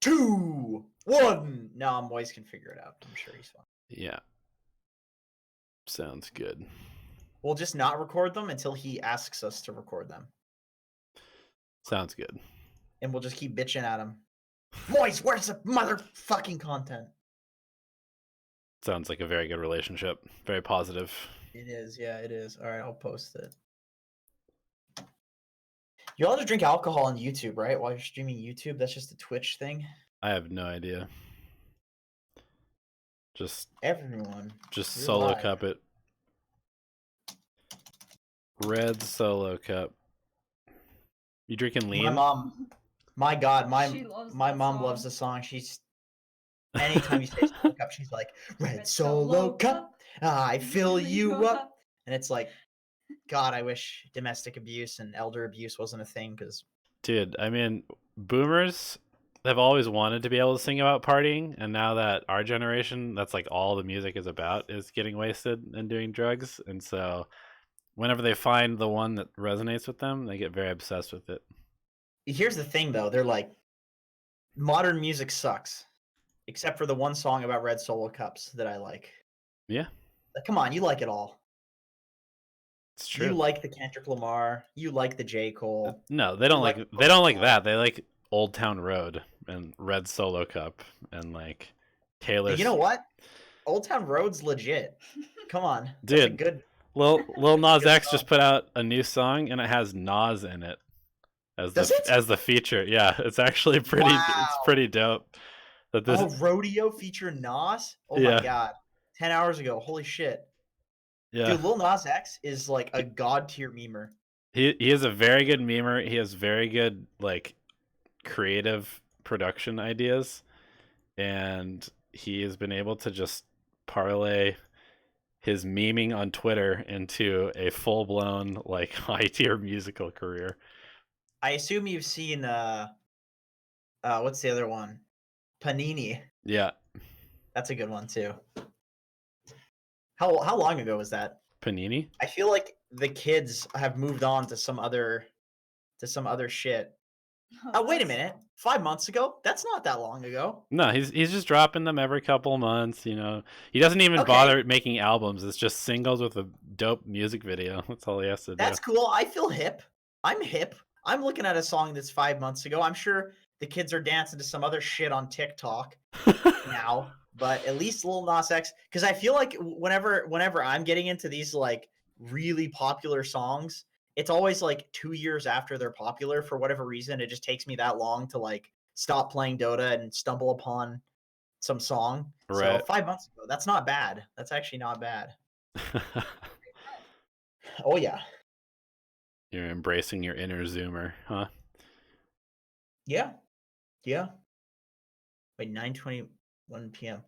2, 1. No, Moise can figure it out. I'm sure he's fine. Yeah. Sounds good. We'll just not record them until he asks us to record them. Sounds good. And we'll just keep bitching at him. Moise, where's the motherfucking content? Sounds like a very good relationship. Very positive. It is, yeah, it is. All right, I'll post it. You're allowed to drink alcohol on YouTube, right? While you're streaming YouTube? That's just a Twitch thing? I have no idea. Just everyone. Just solo live. cup it. Red solo cup. You drinking lean? My mom. My God, my mom song. loves the song. She's anytime you say solo cup, she's like, Red solo cup, I fill you up. And it's like, God, I wish domestic abuse and elder abuse wasn't a thing. Because, dude, I mean, boomers have always wanted to be able to sing about partying, and now that our generation, that's like all the music is about, is getting wasted and doing drugs. And so whenever they find the one that resonates with them, they get very obsessed with it. Here's the thing, though. They're like, modern music sucks, except for the one song about red solo cups that I like. Yeah. Like, come on, you like it all. It's true. You like the Kendrick Lamar. You like the J. Cole. No, they don't like they don't like that. They like Old Town Road and Red Solo Cup and like Taylor. You know what? Old Town Road's legit. Come on, dude. That's a good. Lil Nas X just put out a new song and it has Nas in it as the feature. Yeah, it's actually pretty. Wow. It's pretty dope. That this Rodeo feature Nas. Oh yeah. my God, 10 hours ago. Holy shit. Yeah. Dude, Lil Nas X is like a god tier memer. He is a very good memer. He has very good like creative production ideas, and he has been able to just parlay his memeing on Twitter into a full blown like high tier musical career. I assume you've seen what's the other one? Panini. Yeah. That's a good one too. How long ago was that? Panini? I feel like the kids have moved on to some other shit. Oh, wait a minute. 5 months ago? That's not that long ago. No, he's just dropping them every couple months, you know. He doesn't even bother making albums. It's just singles with a dope music video. That's all he has to do. That's cool. I feel hip. I'm hip. I'm looking at a song that's 5 months ago. I'm sure the kids are dancing to some other shit on TikTok now. But at least Lil Nas X, because I feel like whenever I'm getting into these like really popular songs, it's always like 2 years after they're popular for whatever reason. It just takes me that long to like stop playing Dota and stumble upon some song. Right. So 5 months ago, that's not bad. That's actually not bad. Oh yeah. You're embracing your inner Zoomer, huh? Yeah. Yeah. Wait, 9:21 p.m.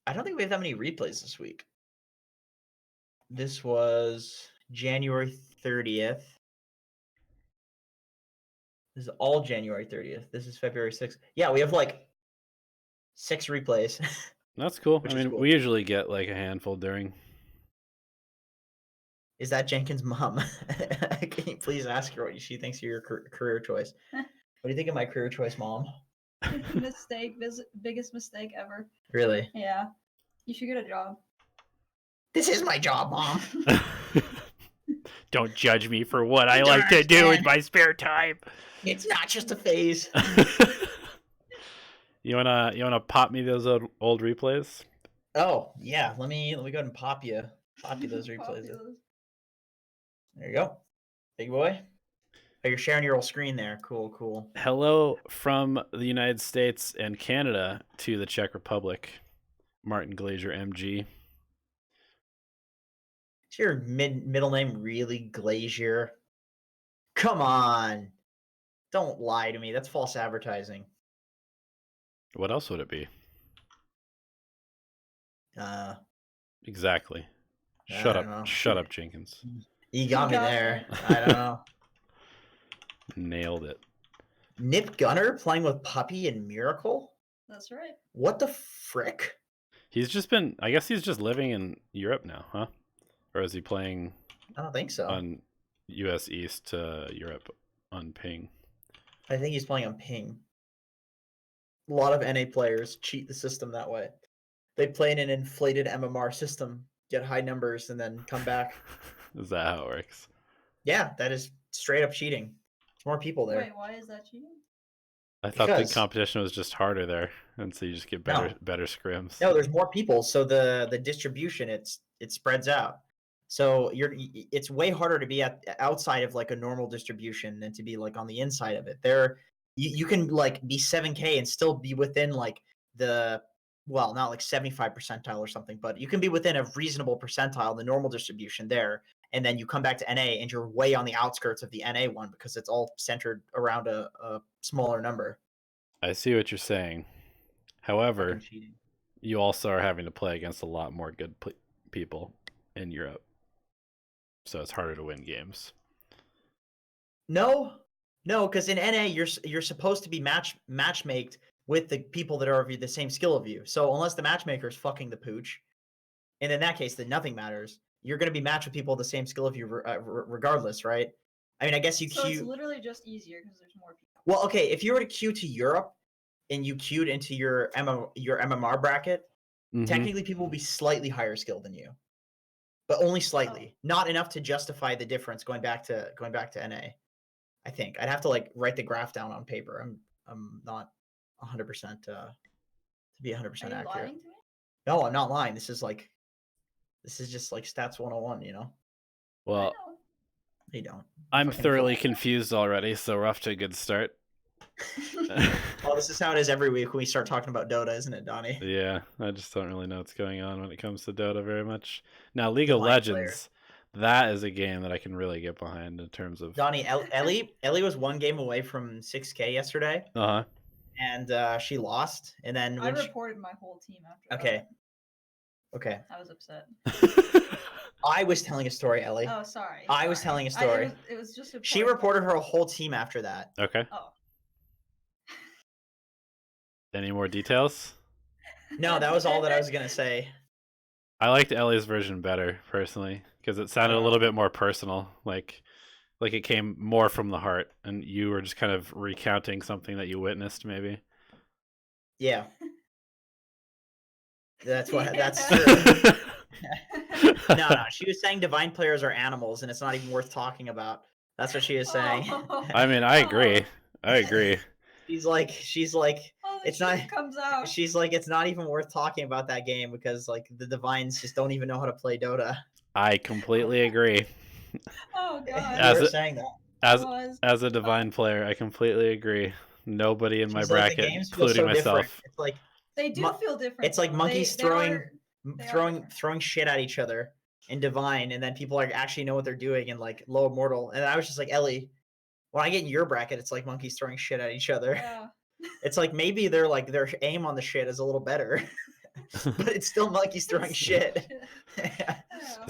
I don't think we have that many replays this week. This was January 30th. This is all January 30th. This is February 6th. Yeah, we have like 6 replays. That's cool. I mean, cool. we usually get like a handful during. Is that Jenkins' mom? Can you please ask her what she thinks of your career choice? What do you think of my career choice, Mom? Mistake. Biggest mistake ever. Really? Yeah. You should get a job. This is my job, Mom. Don't judge me for what I like to do in my spare time. It's not just a phase. You wanna pop me those old replays? Oh yeah, let me go ahead and pop you those replays. There you go, big boy. Oh, you're sharing your old screen there. Cool. Hello from the United States and Canada to the Czech Republic. Martin Glazier, MG. Is your middle name really Glazier? Come on. Don't lie to me. That's false advertising. What else would it be? Exactly. Shut up, Jenkins. You got me there. I don't know. Nailed it. Nip Gunner playing with Puppy and Miracle? That's right. What the frick? I guess he's just living in Europe now, huh? Or is he playing? I don't think so. On US East to Europe on ping. I think he's playing on ping. A lot of NA players cheat the system that way. They play in an inflated MMR system, get high numbers, and then come back. Is that how it works? Yeah, that is straight up cheating. There's more people there. Wait, why is that cheating? I thought the Because- competition was just harder there, and so you just get better No. better scrims. No, there's more people, so the distribution it spreads out. So it's way harder to be outside of like a normal distribution than to be like on the inside of it. You can like be 7K and still be within like the not like 75 percentile or something, but you can be within a reasonable percentile in the normal distribution there. And then you come back to NA and you're way on the outskirts of the NA one because it's all centered around a smaller number. I see what you're saying. However, Fucking cheating. you also are having to play against a lot more good people in Europe, so it's harder to win games. No, because in NA you're supposed to be matchmaked with the people that are of the same skill of you. So unless the matchmaker is fucking the pooch, and in that case, then nothing matters. You're going to be matched with people of the same skill of you regardless, right? I mean, I guess you So queue. it's literally just easier because there's more people. Well, okay, if you were to queue to Europe and you queued into your MMR bracket, Mhm. technically people will be slightly higher skilled than you, but only slightly, not enough to justify the difference going back to NA. I think I'd have to like write the graph down on paper. I'm not 100% to be 100% Are you accurate. lying to me? No, I'm not lying. This is just like stats 101, you know? Well, I know. You don't. I'm Fucking thoroughly fool. confused already, so we're off to a good start. Well, this is how it is every week when we start talking about Dota, isn't it, Donnie? Yeah, I just don't really know what's going on when it comes to Dota very much. Now, League of Divine Legends, that is a game that I can really get behind in terms of. Donnie, Ellie was one game away from 6K yesterday, Uh and she lost. And then I when reported my whole team after okay, that. I was upset. huh. I was telling a story, Ellie. Oh, sorry. I was sorry. telling a story. It was just a She point. reported her whole team after that. Okay. Oh. Any more details? No, that was all that I was gonna say. I liked Ellie's version better personally because it sounded a little bit more personal, like it came more from the heart, and you were just kind of recounting something that you witnessed, maybe. Yeah. That's what. That's true. No. She was saying divine players are animals, and it's not even worth talking about. That's what she was saying. I mean, I agree. I agree. She's like, Oh, the it's not. truth comes out. She's like, it's not even worth talking about that game because like the divines just don't even know how to play Dota. I completely agree. Oh god. As You were a- saying that. As a divine player, I completely agree. Nobody in my She's like, the bracket, games feel including so different. myself. It's like They do feel different. it's like though. monkeys They throwing are different. throwing shit at each other in divine, and then people like actually know what they're doing in like low mortal. And I was just like, Ellie, when I get in your bracket, it's like monkeys throwing shit at each other. Yeah. It's like maybe they're like their aim on the shit is a little better, but it's still monkeys throwing shit. Yeah.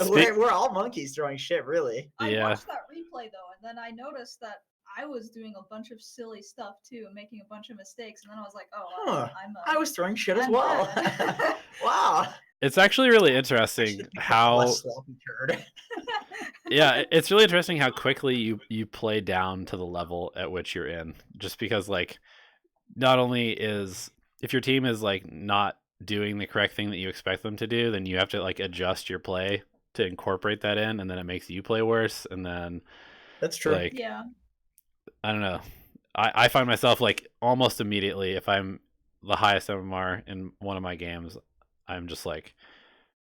We're all monkeys throwing shit, really. I Yeah. watched that replay though, and then I noticed that I was doing a bunch of silly stuff too, making a bunch of mistakes, and then I was like, oh, Huh. I'm I was throwing shit as I'm well. bad. Wow. It's actually really I interesting should've become a how less sloppy turd. yeah, it's really interesting how quickly you play down to the level at which you're in. Just because like not only is if your team is like not doing the correct thing that you expect them to do, then you have to like adjust your play to incorporate that in, and then it makes you play worse, and then That's true. like Yeah. I don't know. I find myself like almost immediately if I'm the highest MMR in one of my games, I'm just like,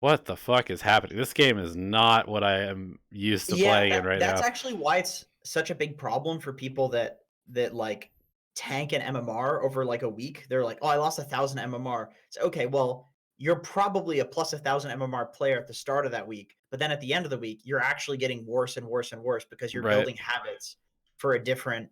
what the fuck is happening? This game is not what I am used to playing in right that's now. actually why it's such a big problem for people that like tank an MMR over like a week. They're like, oh, I lost 1,000 MMR. So okay, well, you're probably a plus 1,000 MMR player at the start of that week, but then at the end of the week, you're actually getting worse and worse and worse because you're Right. building habits for a different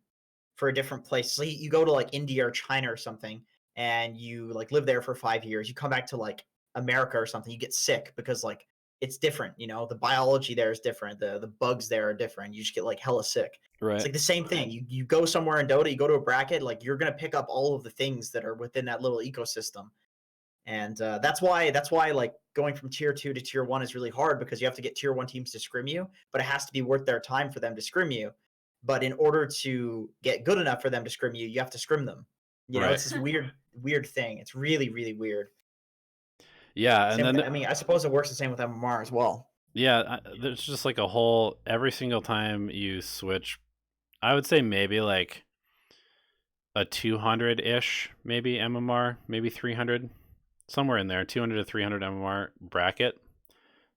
place. So you go to like India or China or something, and you like live there for 5 years. You come back to like America or something, you get sick because like it's different, you know, the biology there is different, the bugs there are different. You just get like hella sick. Right. It's like the same thing. You go somewhere in Dota, you go to a bracket, like you're gonna pick up all of the things that are within that little ecosystem. And that's why like going from tier 2 to tier 1 is really hard because you have to get tier 1 teams to scrim you, but it has to be worth their time for them to scrim you. But in order to get good enough for them to scrim you, you have to scrim them. You know, Right. it's this weird weird thing. It's really, really weird. Yeah, and Same then with, I mean, I suppose it works the same with MMR as well. yeah, there's just like a whole every single time you switch, I would say maybe like a 200-ish, maybe MMR, maybe 300, somewhere in there, 200 to 300 MMR bracket.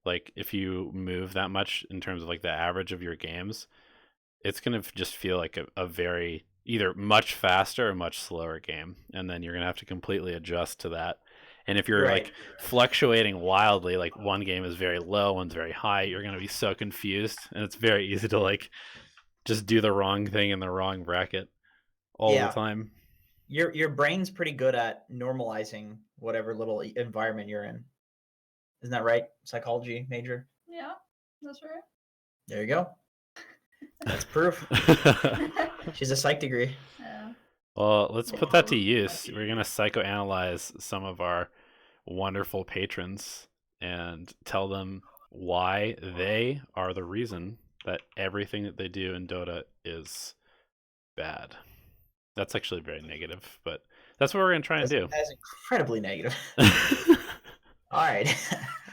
Like if you move that much in terms of like the average of your games, it's going to just feel like a very either much faster or much slower game. And then you're going to have to completely adjust to that. And if you're like fluctuating wildly, like one game is very low, one's very high, you're going to be so confused. And it's very easy to like just do the wrong thing in the wrong bracket all the time. Your brain's pretty good at normalizing whatever little environment you're in. Isn't that right? Psychology major? Yeah, that's right. There you go. That's proof. She's a psych degree. Yeah. Well, let's put that to use. We're going to psychoanalyze some of our wonderful patrons and tell them why they are the reason that everything that they do in Dota is bad. That's actually very negative, but that's what we're going to try and do. That's incredibly negative. All right.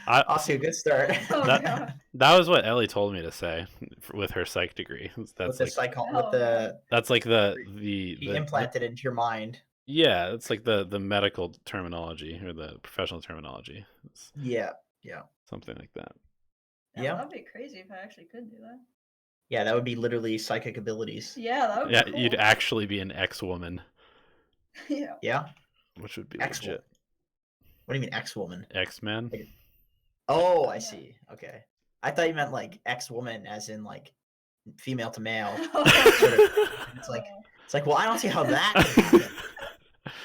Off to a good start. That was what Ellie told me to say with her psych degree. That's with like that's like the implanted into your mind. Yeah, it's like the medical terminology or the professional terminology. Yeah. Something like that. Yeah, that'd be crazy if I actually could do that. Yeah, that would be literally psychic abilities. Yeah, that would be cool. You'd actually be an ex-woman. Yeah. Which would be X-woman. legit. What do you mean X-woman? X-Man? Oh, I see. Okay. I thought you meant like ex-woman as in like female to male. It's like, well, I don't see how that can happen.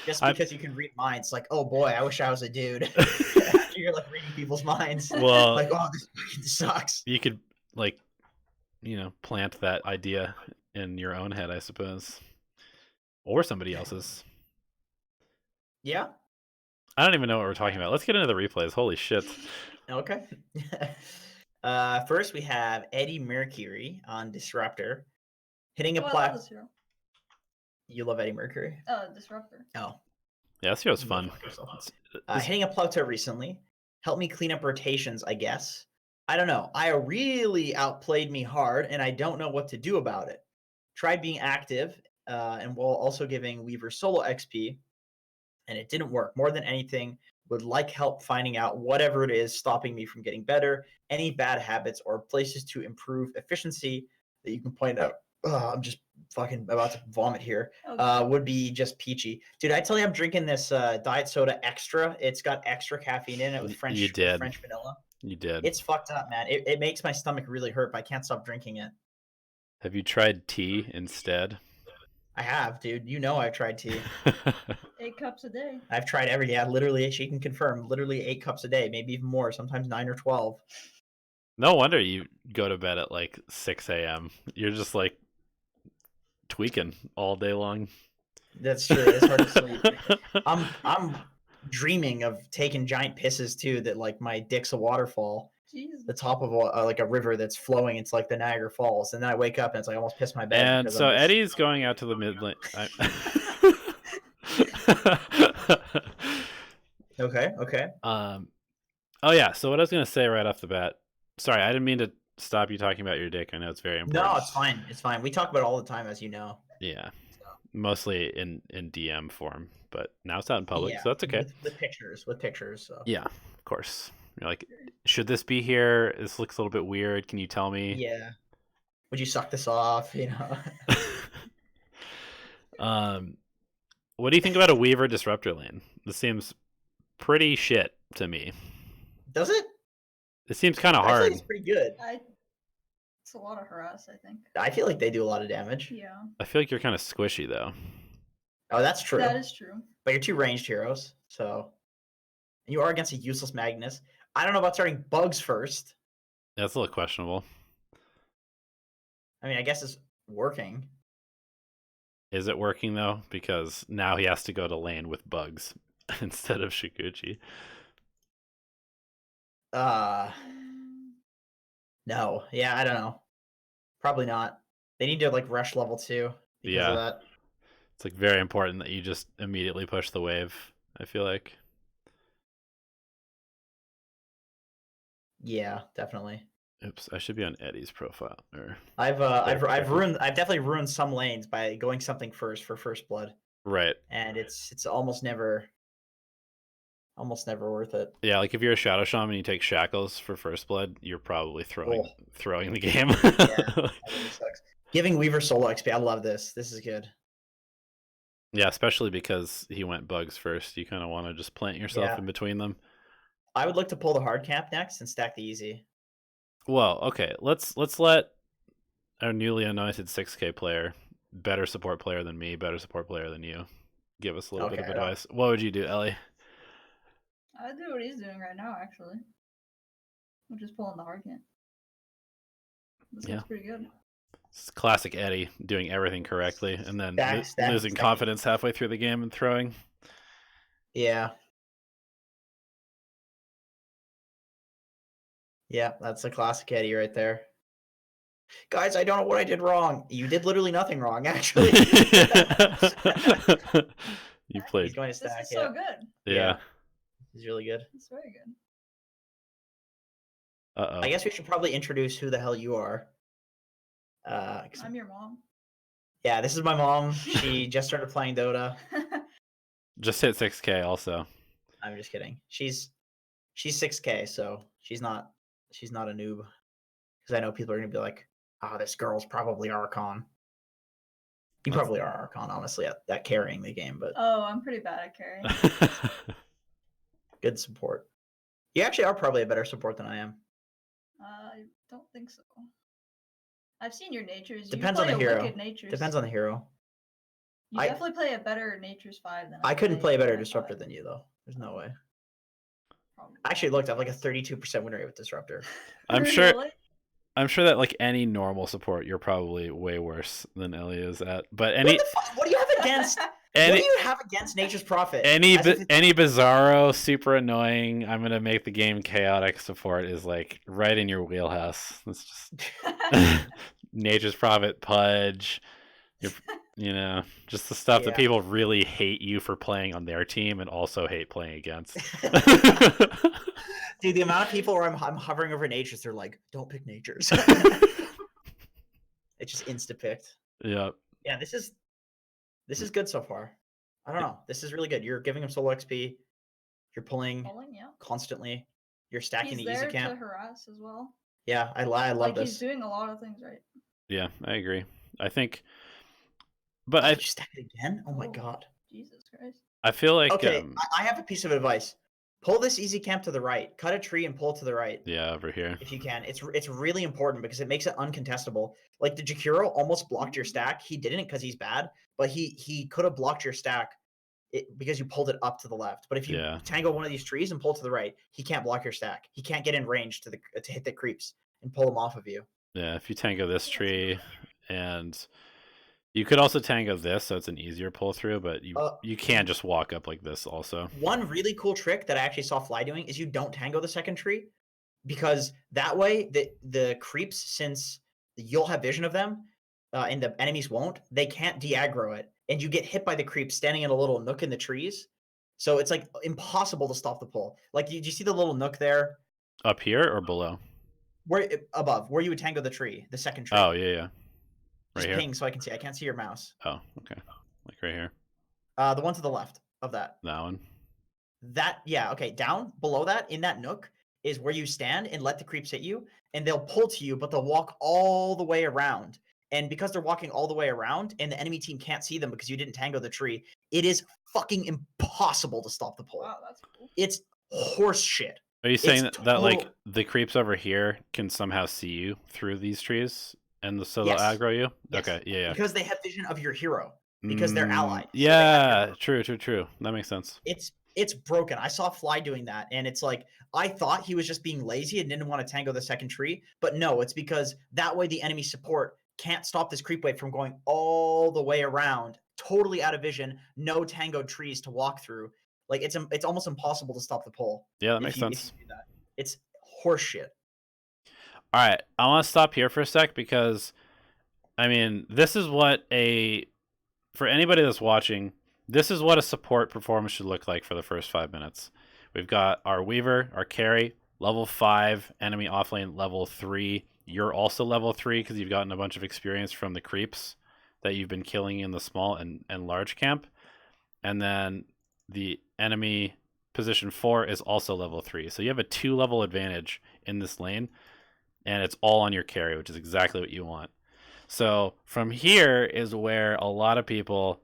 Just because you can read minds, like, oh boy, I wish I was a dude. After you're like reading people's minds. Well, like, oh, this fucking sucks. You could like, plant that idea in your own head, I suppose. Or somebody else's. Yeah. I don't even know what we're talking about. Let's get into the replays. Holy shit. Okay. First we have Eddie Mercury on Disruptor hitting a plaque. You love Eddie Mercury? Disruptor. Oh. Yeah, this show's fun. Hitting a Plateau recently. Helped me clean up rotations, I guess. I don't know. I really outplayed me hard, and I don't know what to do about it. Tried being active, and while also giving Weaver solo XP, and it didn't work. More than anything, would like help finding out whatever it is stopping me from getting better, any bad habits or places to improve efficiency that you can point out. I'm just fucking about to vomit here. Would be just peachy. Dude, I tell you, I'm drinking this diet soda extra. It's got extra caffeine in it with French vanilla. You did. It's fucked up, man. It makes my stomach really hurt, but I can't stop drinking it. Have you tried tea instead? I have, dude. You know I've tried tea. 8 cups a day. I've tried every day. Literally, she can confirm, literally 8 cups a day, maybe even more, sometimes 9 or 12. No wonder you go to bed at like 6 a.m. You're just like tweaking all day long. That's true. It's hard to sleep. I'm dreaming of taking giant pisses too, that like my dick's a waterfall. Jesus. The top of like a river that's flowing. It's like the Niagara Falls, and then I wake up and it's like I almost pissed my bed. And so Eddie's going out to the Midland. Okay. Oh yeah. So what I was gonna say right off the bat. Sorry, I didn't mean to stop you talking about your dick. I know it's very important. No, it's fine. It's fine. We talk about it all the time, as you know. Yeah. Mostly in DM form, but now it's out in public, so that's okay. With pictures. So. Yeah, of course. You're like, should this be here? This looks a little bit weird. Can you tell me? Yeah. Would you suck this off? What do you think about a Weaver Disruptor lane? This seems pretty shit to me. Does it? It seems kind of hard. I think it's pretty good. It's a lot of harass, I think. I feel like they do a lot of damage. Yeah. I feel like you're kind of squishy, though. Oh, that's true. That is true. But you're 2 ranged heroes, so... And you are against a useless Magnus. I don't know about starting Bugs first. That's a little questionable. I mean, I guess it's working. Is it working, though? Because now he has to go to lane with Bugs instead of Shikuchi. No. Yeah, I don't know. Probably not. They need to, like, rush level 2 because of that. It's like very important that you just immediately push the wave, I feel like. Yeah, definitely. Oops, I should be on Eddie's profile. Or I've perspective. I've definitely ruined some lanes by going something first for first blood, Right. and it's almost never worth it. Yeah, like if you're a Shadow Shaman and you take Shackles for first blood, you're probably throwing the game. Yeah, that really sucks. Giving Weaver solo XP, I love this. This is good. Yeah, especially because he went bugs first. You kind of want to just plant yourself in between them. I would look to pull the hard cap next and stack the easy. Well, okay, let's let our newly anointed 6K player, better support player than me, better support player than you, give us a little bit of advice. What would you do, Ellie? I do what he's doing right now, actually. I'm just pulling the hard camp. This looks pretty good. It's classic Eddie doing everything correctly and then losing confidence halfway through the game and throwing. Yeah. Yeah, that's a classic Eddie right there. Guys, I don't know what I did wrong. You did literally nothing wrong, actually. You played. He's going to stack. This is so good. Yeah. He's really good. It's very good. Uh-oh. I guess we should probably introduce who the hell you are. I'm your mom. Yeah, this is my mom. She just started playing Dota. Just hit 6K also. I'm just kidding. She's 6K, so she's not a noob. Because I know people are gonna be like, "Oh, this girl's probably Archon." You probably are Archon, honestly, at carrying the game, but oh, I'm pretty bad at carrying. Good support. You actually are probably a better support than I am. I don't think so. I've seen your natures. Depends on the hero. Natures. Depends on the hero. You definitely play a better Natures 5 than I couldn't play a better Disruptor than you, though. There's no way. Probably. Actually, looked, I have like a 32% win rate with Disruptor. I'm sure that like any normal support, you're probably way worse than Ellie is at. But what do you have against? What do you have against Nature's Prophet? Any Bizarro, super annoying, I'm gonna make the game chaotic support is like right in your wheelhouse. It's just Nature's Prophet, Pudge, just the stuff that people really hate you for playing on their team and also hate playing against. Dude, the amount of people where I'm hovering over Nature's, they're like, "Don't pick Nature's." It's just insta-picked. Yeah. Yeah, this is good so far. I don't know. This is really good. You're giving him solo XP. You're pulling constantly. You're stacking the easy camp. He's there to harass as well. Yeah, I love this. He's doing a lot of things right. Yeah, I agree. I think, but I stack it again. Oh my god. Jesus Christ. I feel like I have a piece of advice. Pull this easy camp to the right. Cut a tree and pull it to the right. Yeah, over here. If you can. It's really important because it makes it uncontestable. Like the Jakiro almost blocked your stack. He didn't because he's bad, but he could have blocked your stack because you pulled it up to the left. But if you tango one of these trees and pull to the right, he can't block your stack. He can't get in range to hit the creeps and pull them off of you. Yeah, if you tango this tree, and you could also tango this, so it's an easier pull through, but you can't just walk up like this also. One really cool trick that I actually saw Fly doing is you don't tango the second tree, because that way the creeps, since you'll have vision of them and the enemies won't, they can't de-aggro it, and you get hit by the creeps standing in a little nook in the trees. So it's like impossible to stop the pull. Like, do you see the little nook there? Up here or below? Where above, where you would tango the tree, the second tree. Oh yeah. Right here. Ping so I can see. I can't see your mouse. Oh, okay. Like right here. The one to the left of that. That one. Okay. Down below that, in that nook, is where you stand and let the creeps hit you, and they'll pull to you, but they'll walk all the way around. And because they're walking all the way around, and the enemy team can't see them because you didn't tango the tree, it is fucking impossible to stop the pull. Wow, that's cool. It's horse shit. Are you saying that like the creeps over here can somehow see you through these trees? And so they'll aggro you? Yes. Okay, yeah. Because they have vision of your hero. Because they're allied. Yeah, true. That makes sense. It's broken. I saw Fly doing that, and it's like, I thought he was just being lazy and didn't want to tango the second tree. But no, it's because that way the enemy support can't stop this creep wave from going all the way around, totally out of vision, no tangoed trees to walk through. Like, it's almost impossible to stop the pull. Yeah, that makes sense. If you do that. It's horseshit. All right, I want to stop here for a sec because, I mean, this is what a for anybody that's watching, this is what a support performance should look like for the first 5 minutes. We've got our Weaver, our carry, level 5, enemy offlane level 3. You're also level 3 because you've gotten a bunch of experience from the creeps that you've been killing in the small and large camp. And then the enemy position 4 is also level 3. So you have a 2-level advantage in this lane, and it's all on your carry, which is exactly what you want. So from here is where a lot of people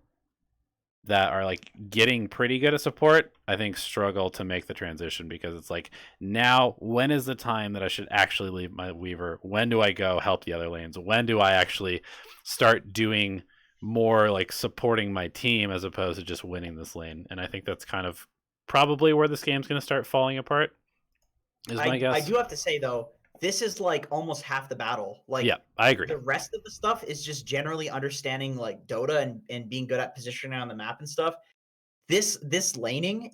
that are like getting pretty good at support, I think, struggle to make the transition, because it's like, now when is the time that I should actually leave my Weaver? When do I go help the other lanes? When do I actually start doing more like supporting my team as opposed to just winning this lane? And I think that's kind of probably where this game's going to start falling apart, is my guess. I do have to say though, this is like almost half the battle. Like, yeah, I agree. The rest of the stuff is just generally understanding like Dota and being good at positioning on the map and stuff. This laning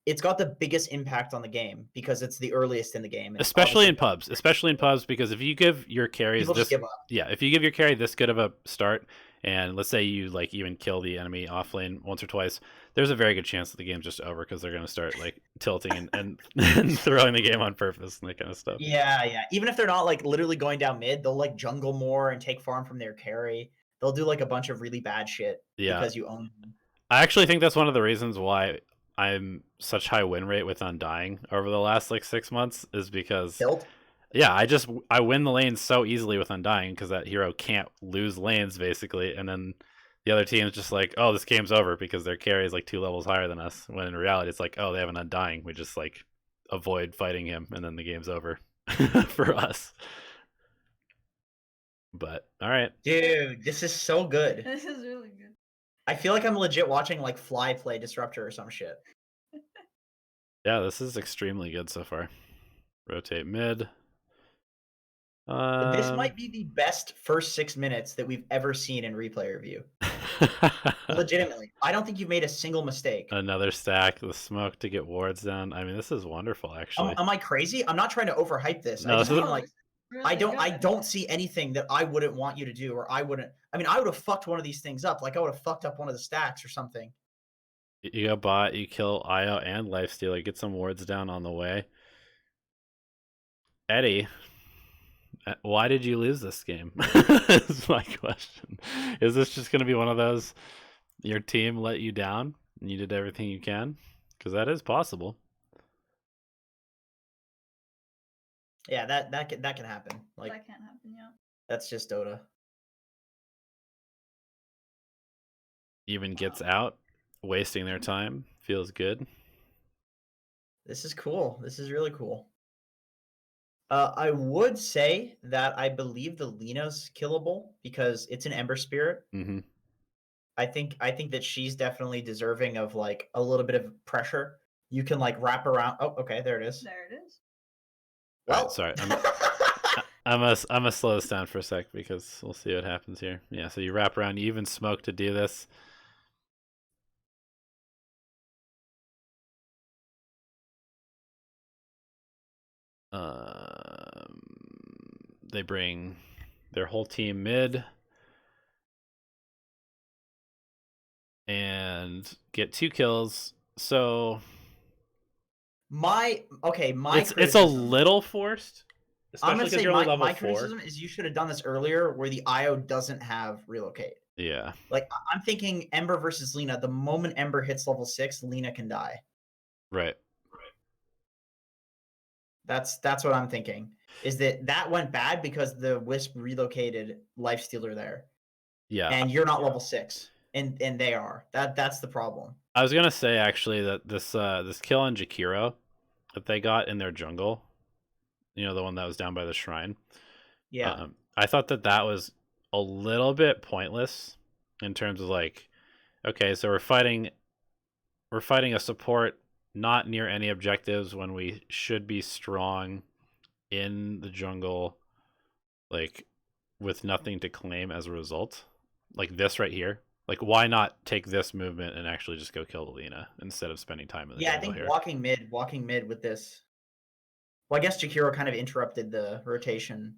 it's got the biggest impact on the game because it's the earliest in the game. Especially in pubs, because if you give your carries people this, just give up. yeah, if you give your carry this good of a start, and let's say you like even kill the enemy off lane once or twice, there's a very good chance that the game's just over, because they're going to start like tilting and throwing the game on purpose and that kind of stuff. Yeah. Even if they're not like literally going down mid, they'll like jungle more and take farm from their carry. They'll do like a bunch of really bad shit because you own them. I actually think that's one of the reasons why I'm such high win rate with Undying over the last like 6 months, is because Tilt? Yeah, I win the lanes so easily with Undying because that hero can't lose lanes basically, and then the other team is just like, oh, this game's over because their carry is like 2 levels higher than us. When in reality, it's like, oh, they have an Undying. We just like avoid fighting him, and then the game's over for us. But all right, dude, this is so good. This is really good. I feel like I'm legit watching like Fly play Disruptor or some shit. Yeah, this is extremely good so far. Rotate mid. This might be the best first 6 minutes that we've ever seen in replay review. Legitimately. I don't think you've made a single mistake. Another stack, the smoke to get wards down. I mean, this is wonderful, actually. Am I crazy? I'm not trying to overhype this. No, I just mean like, Really I good. don't see anything that I wouldn't want you to do, or I would have fucked one of these things up. Like I would have fucked up one of the stacks or something. You go bot, you kill IO and Lifestealer, get some wards down on the way. Eddie, why did you lose this game? Is my question. Is this just going to be one of those, your team let you down and you did everything you can? Because that is possible. Yeah, that can happen. Like that can't happen, yeah. That's just Dota. Even gets out, wasting their time. Feels good. This is cool. This is really cool. I would say that I believe the Lina's killable because it's an Ember Spirit. Mm-hmm. I think that she's definitely deserving of like a little bit of pressure. You can like wrap around. Oh, okay, there it is. There it is. Well, right, sorry. I'm gonna slow this down for a sec because we'll see what happens here. Yeah, so you wrap around, you even smoke to do this. They bring their whole team mid and get 2 kills. So it's a little forced. I'm gonna say my criticism is you should have done this earlier, where the IO doesn't have relocate. Yeah, like I'm thinking Ember versus Lina. The moment Ember hits level 6, Lina can die. Right. That's what I'm thinking. Is that went bad because the Wisp relocated Lifestealer there. Yeah. And you're not level 6, and they are. That's the problem. I was gonna say actually that this kill on Jakiro that they got in their jungle, you know, the one that was down by the shrine. Yeah. I thought that was a little bit pointless in terms of like, okay, so we're fighting a support not near any objectives when we should be strong in the jungle, like with nothing to claim as a result. Like this right here. Like, why not take this movement and actually just go kill the Lina instead of spending time in the jungle? I think here. walking mid with this. Well, I guess Jakiro kind of interrupted the rotation.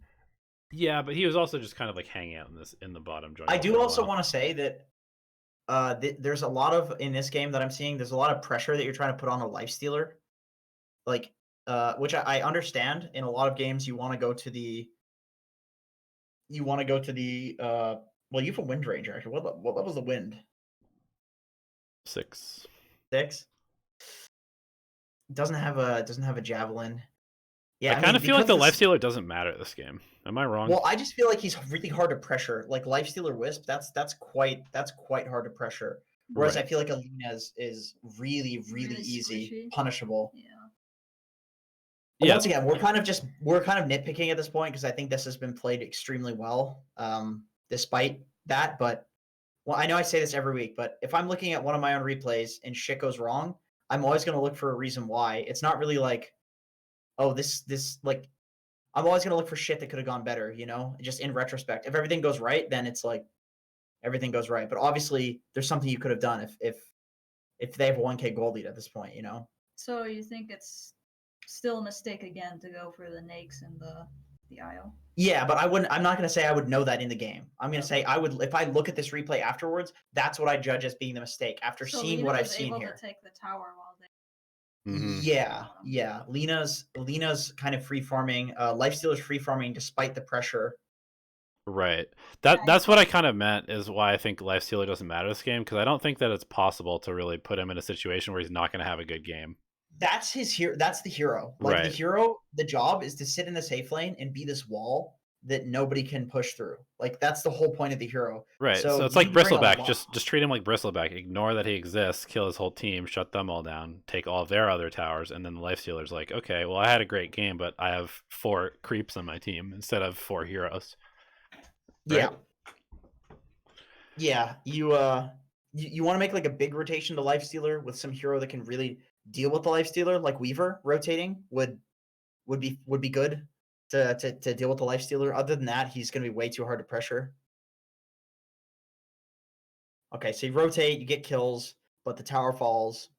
Yeah, but he was also just kind of like hanging out in the bottom jungle. I do also want to say that there's a lot of in this game that I'm seeing. There's a lot of pressure that you're trying to put on a lifestealer, like which I understand. In a lot of games, you want to go to the well, you have a wind ranger actually. What level's the wind? 6. 6. Doesn't have a javelin. Yeah, I kind of feel like because the lifestealer doesn't matter this game. Am I wrong? well, I just feel like he's really hard to pressure. Like lifestealer wisp, that's quite hard to pressure. Whereas I Right. feel like Alina is really Really easy, squishy. punishable. Yeah. But Yeah. once again, we're kind of nitpicking at this point because I think this has been played extremely well, despite that. But well, I know I say this every week, but if I'm looking at one of my own replays and shit goes wrong, I'm always going to look for a reason why. It's not really like, oh, this like I'm always going to look for shit that could have gone better, you know? Just in retrospect. If everything goes right, then it's like everything goes right. But obviously, there's something you could have done if they have a 1K gold lead at this point, you know? So you think it's still a mistake again to go for the Nakes and the Isle? Yeah, but I'm not going to say I would know that in the game. I'm going to Okay. say I would if I look at this replay afterwards, that's what I judge as being the mistake after So seeing Lena what I've was seen able here. to take the tower while they. Mhm. Yeah. Lena's kind of free farming. Lifestealer's free farming despite the pressure. Right. Yeah, That's what I kind of meant is why I think lifestealer doesn't matter this game because I don't think that it's possible to really put him in a situation where he's not going to have a good game. That's his hero. That's the hero. Like the Right. hero, the job is to sit in the safe lane and be this wall that nobody can push through. Like that's the whole point of the hero. Right. So it's you like need to bring a Bristleback. lot. Just treat him like Bristleback. Ignore that he exists. Kill his whole team. Shut them all down. Take all of their other towers, and then the lifestealer's like, okay, well, I had a great game, but I have 4 creeps on my team instead of 4 heroes. Yeah. Right? Yeah. You want to make like a big rotation to lifestealer with some hero that can really deal with the lifestealer, like Weaver rotating would be good to deal with the lifestealer. Other than that, he's gonna be way too hard to pressure. Okay, so you rotate, you get kills, but the tower falls.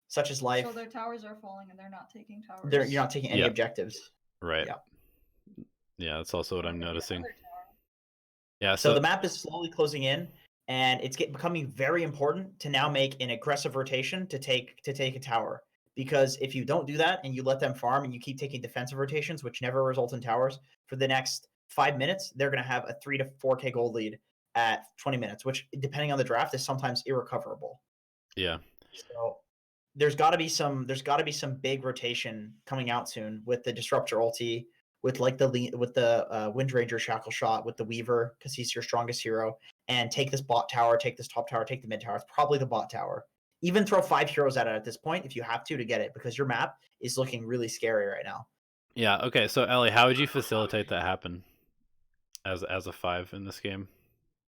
Such is life. So their towers are falling and they're not taking towers. You're not taking any Yeah. objectives. Right. Yeah. Yeah, that's also what Or I'm maybe noticing. another tower. Yeah. So the map is slowly closing in, and it's becoming very important to now make an aggressive rotation to take a tower. Because if you don't do that and you let them farm and you keep taking defensive rotations, which never result in towers, for the next 5 minutes, they're going to have a 3 to 4K gold lead at 20 minutes, which depending on the draft is sometimes irrecoverable. Yeah. So there's got to be some big rotation coming out soon with the Disruptor ulti, with like the Wind Ranger shackle shot, with the Weaver because he's your strongest hero, and take this bot tower, take this top tower, take the mid tower. It's probably the bot tower. Even throw 5 heroes at it at this point if you have to get it, because your map is looking really scary right now. Yeah. Okay. So Ellie, how would you facilitate that happen as a 5 in this game?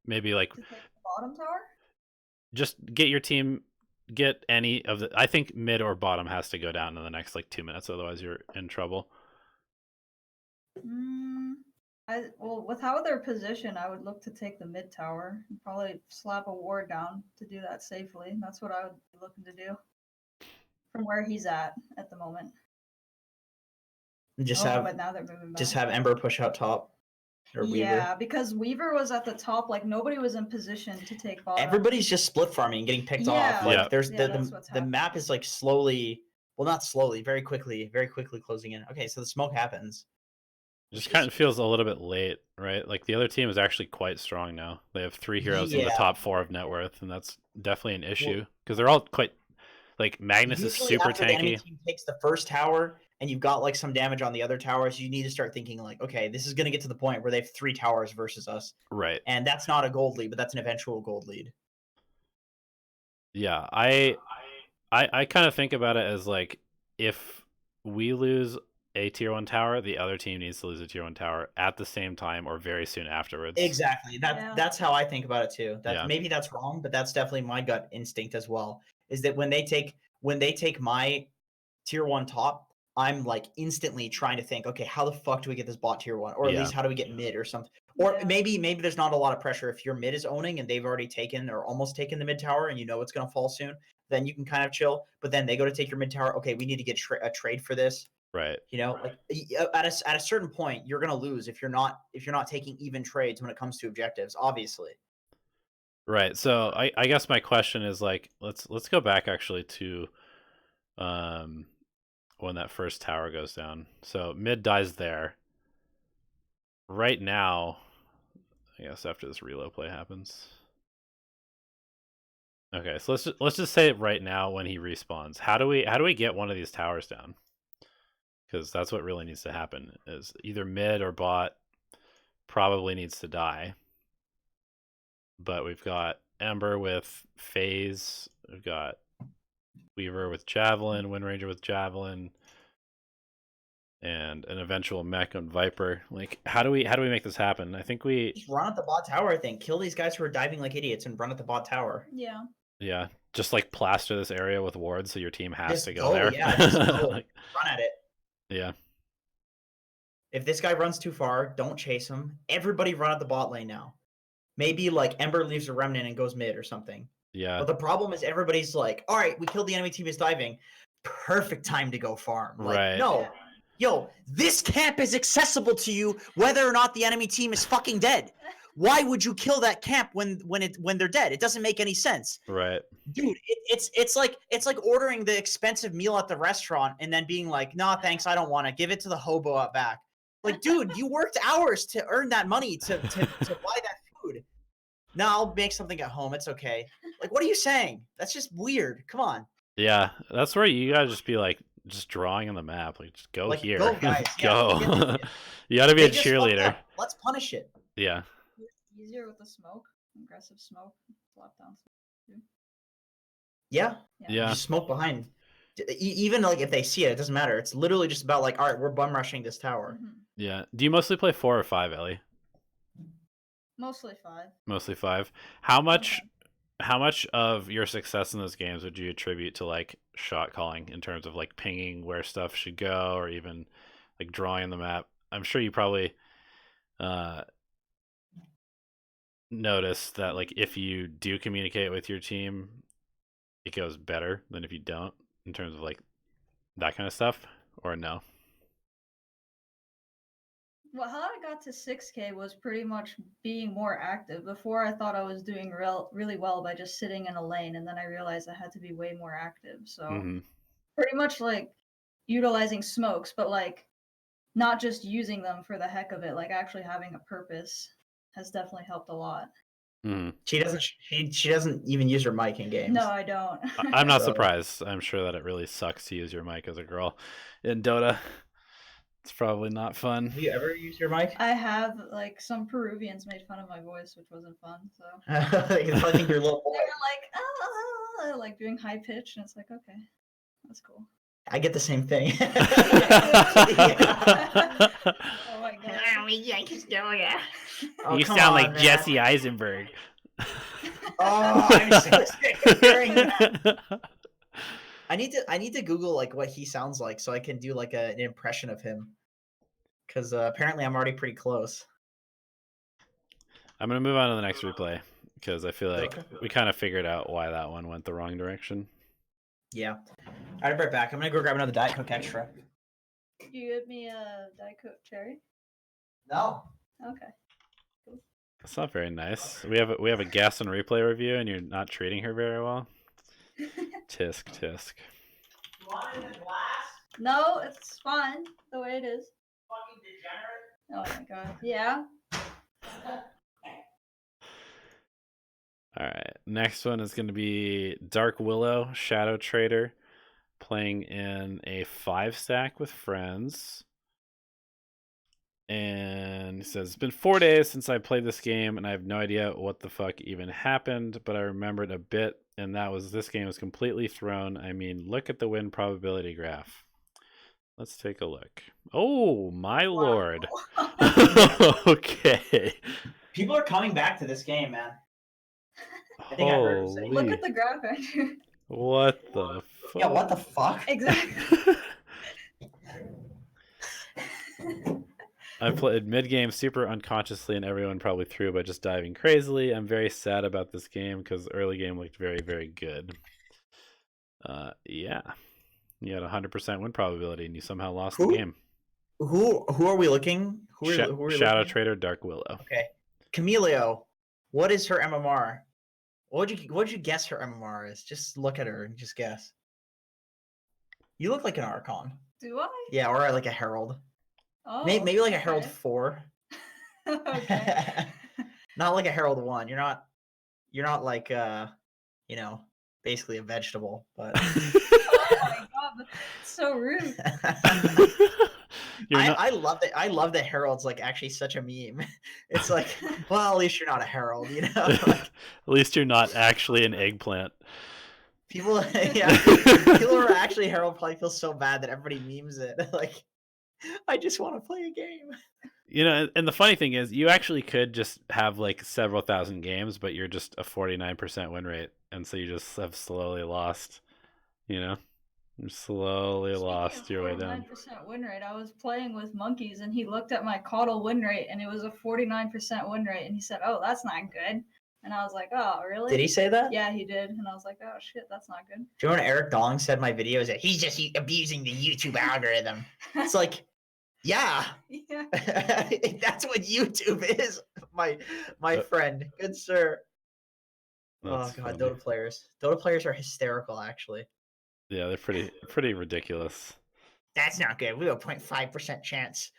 Maybe like To take the bottom tower? just get your team, get any of the. I think mid or bottom has to go down in the next like 2 minutes, otherwise you're in trouble. Well, with how they're positioned, I would look to take the mid tower and probably slap a ward down to do that safely. That's what I would be looking to do from where he's at the moment. And But now they're moving back. have Ember push out top. Or Yeah, Weaver. because Weaver was at the top, like nobody was in position to take bottom. Everybody's just split farming and getting picked off. Yeah. Like Yeah. there's that's what's the map happening. is like slowly, well, not slowly, very quickly closing in. Okay, so the smoke happens. It just kind of feels a little bit late, right? Like the other team is actually quite strong now. They have 3 heroes in the Yeah. top 4 of net worth, and that's definitely an issue because they're all quite. Like Magnus is Usually super after the enemy tanky. team takes the first tower and you've got like some damage on the other towers, you need to start thinking like, okay, this is going to get to the point where they have 3 towers versus us. Right. And that's not a gold lead, but that's an eventual gold lead. Yeah, I kind of think about it as like if we lose a tier 1 tower, the other team needs to lose a tier 1 tower at the same time or very soon afterwards. Exactly. That's how I think about it too. Yeah. Maybe that's wrong, but that's definitely my gut instinct as well. Is that when they take my tier 1 top, I'm like instantly trying to think, okay, how the fuck do we get this bot tier 1? Or at Yeah. least how do we get mid or something? Or Yeah. maybe there's not a lot of pressure if your mid is owning and they've already taken or almost taken the mid tower and you know it's going to fall soon, then you can kind of chill. But then they go to take your mid tower. Okay, we need to get a trade for this. Right. You know, like at a certain point, you're going to lose if you're not taking even trades when it comes to objectives, obviously. Right. So I guess my question is like let's go back actually to when that first tower goes down. So mid dies there. Right now, I guess after this reload play happens. Okay, so let's just say right now when he respawns, how do we get one of these towers down? Because that's what really needs to happen. Is either mid or bot probably needs to die. But we've got Ember with Phase. We've got Weaver with Javelin, Wind Ranger with Javelin, and an eventual mech on Viper. Like, how do we make this happen? I think we Just run at the bot tower. I think kill these guys who are diving like idiots and run at the bot tower. Yeah. just like plaster this area with wards so your team has Just to go there. Yeah, just go. Like, Run at it. yeah. If this guy runs too far, don't chase him. Everybody run at the bot lane now. Maybe like Ember leaves a remnant and goes mid or something. Yeah. But the problem is everybody's like, all right, we killed the enemy team is diving. Perfect time to go farm. Like, Right. no. Yo, this camp is accessible to you whether or not the enemy team is fucking dead. Why would you kill that camp when they're dead? It doesn't make any sense. Right. Dude, it's like ordering the expensive meal at the restaurant and then being like, nah, thanks, I don't want to. Give it to the hobo out back. Like, dude, you worked hours to earn that money to buy that food. No, I'll make something at home. It's okay. Like, what are you saying? That's just weird. Come on. Yeah. That's where you gotta just be like just drawing on the map. Like just go Like, here. go, guys. Go. Yeah, You gotta be they a just fucked cheerleader. up. Let's punish it. Yeah. Easier with the smoke, aggressive smoke, flop down. Yeah. Yeah. Just smoke behind. Even like if they see it, it doesn't matter. It's literally just about like, all right, we're bum rushing this tower. Mhm. Yeah. Do you mostly play 4 or 5, Ellie? Mostly 5. Mostly 5. How much of your success in those games would you attribute to like shot calling in terms of like pinging where stuff should go or even like drawing the map? I'm sure you probably notice that like if you do communicate with your team, it goes better than if you don't in terms of like that kind of stuff, or no? Well, how I got to 6K was pretty much being more active. Before, I thought I was doing really well by just sitting in a lane, and then I realized I had to be way more active. So Mm-hmm. pretty much like utilizing smokes, but like not just using them for the heck of it, like actually having a purpose has definitely helped a lot. Mm-hmm. She doesn't even use her mic in games. No, I don't. I'm not So- surprised. I'm sure that it really sucks to use your mic as a girl in Dota. It's probably not fun. Have you ever used your mic? I have, like, some Peruvians made fun of my voice, which wasn't fun. So I think you're a little they boy. were like, ah, like doing high pitch, and it's like, okay, that's cool. I get the same thing. Oh my god. Oh, You come sound on, like man. Jesse Eisenberg. Oh, I'm so sick of hearing that. I need to Google like what he sounds like so I can do like an impression of him. Because apparently I'm already pretty close. I'm gonna move on to the next replay because I feel like Okay. we kind of figured out why that one went the wrong direction. Yeah. I'll be right back. I'm gonna go grab another Diet Coke Extra. You give me a Diet Coke cherry? No. Okay. That's not very nice. We have a guest on replay review, and you're not treating her very well. Tisk. You want it in a glass? No, it's fine the way it is. Fucking degenerate. Oh my god. Yeah. All right, next one is going to be Dark Willow, Shadow Trader, playing in a 5-stack with friends. And he says, it's been 4 days since I played this game, and I have no idea what the fuck even happened, but I remembered a bit, and that was this game was completely thrown. I mean, look at the win probability graph. Let's take a look. Oh, my lord. Okay. People are coming back to this game, man. I think I heard him say, Look Holy, at the graph, Andrew. what the fuck? Yeah, what the fuck? Exactly. I played mid-game super unconsciously, and everyone probably threw by just diving crazily. I'm very sad about this game because the early game looked very, very good. Yeah. You had 100% win probability, and you somehow lost the Who? game. Who are we looking? Who are we Shadow looking? Trader, Dark Willow. Okay. Camilio, what is her MMR? What'd you guess her MMR is? Just look at her and just guess. You look like an Archon. Do I? Yeah, or like a Herald. Oh, Maybe like a Herald okay. 4. Okay. Not like a Herald 1. You're not like you know, basically a vegetable, but Oh my god, that's so rude. I love that Herald's like actually such a meme. It's like, well, at least you're not a Herald, you know? Like, At least you're not actually an eggplant. people who are actually Herald probably feel so bad that everybody memes it. Like, I just want to play a game. You know, and the funny thing is, you actually could just have like several thousand games, but you're just a 49% win rate, and so you just have slowly lost. You know, you slowly lost your way down. 49% win rate. I was playing with monkeys, and he looked at my caudal win rate, and it was a 49% win rate, and he said, "Oh, that's not good." And I was like, "Oh, really?" Did he say that? Yeah, he did. And I was like, "Oh shit, that's not good." Do you know when Eric Dong said my videos that he's just abusing the YouTube algorithm? It's like, yeah. Yeah. That's what YouTube is, my friend. Good sir. That's oh god, funny. Dota players are hysterical actually. Yeah, they're pretty ridiculous. That's not good. We have a 0.5% chance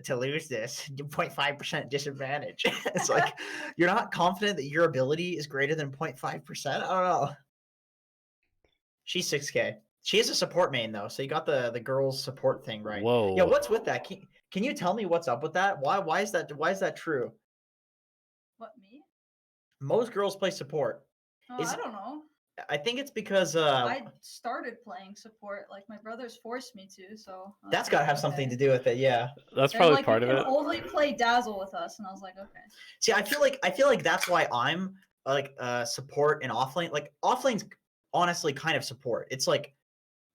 to lose this. 0.5% disadvantage. It's like you're not confident that your ability is greater than 0.5%. I don't know. She's 6K. She is a support main though, so you got the girls support thing right. Whoa. Yeah, what's with that? Can you tell me what's up with that? Why is that true? What, me? Most girls play support. Oh, I don't know. I think it's because I started playing support. Like my brothers forced me to, so that's got to have something to do with it. Yeah. That's They're probably like, part you of can it. only play Dazzle with us, and I was like, okay. See, I feel like that's why I'm like support and offlane. Like offlane's honestly kind of support. It's like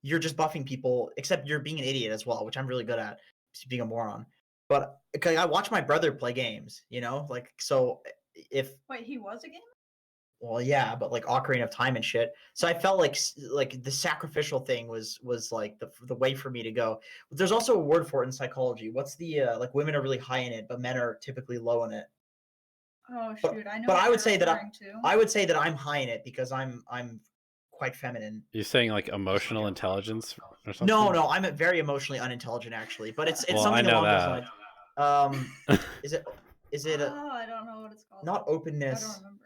you're just buffing people, except you're being an idiot as well, which I'm really good at, just being a moron. But I watch my brother play games, you know, like so if Wait, he was a gamer? well, yeah, but like Ocarina of Time and shit. So I felt like the sacrificial thing was like the way for me to go. But there's also a word for it in psychology. What's the like women are really high in it, but men are typically low in it. Oh shoot, I know. But what I would you're say that referring to. I would say that I'm high in it because I'm quite feminine. You're saying like emotional intelligence or something? No, I'm very emotionally unintelligent actually, but it's Well, something I know along those lines. Is it Oh, I don't know what it's called. not openness? I don't remember.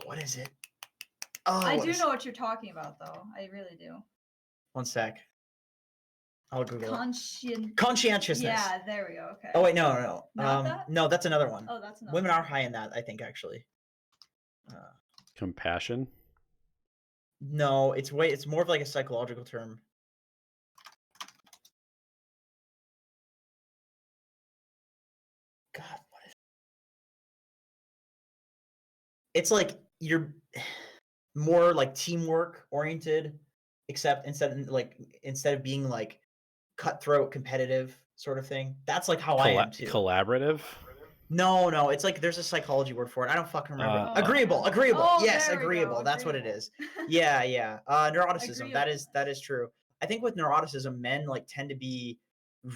What is it? Oh, I do know what you're talking about, though. I really do. One sec. I'll Google it. Conscientiousness. Yeah, there we go. Okay. Oh wait, no. Not that? No, that's another one. Oh, that's another Women one. are high in that, I think, actually. Compassion? No, it's more of like a psychological term. God, what is it? It's like you're more like teamwork oriented, except instead of being like cutthroat competitive sort of thing. That's like how I am too. Collaborative? No, it's like there's a psychology word for it. I don't fucking remember. Agreeable. Oh, yes, there we agreeable. go, That's what it agreeable. is. Yeah. Neuroticism. Agreeable. That is true. I think with neuroticism, men like tend to be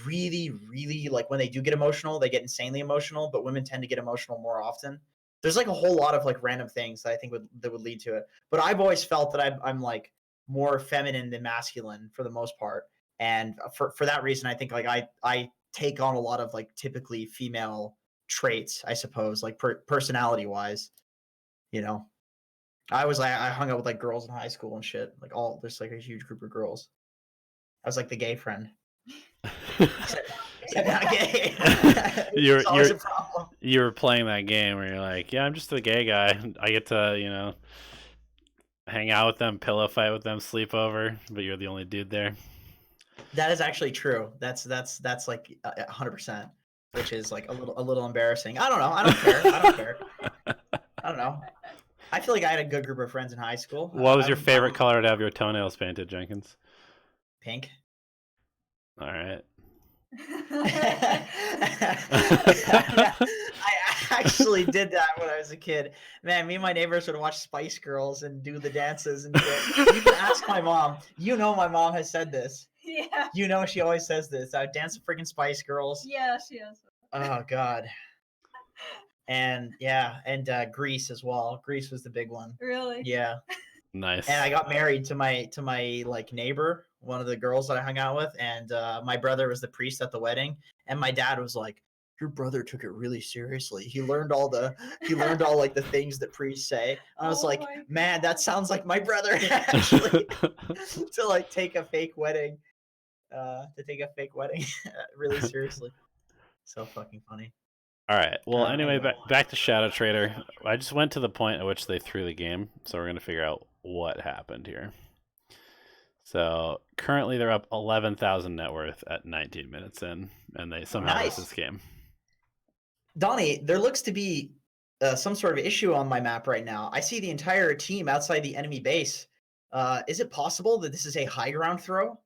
really, really like when they do get emotional, they get insanely emotional, but women tend to get emotional more often. There's like a whole lot of like random things that I think would lead to it. But I've always felt that I'm like more feminine than masculine for the most part. And for that reason, I think like I take on a lot of like typically female traits, I suppose, like personality wise, you know. I hung out with like girls in high school and shit. Like there's like a huge group of girls. I was like the gay friend. Except not gay. You were playing that game where you're like, yeah, I'm just a gay guy. I get to, you know, hang out with them, pillow fight with them, sleep over, but you're the only dude there. That is actually true. That's like 100%, which is like a little embarrassing. I don't know. I don't care. I don't know. I feel like I had a good group of friends in high school. What was your favorite color to have your toenails painted, Jenkins? Pink. All right. I actually did that when I was a kid. Man, me and my neighbors would watch Spice Girls and do the dances and shit. You can ask my mom. You know my mom has said this. Yeah. You know she always says this. I would dance the freaking Spice Girls. Yeah, she has. Oh God. and Greece as well. Greece was the big one. Really? Yeah. Nice. And I got married to my like neighbor, one of the girls that I hung out with, and my brother was the priest at the wedding, and my dad was like, "Your brother took it really seriously. He learned all like the things that priests say." And I was like, "Man, that sounds like my brother actually." To like take a fake wedding, really seriously. So fucking funny. All right. Well, anyway, Anyway. back to Shadow Trader. I just went to the point at which they threw the game, so we're gonna figure out what happened here. So currently they're up 11,000 net worth at 19 minutes in, and they somehow lose this game. Donnie, there looks to be some sort of issue on my map right now. I see the entire team outside the enemy base. Is it possible that this is a high ground throw?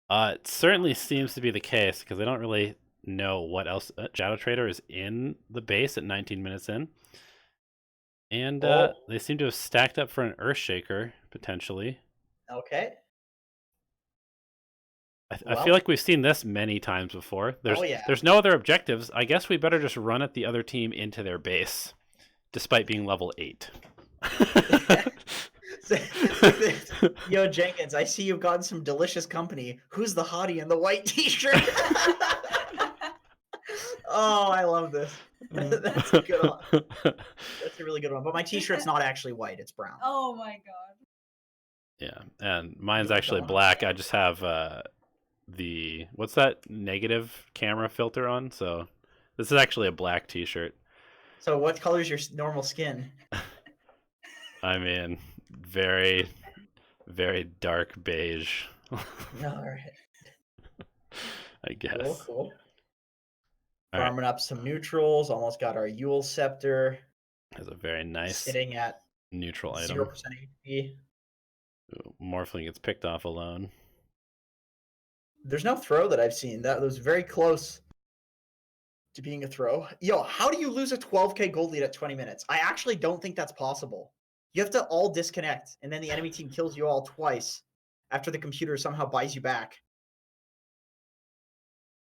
It certainly seems to be the case because they don't really know what else. Shadow Trader is in the base at 19 minutes in. And they seem to have stacked up for an Earthshaker, potentially. Okay. I feel like we've seen this many times before. There's no other objectives. I guess we better just run at the other team into their base, despite being level 8. Yo, Jenkins, I see you've gotten some delicious company. Who's the hottie in the white t-shirt? Oh, I love this. That's a good one. That's a really good one. But my t-shirt's not actually white, it's brown. Oh my god. Yeah, and mine's actually black. I just have what's that negative camera filter on? So this is actually a black t-shirt. So what color is your normal skin? I mean, very, very dark beige. All right. I guess. Cool. Farming up some neutrals. Almost got our Yule Scepter. Has a very nice sitting at neutral 0% item. HP. Morphling gets picked off alone. There's no throw that I've seen. That was very close to being a throw. Yo, how do you lose a 12k gold lead at 20 minutes? I actually don't think that's possible. You have to all disconnect, and then the enemy team kills you all twice after the computer somehow buys you back.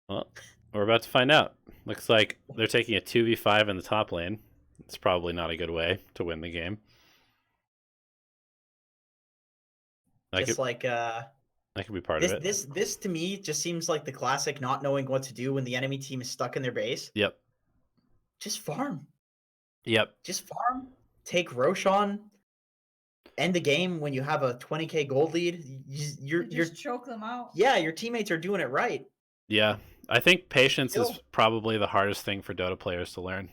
Well, we're about to find out. Looks like they're taking a 2v5 in the top lane. It's probably not a good way to win the game. That could be part of it. This to me just seems like the classic not knowing what to do when the enemy team is stuck in their base. Yep. Just farm. Yep. Just farm. Take Roshan. End the game when you have a 20k gold lead. You're choke them out. Yeah, your teammates are doing it right. Yeah, I think patience is probably the hardest thing for Dota players to learn.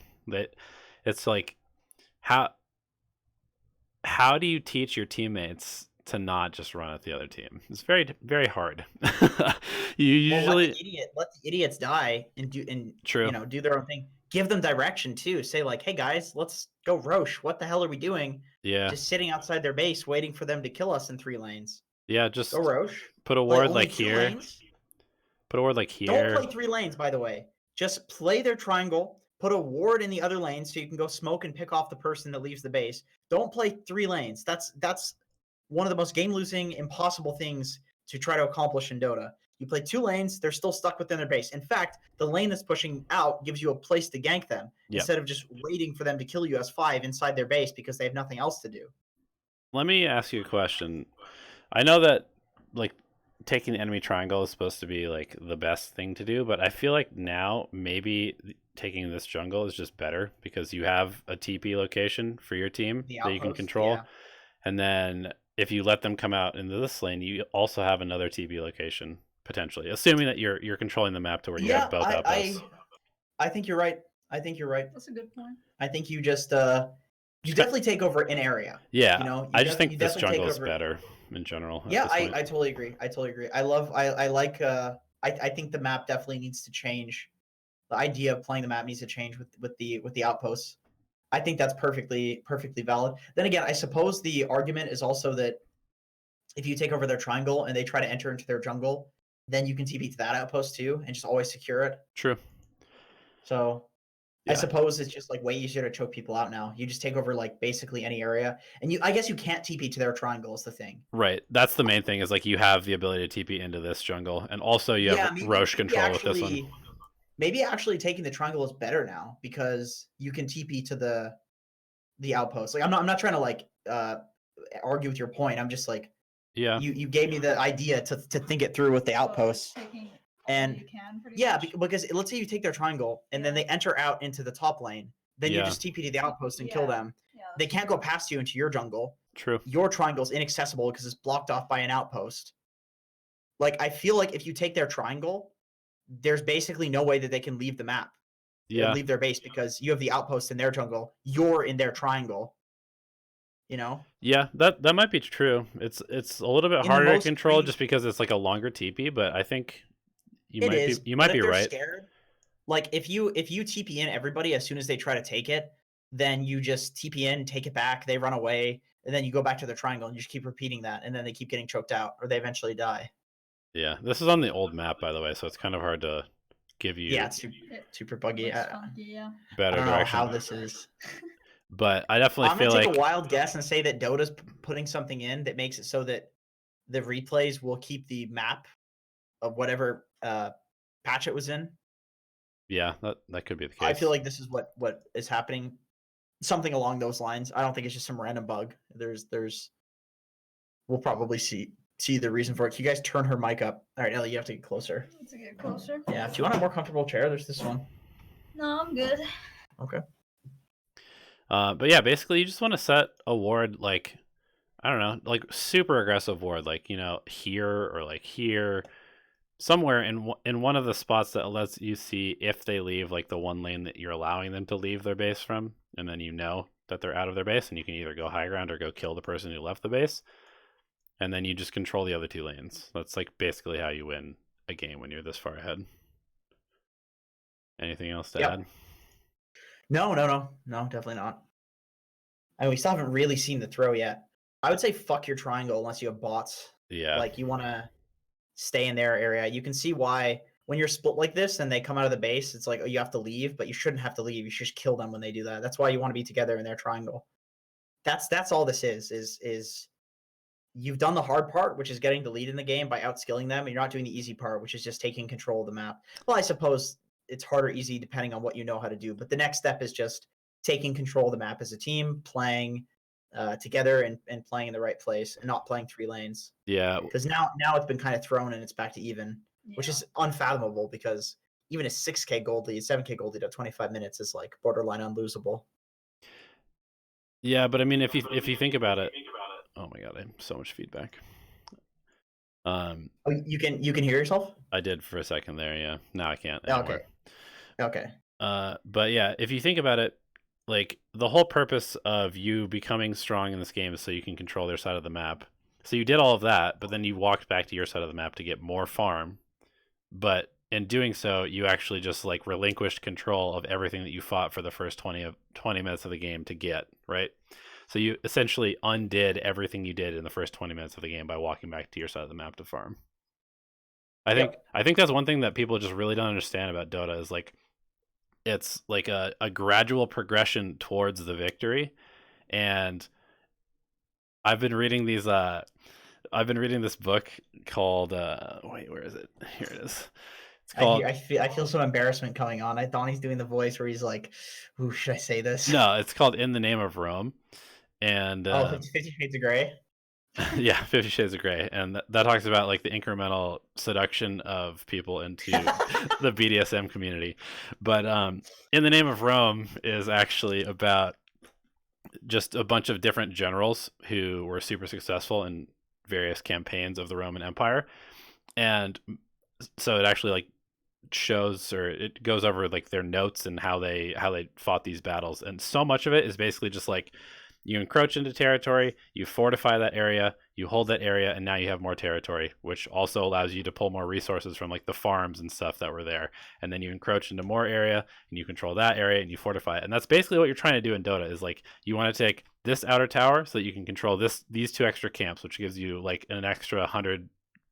It's like how do you teach your teammates to not just run at the other team? It's very, very hard. You usually let the idiots die and do their own thing. Give them direction too. Say like, hey guys, let's go Roche. What the hell are we doing? Yeah. Just sitting outside their base waiting for them to kill us in 3 lanes. Yeah, just go Roche. Put a ward like here. Lanes. Put a ward like here. Don't play 3 lanes, by the way. Just play their triangle. Put a ward in the other lane so you can go smoke and pick off the person that leaves the base. Don't play 3 lanes. That's one of the most game-losing, impossible things to try to accomplish in Dota. You play 2 lanes, they're still stuck within their base. In fact, the lane that's pushing out gives you a place to gank them instead of just waiting for them to kill you as 5 inside their base because they have nothing else to do. Let me ask you a question. I know that like taking the enemy triangle is supposed to be like the best thing to do, but I feel like now maybe taking this jungle is just better because you have a TP location for your team that you can control. Yeah. And then if you let them come out into this lane, you also have another TP location potentially, assuming that you're controlling the map to where you have both outposts. I think you're right. That's a good point. I think you just you definitely take over an area. Yeah, I just think this jungle is better in general. Yeah, I totally agree. I like I think the map definitely needs to change. The idea of playing the map needs to change with the outposts. I think that's perfectly valid. Then again, I suppose the argument is also that if you take over their triangle and they try to enter into their jungle, then you can TP to that outpost too and just always secure it. True. So I suppose it's just like way easier to choke people out now. You just take over like basically any area, and I guess you can't TP to their triangle is the thing. Right. That's the main thing is like you have the ability to TP into this jungle, and also you have Roche control with this one. maybe actually taking the triangle is better now because you can TP to the outpost. Like I'm not trying to like argue with your point. I'm just like Yeah. you gave me the idea to think it through with the outposts. Taking all And you can, pretty yeah, much. because let's say you take their triangle and then they enter out into the top lane, then you Yeah. just TP to the outpost and kill them. Yeah, They that's can't true. go past you into your jungle. True. Your triangle's inaccessible because it's blocked off by an outpost. Like I feel like if you take their triangle, there's basically no way that they can leave the map. Yeah. Leave their base because you have the outpost in their jungle. You're in their triangle. You know? Yeah, that might be true. It's a little bit In the harder to most control free- just because it's like a longer TP, but I think you It might is, be but if they're right. scared, like if you TP in everybody as soon as they try to take it, then you just TP in, take it back, they run away, and then you go back to their triangle and you just keep repeating that, and then they keep getting choked out or they eventually die. Yeah, this is on the old map, by the way, so it's kind of hard to give you Yeah, it's super buggy. Looks funky, yeah. I better don't know direction. how this is. But I definitely I'm feel gonna take like a wild guess and say that Dota's putting something in that makes it so that the replays will keep the map of whatever patch it was in. yeah, that could be the case. I feel like this is what is happening. Something along those lines. I don't think it's just some random bug. We'll probably see the reason for it. Can you guys turn her mic up? All right, Ellie, you have to get closer. Let's get closer. Yeah. Do you want a more comfortable chair? There's this one. No, I'm good. Okay. But yeah, basically you just want to set a ward like, I don't know, like super aggressive ward, like, you know, here or like here, somewhere in one of the spots that lets you see if they leave like the one lane that you're allowing them to leave their base from, and then you know that they're out of their base and you can either go high ground or go kill the person who left the base, and then you just control the other two lanes. That's like basically how you win a game when you're this far ahead. Anything else to add? No, definitely not. I mean, we still haven't really seen the throw yet. I would say fuck your triangle unless you have bots. Yeah. Like you want to stay in their area. You can see why when you're split like this and they come out of the base, it's like, oh, you have to leave, but you shouldn't have to leave. You should just kill them when they do that. That's why you want to be together in their triangle. That's all this is you've done the hard part, which is getting the lead in the game by outskilling them, and you're not doing the easy part, which is just taking control of the map. Well, I suppose it's hard or easy depending on what you know how to do, but the next step is just taking control of the map as a team, playing together and playing in the right place and not playing three lanes. Yeah. Because now it's been kind of thrown and it's back to even, which is unfathomable because even a 6K gold lead, 7K gold lead at 25 minutes is like borderline unlosable. Yeah, but I mean, if you think about it, oh my god, I have so much feedback. Oh, you can hear yourself? I did for a second there, yeah. Now I can't anymore. Okay. But yeah, if you think about it, like the whole purpose of you becoming strong in this game is so you can control their side of the map. So you did all of that, but then you walked back to your side of the map to get more farm. But in doing so, you actually just like relinquished control of everything that you fought for the first 20 minutes of the game to get, right? So you essentially undid everything you did in the first 20 minutes of the game by walking back to your side of the map to farm. I think that's one thing that people just really don't understand about Dota is like it's like a gradual progression towards the victory. And I've been reading this book called wait, where is it? Here it is. It's called I feel some embarrassment coming on. Donnie's doing the voice where he's like, "Ooh, should I say this?" No, it's called In the Name of Rome. And 50 Shades of Grey. Yeah, 50 Shades of Grey, and that talks about like the incremental seduction of people into the BDSM community. But In the Name of Rome is actually about just a bunch of different generals who were super successful in various campaigns of the Roman Empire, and so it actually like shows or it goes over like their notes and how they fought these battles, and so much of it is basically just like you encroach into territory, you fortify that area, you hold that area, and now you have more territory, which also allows you to pull more resources from like the farms and stuff that were there. And then you encroach into more area and you control that area and you fortify it. And that's basically what you're trying to do in Dota is like you want to take this outer tower so that you can control these two extra camps, which gives you like an extra 100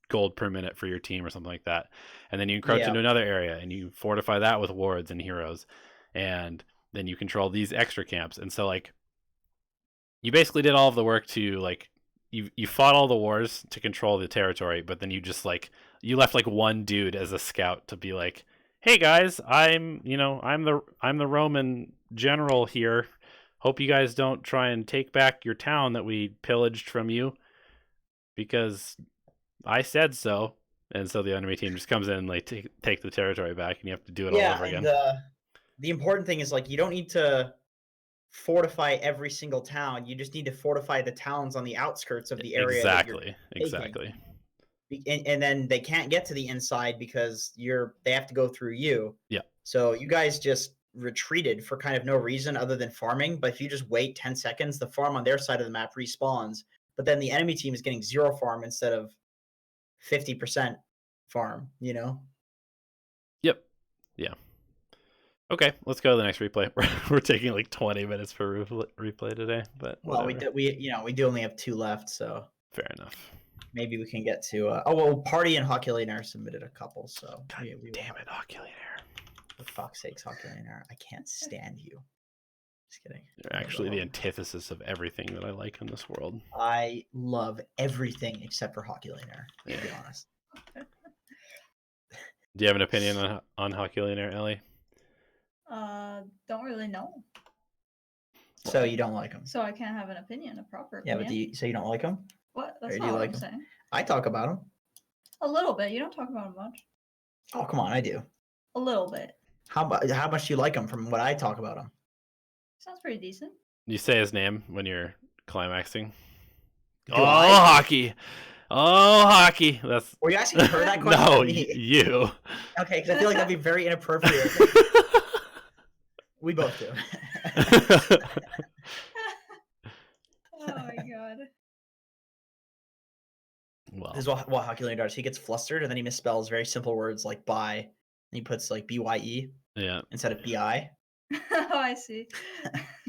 gold per minute for your team or something like that. And then you encroach into another area and you fortify that with wards and heroes. And then you control these extra camps. And so like you basically did all of the work to like you fought all the wars to control the territory, but then you just like you left like one dude as a scout to be like, hey guys, I'm the Roman general here. Hope you guys don't try and take back your town that we pillaged from you, because I said so. And so the enemy team just comes in and like take the territory back, and you have to do it all over again. The important thing is, like, you don't need to fortify every single town. You just need to fortify the towns on the outskirts of the area. Exactly. And then they can't get to the inside because they have to go through you. Yeah. So you guys just retreated for kind of no reason other than farming. But if you just wait 10 seconds, the farm on their side of the map respawns. But then the enemy team is getting 0 farm instead of 50% farm, you know? Yep. Yeah. Okay, let's go to the next replay. We're taking like 20 minutes per replay today, but whatever. Well, we do only have 2 left, so fair enough. Maybe we can get to. Party and Hockulinaire submitted a couple, so God damn it, Hockulinaire! For fuck's sakes, Hockulinaire, I can't stand you. Just kidding. You're actually the antithesis of everything that I like in this world. I love everything except for Hockulinaire, to be honest. Do you have an opinion on Hockulinaire, Ellie? Don't really know. So you don't like him? So I can't have an opinion, a proper opinion. Yeah, but so you don't like him? What? That's not what I'm saying. I talk about him. A little bit. You don't talk about him much. Oh, come on, I do. A little bit. How much do you like him from what I talk about him? Sounds pretty decent. You say his name when you're climaxing. Hockey. Oh, hockey. That's. Were you actually heard that question? No, you. Okay, because I feel like that'd be very inappropriate. We both do. Oh my god. Well, this is what Hockulinaire does. He gets flustered and then he misspells very simple words like "bye," and he puts like "bye" instead of "bi." Oh, I see.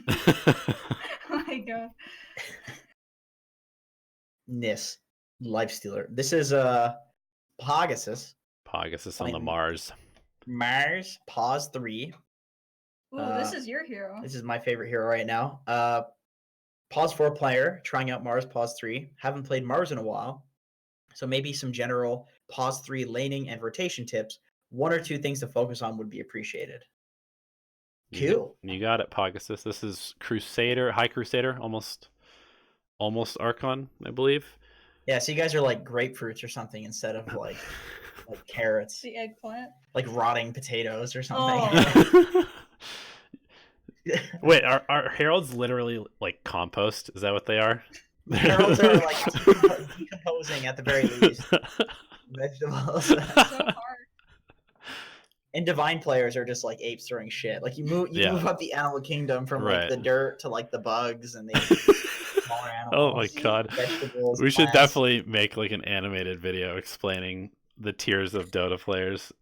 Oh my god. Nis, Life Stealer. This is Pegasus. Pegasus on the Mars. Mars, Pause 3. Ooh, this is your hero. This is my favorite hero right now. Pause 4 player, trying out Mars, Pause 3. Haven't played Mars in a while. So maybe some general Pause 3 laning and rotation tips. 1 or 2 things to focus on would be appreciated. Cool. You got it, Pegasus. This is Crusader, High Crusader, almost Archon, I believe. Yeah, so you guys are like grapefruits or something instead of like carrots. The eggplant. Like rotting potatoes or something. Oh. Wait, are heralds literally like compost? Is that what they are? Heralds are like decomposing at the very least. Vegetables. So hard. And divine players are just like apes throwing shit. Like you move up the animal kingdom from like the dirt to like the bugs and the smaller animals. Oh my god. Vegetables, we should plants. definitely make like an animated video explaining the tiers of Dota players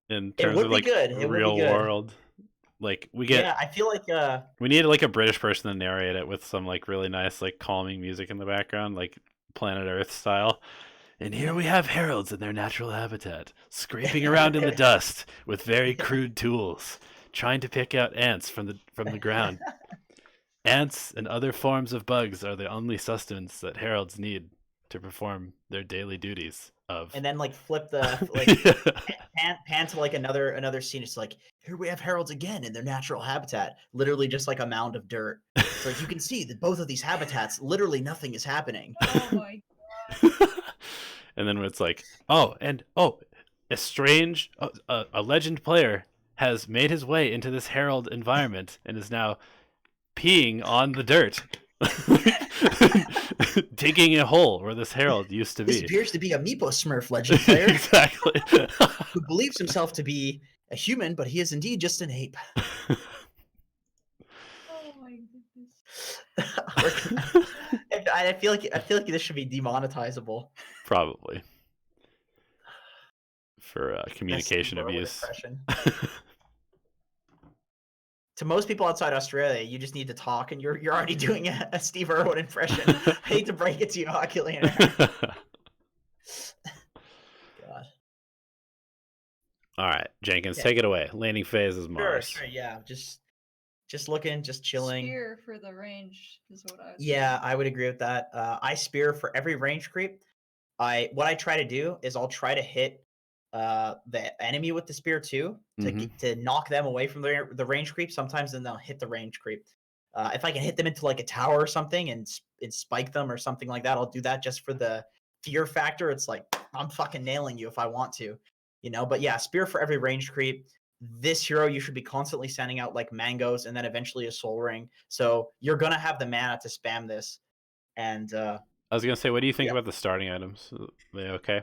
in terms of like real world. Like we get I feel like we need like a British person to narrate it with some like really nice like calming music in the background, like Planet Earth style. And here we have heralds in their natural habitat, scraping around in the dust with very crude tools, trying to pick out ants from the ground. Ants and other forms of bugs are the only sustenance that heralds need to perform their daily duties of. And then like flip the pan to like another scene. It's like, here we have heralds again in their natural habitat, literally just like a mound of dirt. It's like you can see that both of these habitats, literally nothing is happening. Oh my god. And then it's like, a strange, a legend player has made his way into this herald environment and is now peeing on the dirt, digging a hole where this herald used to be. This appears to be a Meepo Smurf legend player. Exactly. Who believes himself to be a human, but he is indeed just an ape. Oh my goodness. I feel like this should be demonetizable. Probably. For communication abuse. To most people outside Australia, you just need to talk, and you're already doing a Steve Irwin impression. I hate to break it to you, Hockulinaire. God. All right, Jenkins, take it away. Laning phase is Mars. Sure, yeah. Just looking, just chilling. Spear for the range is what I would say. I would agree with that. I spear for every range creep. What I try to do is I'll try to hit the enemy with the spear too to knock them away from the range creep. Sometimes then they'll hit the range creep. If I can hit them into like a tower or something and spike them or something like that, I'll do that just for the fear factor. It's like I'm fucking nailing you if I want to, you know. But yeah, spear for every range creep. This hero you should be constantly sending out like mangoes and then eventually a soul ring. So you're gonna have the mana to spam this. And I was gonna say, what do you think yeah. about the starting items? Are they okay?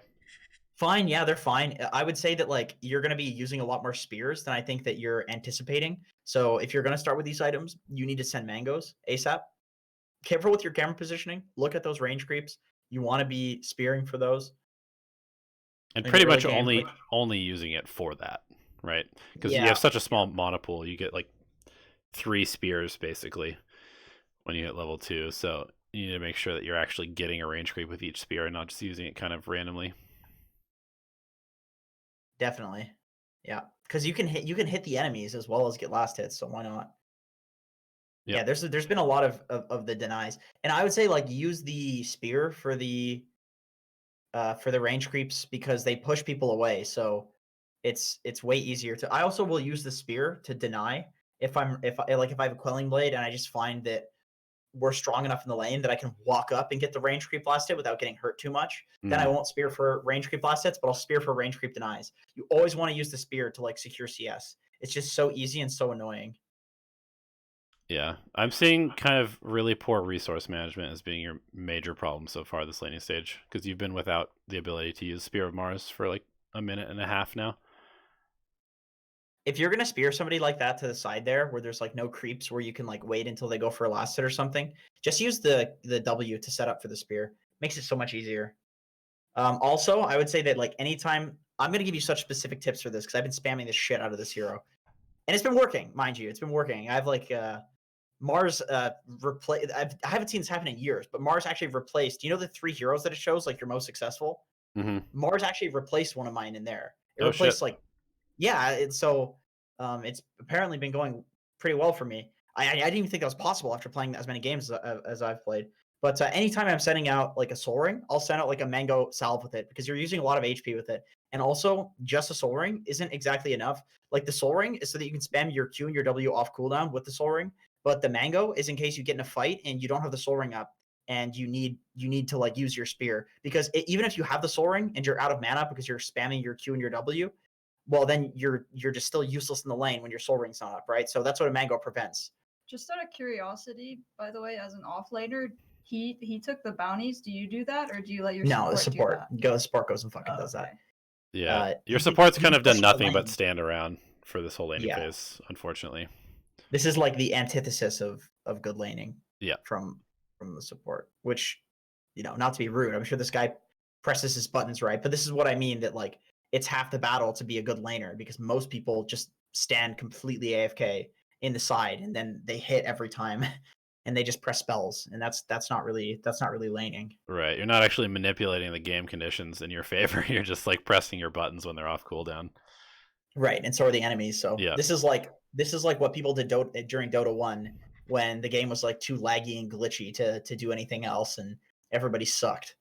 Fine, yeah, they're fine. I would say that like you're going to be using a lot more spears than I think that you're anticipating. So if you're going to start with these items, you need to send mangoes ASAP. Careful with your camera positioning. Look at those range creeps. You want to be spearing for those. And in the pretty early much game. only using it for that, right? Because you Yeah. have such a small mana pool, you get like 3 spears basically when you hit level 2. So you need to make sure that you're actually getting a range creep with each spear and not just using it kind of randomly. Definitely. Yeah, because you can hit the enemies as well as get last hits, so why not? Yep. Yeah, there's been a lot of the denies. And I would say like use the spear for the range creeps because they push people away. So it's way easier to. I also will use the spear to deny if I have a quelling blade and I just find that we're strong enough in the lane that I can walk up and get the range creep last hit without getting hurt too much. Then I won't spear for range creep last hits, but I'll spear for range creep denies. You always want to use the spear to like secure CS. It's just so easy and so annoying. Yeah, I'm seeing kind of really poor resource management as being your major problem so far this laning stage, because you've been without the ability to use Spear of Mars for like a minute and a half now. If you're gonna spear somebody like that to the side there, where there's like no creeps, where you can like wait until they go for a last hit or something, just use the W to set up for the spear. Makes it so much easier. Also, I would say that like anytime I'm gonna give you such specific tips for this because I've been spamming the shit out of this hero, and it's been working, mind you. It's been working. I have like Mars replace. I haven't seen this happen in years, but Mars actually replaced. You know the 3 heroes that it shows like your most successful. Mars actually replaced one of mine in there. It replaced like, yeah. It's apparently been going pretty well for me. I didn't even think that was possible after playing as many games as I've played. But anytime I'm sending out like a soul ring, I'll send out like a mango salve with it because you're using a lot of HP with it. And also, just a soul ring isn't exactly enough. Like the soul ring is so that you can spam your Q and your W off cooldown with the soul ring. But the mango is in case you get in a fight and you don't have the soul ring up and you need to like use your spear because even if you have the soul ring and you're out of mana because you're spamming your Q and your W, well then you're just still useless in the lane when your soul ring's not up, right? So that's what a mango prevents. Just out of curiosity, by the way, as an offlaner, he took the bounties. Do you do that, or do you let your No, the support do that? the support goes and fucking does that. Yeah, your support's kind of done nothing but stand around for this whole laning Yeah. phase, unfortunately. This is like the antithesis of good laning. Yeah. From the support, which, you know, not to be rude, I'm sure this guy presses his buttons right, but this is what I mean, that like it's half the battle to be a good laner because most people just stand completely AFK in the side and then they hit every time and they just press spells, and that's not really laning. Right, you're not actually manipulating the game conditions in your favor. You're just like pressing your buttons when they're off cooldown. Right, and so are the enemies. So yeah. This is like what people did during Dota 1 when the game was like too laggy and glitchy to do anything else and everybody sucked.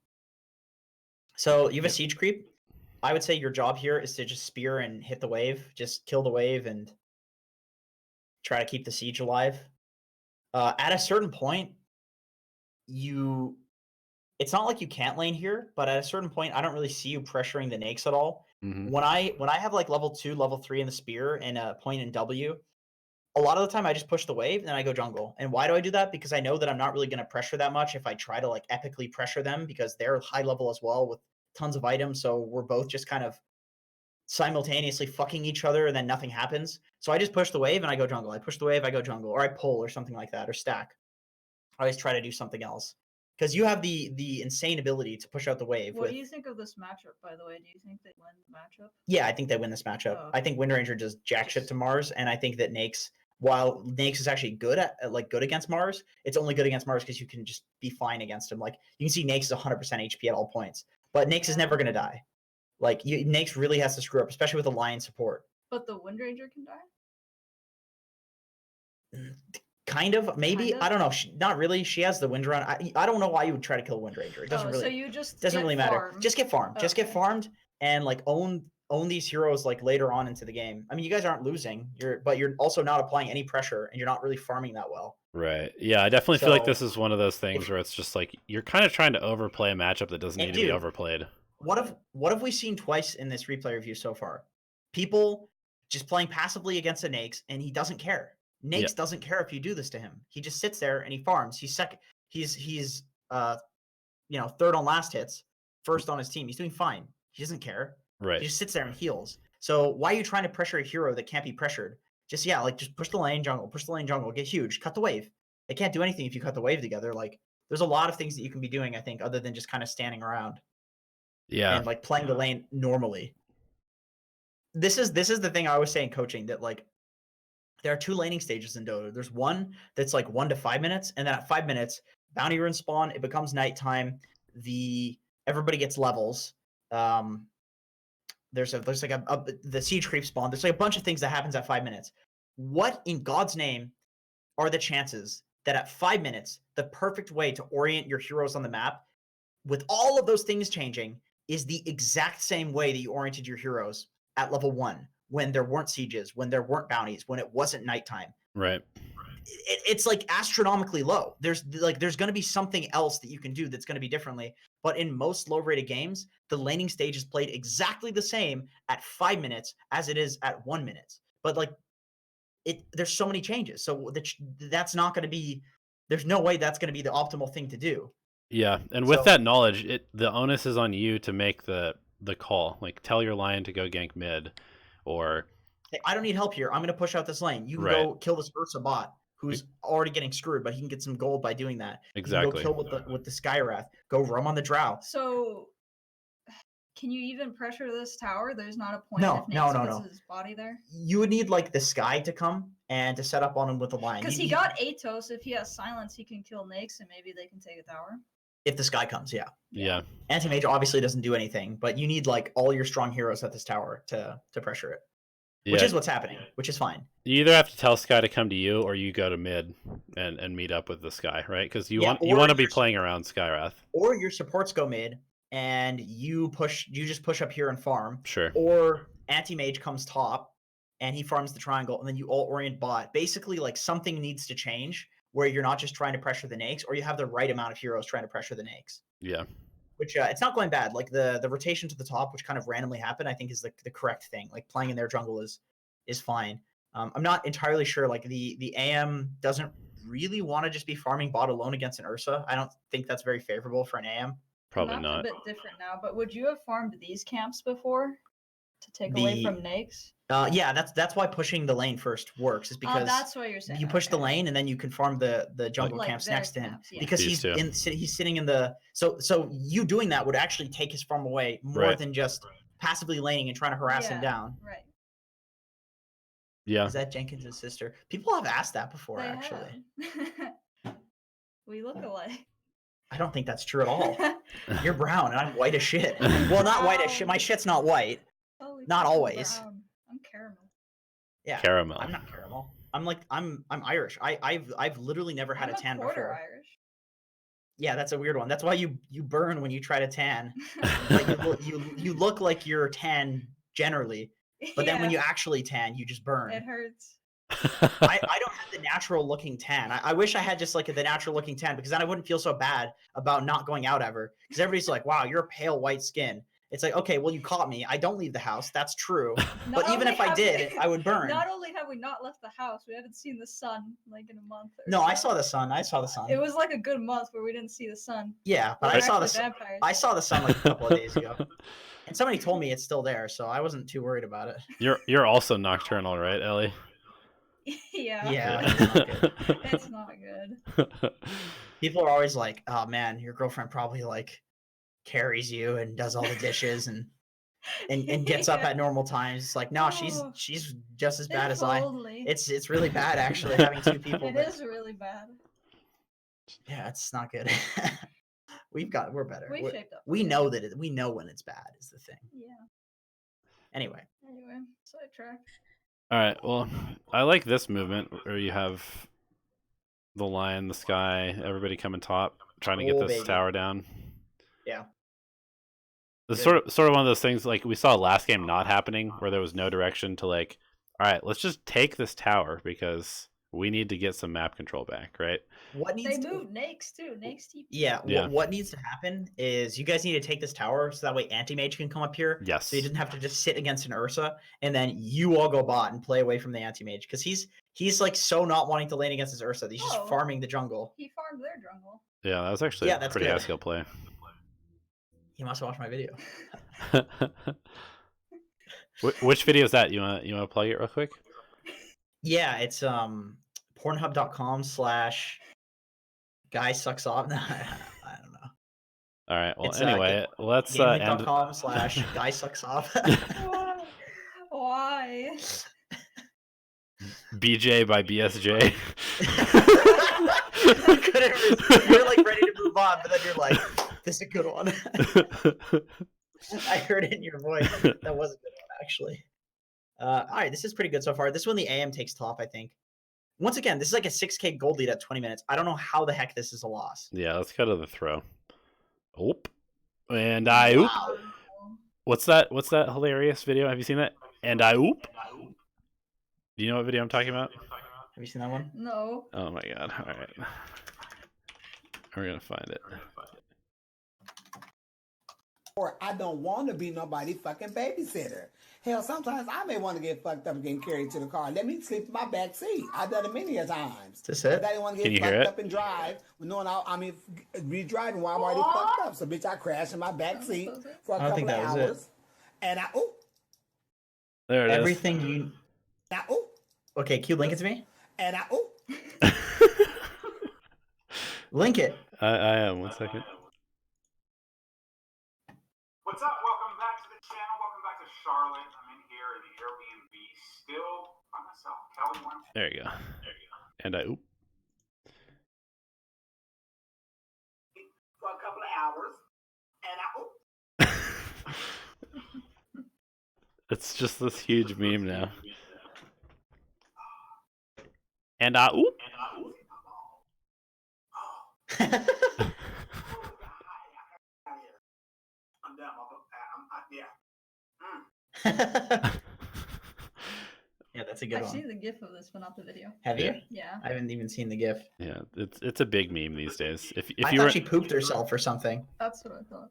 So you have a siege creep. I would say your job here is to just spear and hit the wave. Just kill the wave and try to keep the siege alive. At a certain point, it's not like you can't lane here, but at a certain point, I don't really see you pressuring the Nakes at all. When I have like level 2, level 3 in the spear and a point in W, a lot of the time I just push the wave and then I go jungle. And why do I do that? Because I know that I'm not really going to pressure that much if I try to like epically pressure them because they're high level as well with tons of items. So we're both just kind of simultaneously fucking each other and then nothing happens. So I just push the wave and I go jungle. I push the wave, I go jungle, or I pull or something like that, or stack. I always try to do something else. Because you have the insane ability to push out the wave. What do you think of this matchup, by the way? Do you think they win the matchup? Yeah, I think they win this matchup. I think Windranger does jack shit to Mars, and I think that Nakes, while Nakes is actually good against Mars, it's only good against Mars because you can just be fine against him. Like you can see Nakes is 100% HP at all points, but Nakes is never gonna die. Like Nakes really has to screw up, especially with a lion support. But the Windranger can die. Kind of, maybe. I don't know. Not really. She has the wind run. I don't know why you would try to kill Windranger. It doesn't really. So you just doesn't really matter. farmed. Just get farmed. Just get farmed and like own own these heroes like later on into the game. I mean, you guys aren't losing, but you're also not applying any pressure, and you're not really farming that well. Right. Yeah, I definitely feel like So this is one of those things where it's just like you're kind of trying to overplay a matchup that doesn't need to be overplayed. what have we seen twice in this replay review so far? People just playing passively against a Nakes, and he doesn't care. Nakes doesn't care if you do this to him. He just sits there and he farms. He's second. He's third on last hits, first on his team. He's doing fine. He doesn't care. Right. He just sits there and heals. So why are you trying to pressure a hero that can't be pressured? Just push the lane jungle, get huge, cut the wave. They can't do anything if you cut the wave together. Like, there's a lot of things that you can be doing, I think, other than just kind of standing around. Yeah. And like playing the lane normally. This is the thing I always say in coaching, that like there are 2 laning stages in Dota. There's one that's like 1 to 5 minutes, and then at 5 minutes, bounty runes spawn, it becomes nighttime, everybody gets levels. There's like the siege creep spawn. There's like a bunch of things that happens at 5 minutes. What in God's name are the chances that at 5 minutes, the perfect way to orient your heroes on the map, with all of those things changing, is the exact same way that you oriented your heroes at level 1, when there weren't sieges, when there weren't bounties, when it wasn't nighttime? Right. It's like astronomically low. There's going to be something else that you can do that's going to be differently. But in most low rated games, the laning stage is played exactly the same at 5 minutes as it is at 1 minute. But like, there's so many changes. So that's not going to be. There's no way that's going to be the optimal thing to do. Yeah, and with that knowledge, the onus is on you to make the call. Like, tell your Lion to go gank mid, or hey, I don't need help here. I'm going to push out this lane. You can go kill this Ursa bot who's already getting screwed, but he can get some gold by doing that. Exactly. You can go kill with the Skywrath. Go roam on the Drow. So, can you even pressure this tower? There's not a point No. puts his body there? You would need like the Sky to come and to set up on him with a line. Because he got Atos. If he has silence, he can kill Nakes, and maybe they can take a tower. If the Sky comes, yeah. Anti-Mage obviously doesn't do anything, but you need like all your strong heroes at this tower to pressure it. Which is what's happening, which is fine. You either have to tell Sky to come to you, or you go to mid and meet up with the Sky, right? Because you want to be playing around Skywrath. Or your supports go mid, and you just push up here and farm. Sure. Or Anti-Mage comes top, and he farms the triangle, and then you all orient bot. Basically, like, something needs to change where you're not just trying to pressure the Nakes, or you have the right amount of heroes trying to pressure the Nakes. Yeah. Which it's not going bad. Like the rotation to the top, which kind of randomly happened, I think is the correct thing. Like, playing in their jungle is fine. I'm not entirely sure. Like the AM doesn't really want to just be farming bot alone against an Ursa. I don't think that's very favorable for an AM. Probably not. A bit different now, but would you have farmed these camps before to take away from Nakes? Yeah, that's why pushing the lane first works, is because that's what you're saying. You push the lane, and then you can farm the jungle camps next to him, because he's sitting in the so you doing that would actually take his farm away more than just passively laning and trying to harass him down. Right. Yeah. Is that Jenkins' sister? People have asked that before, they actually. We look alike. I don't think that's true at all. You're brown and I'm white as shit. Well, not white as shit. My shit's not white. Not always. Brown. I'm caramel. Yeah. Caramel. I'm not caramel. I'm Irish. I've literally never had a tan before. Irish. Yeah, that's a weird one. That's why you burn when you try to tan. Like you look like you're tan generally, but then when you actually tan, you just burn. It hurts. I don't have the natural looking tan. I wish I had just like the natural looking tan, because then I wouldn't feel so bad about not going out ever. Because everybody's like, wow, you're a pale white skin. It's like, okay, well, you caught me. I don't leave the house. That's true. But even if I did, I would burn. Not only have we not left the house, we haven't seen the sun like in a month. No, I saw the sun. I saw the sun. It was like a good month where we didn't see the sun. Yeah, but I saw the sun. I saw the sun like a couple of days ago. And somebody told me it's still there, so I wasn't too worried about it. You're also nocturnal, right, Ellie? Yeah. Yeah. It's not good. People are always like, oh man, your girlfriend probably like carries you and does all the dishes and gets up at normal times. It's like, no, she's just as bad as I. It's really bad, actually, having two people. It is really bad. Yeah, it's not good. We're better. Shaped up. We know we know when it's bad is the thing. Yeah. Anyway, sidetrack. All right. Well, I like this movement where you have the Lion, the Sky, everybody coming top, trying to get this tower down. Yeah. It's Good. sort of one of those things like we saw last game not happening, where there was no direction to like, all right, let's just take this tower because we need to get some map control back, right? What They needs to, moved Nakes too. Nakes TP. yeah, Yeah. what needs to happen is you guys need to take this tower so that way anti-mage can come up here. Yes. So he doesn't have to just sit against an Ursa, and then you all go bot and play away from the anti-mage because he's like so not wanting to lane against his Ursa. He's just Oh. farming the jungle. He farmed their jungle. Yeah, that was actually Yeah, a that's pretty good. high skill play. He must have watched my video. Which video is that? You wanna plug it real quick? Yeah, it's pornhub.com/guy sucks off. I don't know. All right. Well, It's, anyway, let's end. Gamemake.com/guy sucks off. Why? BJ by BSJ. You're like ready to move on, but then you're like, "This is a good one." I heard it in your voice. That was a good one, actually. All right, this is pretty good so far. This one, the AM takes top, I think. Once again, this is like a 6K gold lead at 20 minutes. I don't know how the heck this is a loss. Yeah, let's go to the throw. Oop. And I oop. Wow. What's that hilarious video? Have you seen that? And I oop. Do you know what video I'm talking about? Have you seen that one? No. Oh my god. All right. We're going to find it. Or I don't want to be nobody fucking babysitter. Hell, sometimes I may want to get fucked up and get carried to the car. Let me sleep in my back seat. I've done it many a times. Is this it? But I didn't want to Can get you hear fucked it? up and drive. Knowing be driving while I'm already fucked up. So bitch, I crashed in my back seat for a I don't couple think of that was it. hours. And There it is. Everything you. Okay, Q, link it to me. and Link it. I am. 1 second. What's up? Welcome back to the channel. Welcome back to Charlotte. I'm in here in the Airbnb, still by myself. Kelly went. There you go. And I oop. for a couple of hours. And It's just this huge meme now. And I oop. I'm down. Yeah, that's a good I've one. seen the GIF of this, but not the video. Have you? Yeah. I haven't even seen the GIF. Yeah, it's a big meme these days. If I you thought were she pooped herself or something. That's what I thought.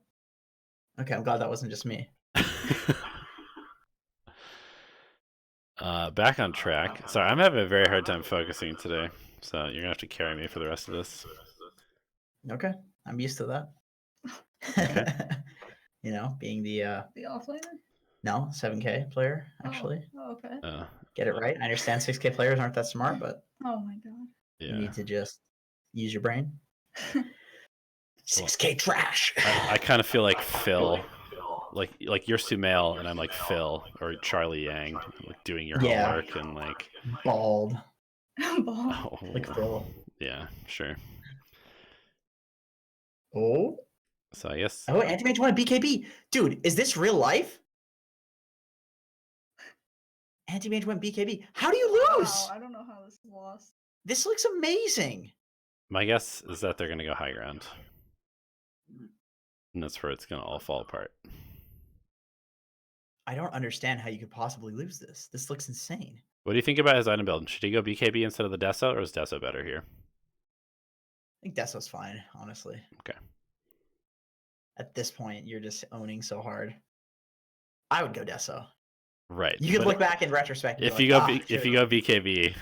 Okay, I'm glad that wasn't just me. back on track. Sorry, I'm having a very hard time focusing today, so you're gonna have to carry me for the rest of this. Okay, I'm used to that. Okay. You know, being the The offlaner? 7K player, actually. Oh, okay. Get it right. I understand 6K players aren't that smart, but Oh my god. you Yeah, need to just use your brain. 6K trash. I kind of feel like Phil, like you're Sumail and I'm like Phil or Charlie Yang, like doing your Yeah. homework and like Bald. Ball. Like Phil. Yeah, sure. Oh. So I guess Oh, Anti-Mage won a BKB. Dude, is this real life? Anti-Mage went BKB. How do you lose? Wow, I don't know how this is lost. This looks amazing. my guess is that they're gonna go high ground, and that's where it's gonna all fall apart. I don't understand how you could possibly lose this. This looks insane. What do you think about his item build? Should he go BKB instead of the Deso, or is Deso better here? I think Deso's fine, honestly. Okay. At this point, you're just owning so hard. I would go Deso. Right. You could but look back in retrospect. And if be you like, go "Ah, if you go BKB,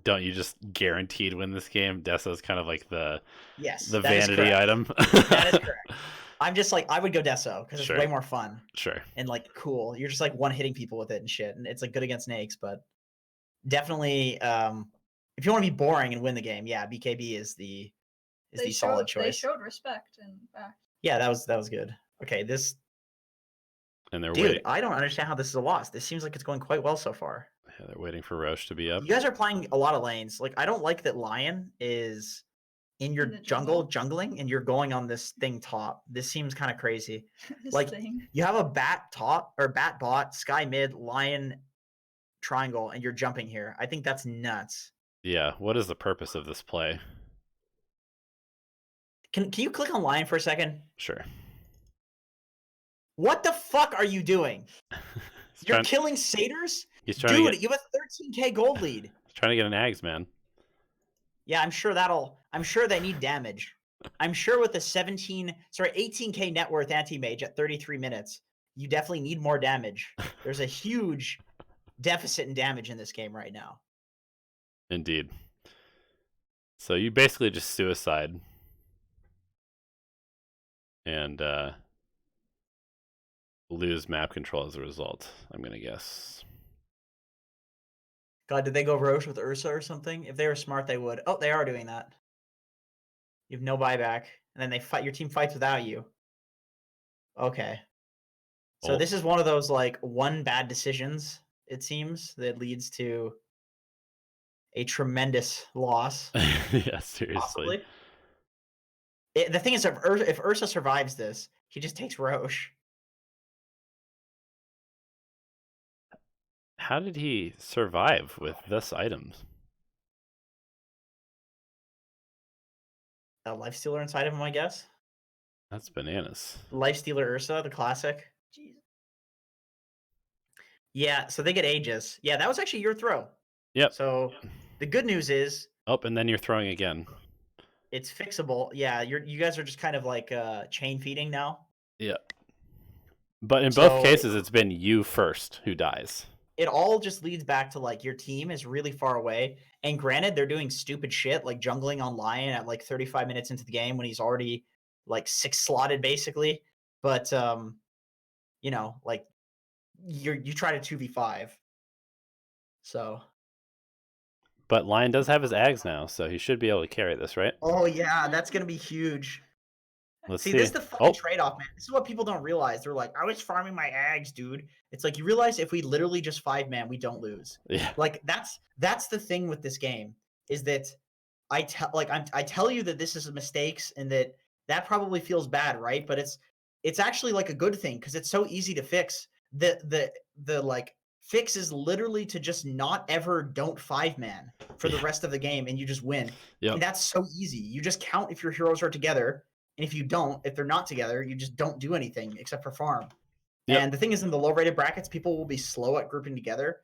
don't you just guaranteed win this game? Deso's kind of like the yes, the that is vanity correct. item. That is correct. I'm just like, I would go Deso because it's Sure. way more fun Sure. and like cool. You're just like one hitting people with it and shit, and it's like good against Nakes, but definitely, if you want to be boring and win the game, yeah, BKB is the solid choice. They showed respect and back. Yeah, that was good. Okay, this And they're dude, waiting. I don't understand how this is a loss. This seems like it's going quite well so far. Yeah, they're waiting for Roche to be up. You guys are playing a lot of lanes. Like, I don't like that Lion is in your In the jungle jungling and you're going on this thing top. This seems kind of crazy. This Like, thing. you have a bat top or bat bot, Sky mid, Lion triangle, and you're jumping here. I think that's nuts. Yeah. What is the purpose of this play? Can you click on Lion for a second? Sure. What the fuck are you doing? You're killing satyrs? He's trying Dude, you have a 13k gold lead. He's trying to get an Ags, man. Yeah, I'm sure they need damage. I'm sure with a 18k net worth anti-mage at 33 minutes, you definitely need more damage. There's a huge deficit in damage in this game right now. Indeed. So you basically just suicide. And lose map control as a result, I'm going to guess. God, did they go Roche with Ursa or something? If they were smart, they would. Oh, they are doing that. You have no buyback, and then they fight. Your team fights without you. Okay. So this is one of those like one bad decisions, it seems, that leads to a tremendous loss. Yeah, seriously. Possibly. The thing is, if Ursa survives this, he just takes Roche. How did he survive with this item? A Lifestealer inside of him, I guess. That's bananas. Lifestealer Ursa, the classic. Jeez. Yeah, so they get Aegis. Yeah, that was actually your throw. Yep. So the good news is... Oh, and then you're throwing again. It's fixable. Yeah, you guys are just kind of like chain feeding now. Yeah. But in both cases, it's been you first who dies. It all just leads back to like your team is really far away. And granted, they're doing stupid shit like jungling on Lion at like 35 minutes into the game when he's already like 6 slotted basically. But you know, like you try to 2v5. So but Lion does have his Ags now, so he should be able to carry this, right? Oh yeah, that's gonna be huge. Let's see. see. This is the fucking trade-off, man. This is what people don't realize. They're like, I was farming my Ags, dude. It's like you realize if we literally just 5-man, we don't lose. Yeah. Like that's the thing with this game is that I tell you that this is mistakes and that probably feels bad, right? But it's actually like a good thing because it's so easy to fix. The like fix is literally to just not ever don't 5-man for the rest of the game and you just win. Yep. And that's so easy. You just count if your heroes are together. And if you don't, if they're not together, you just don't do anything except for farm. Yep. And the thing is, in the low-rated brackets, people will be slow at grouping together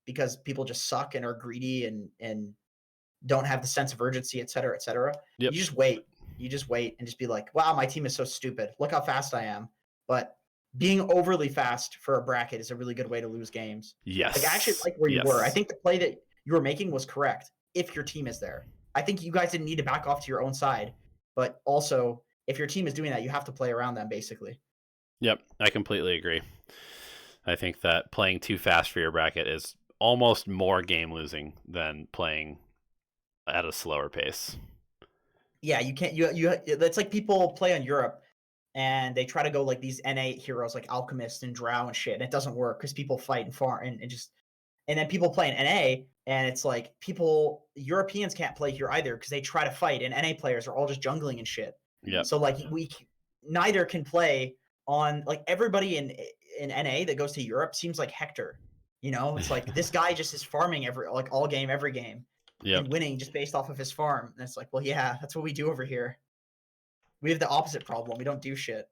because people just suck and are greedy and don't have the sense of urgency, et cetera, et cetera. Yep. You just wait. You just wait and just be like, wow, my team is so stupid. Look how fast I am. But being overly fast for a bracket is a really good way to lose games. Yes. Like, I actually like where you were. I think the play that you were making was correct if your team is there. I think you guys didn't need to back off to your own side. But also... if your team is doing that, you have to play around them, basically. Yep, I completely agree. I think that playing too fast for your bracket is almost more game losing than playing at a slower pace. Yeah, you can't. It's like people play on Europe and they try to go like these NA heroes like Alchemist and Drow and shit, and it doesn't work because people fight and farm and then people play in NA and it's like Europeans can't play here either because they try to fight and NA players are all just jungling and shit. Yeah. So like neither can play on like everybody in NA that goes to Europe seems like Hector. You know, it's like this guy just is farming every game. Yep. And winning just based off of his farm. And it's like, well, yeah, that's what we do over here. We have the opposite problem. We don't do shit.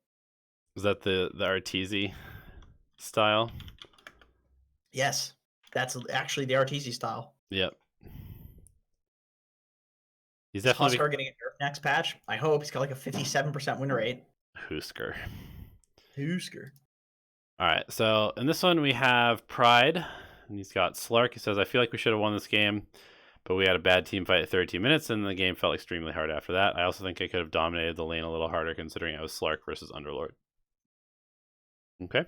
Is that the Arteezy style? Yes, that's actually the Arteezy style. Yep. He's definitely Husker getting a nerf next patch. I hope he's got like a 57% win rate. Husker. All right, so in this one we have Pride, and he's got Slark. He says, I feel like we should have won this game, but we had a bad team fight at 13 minutes, and the game felt extremely hard after that. I also think I could have dominated the lane a little harder, considering I was Slark versus Underlord. Okay.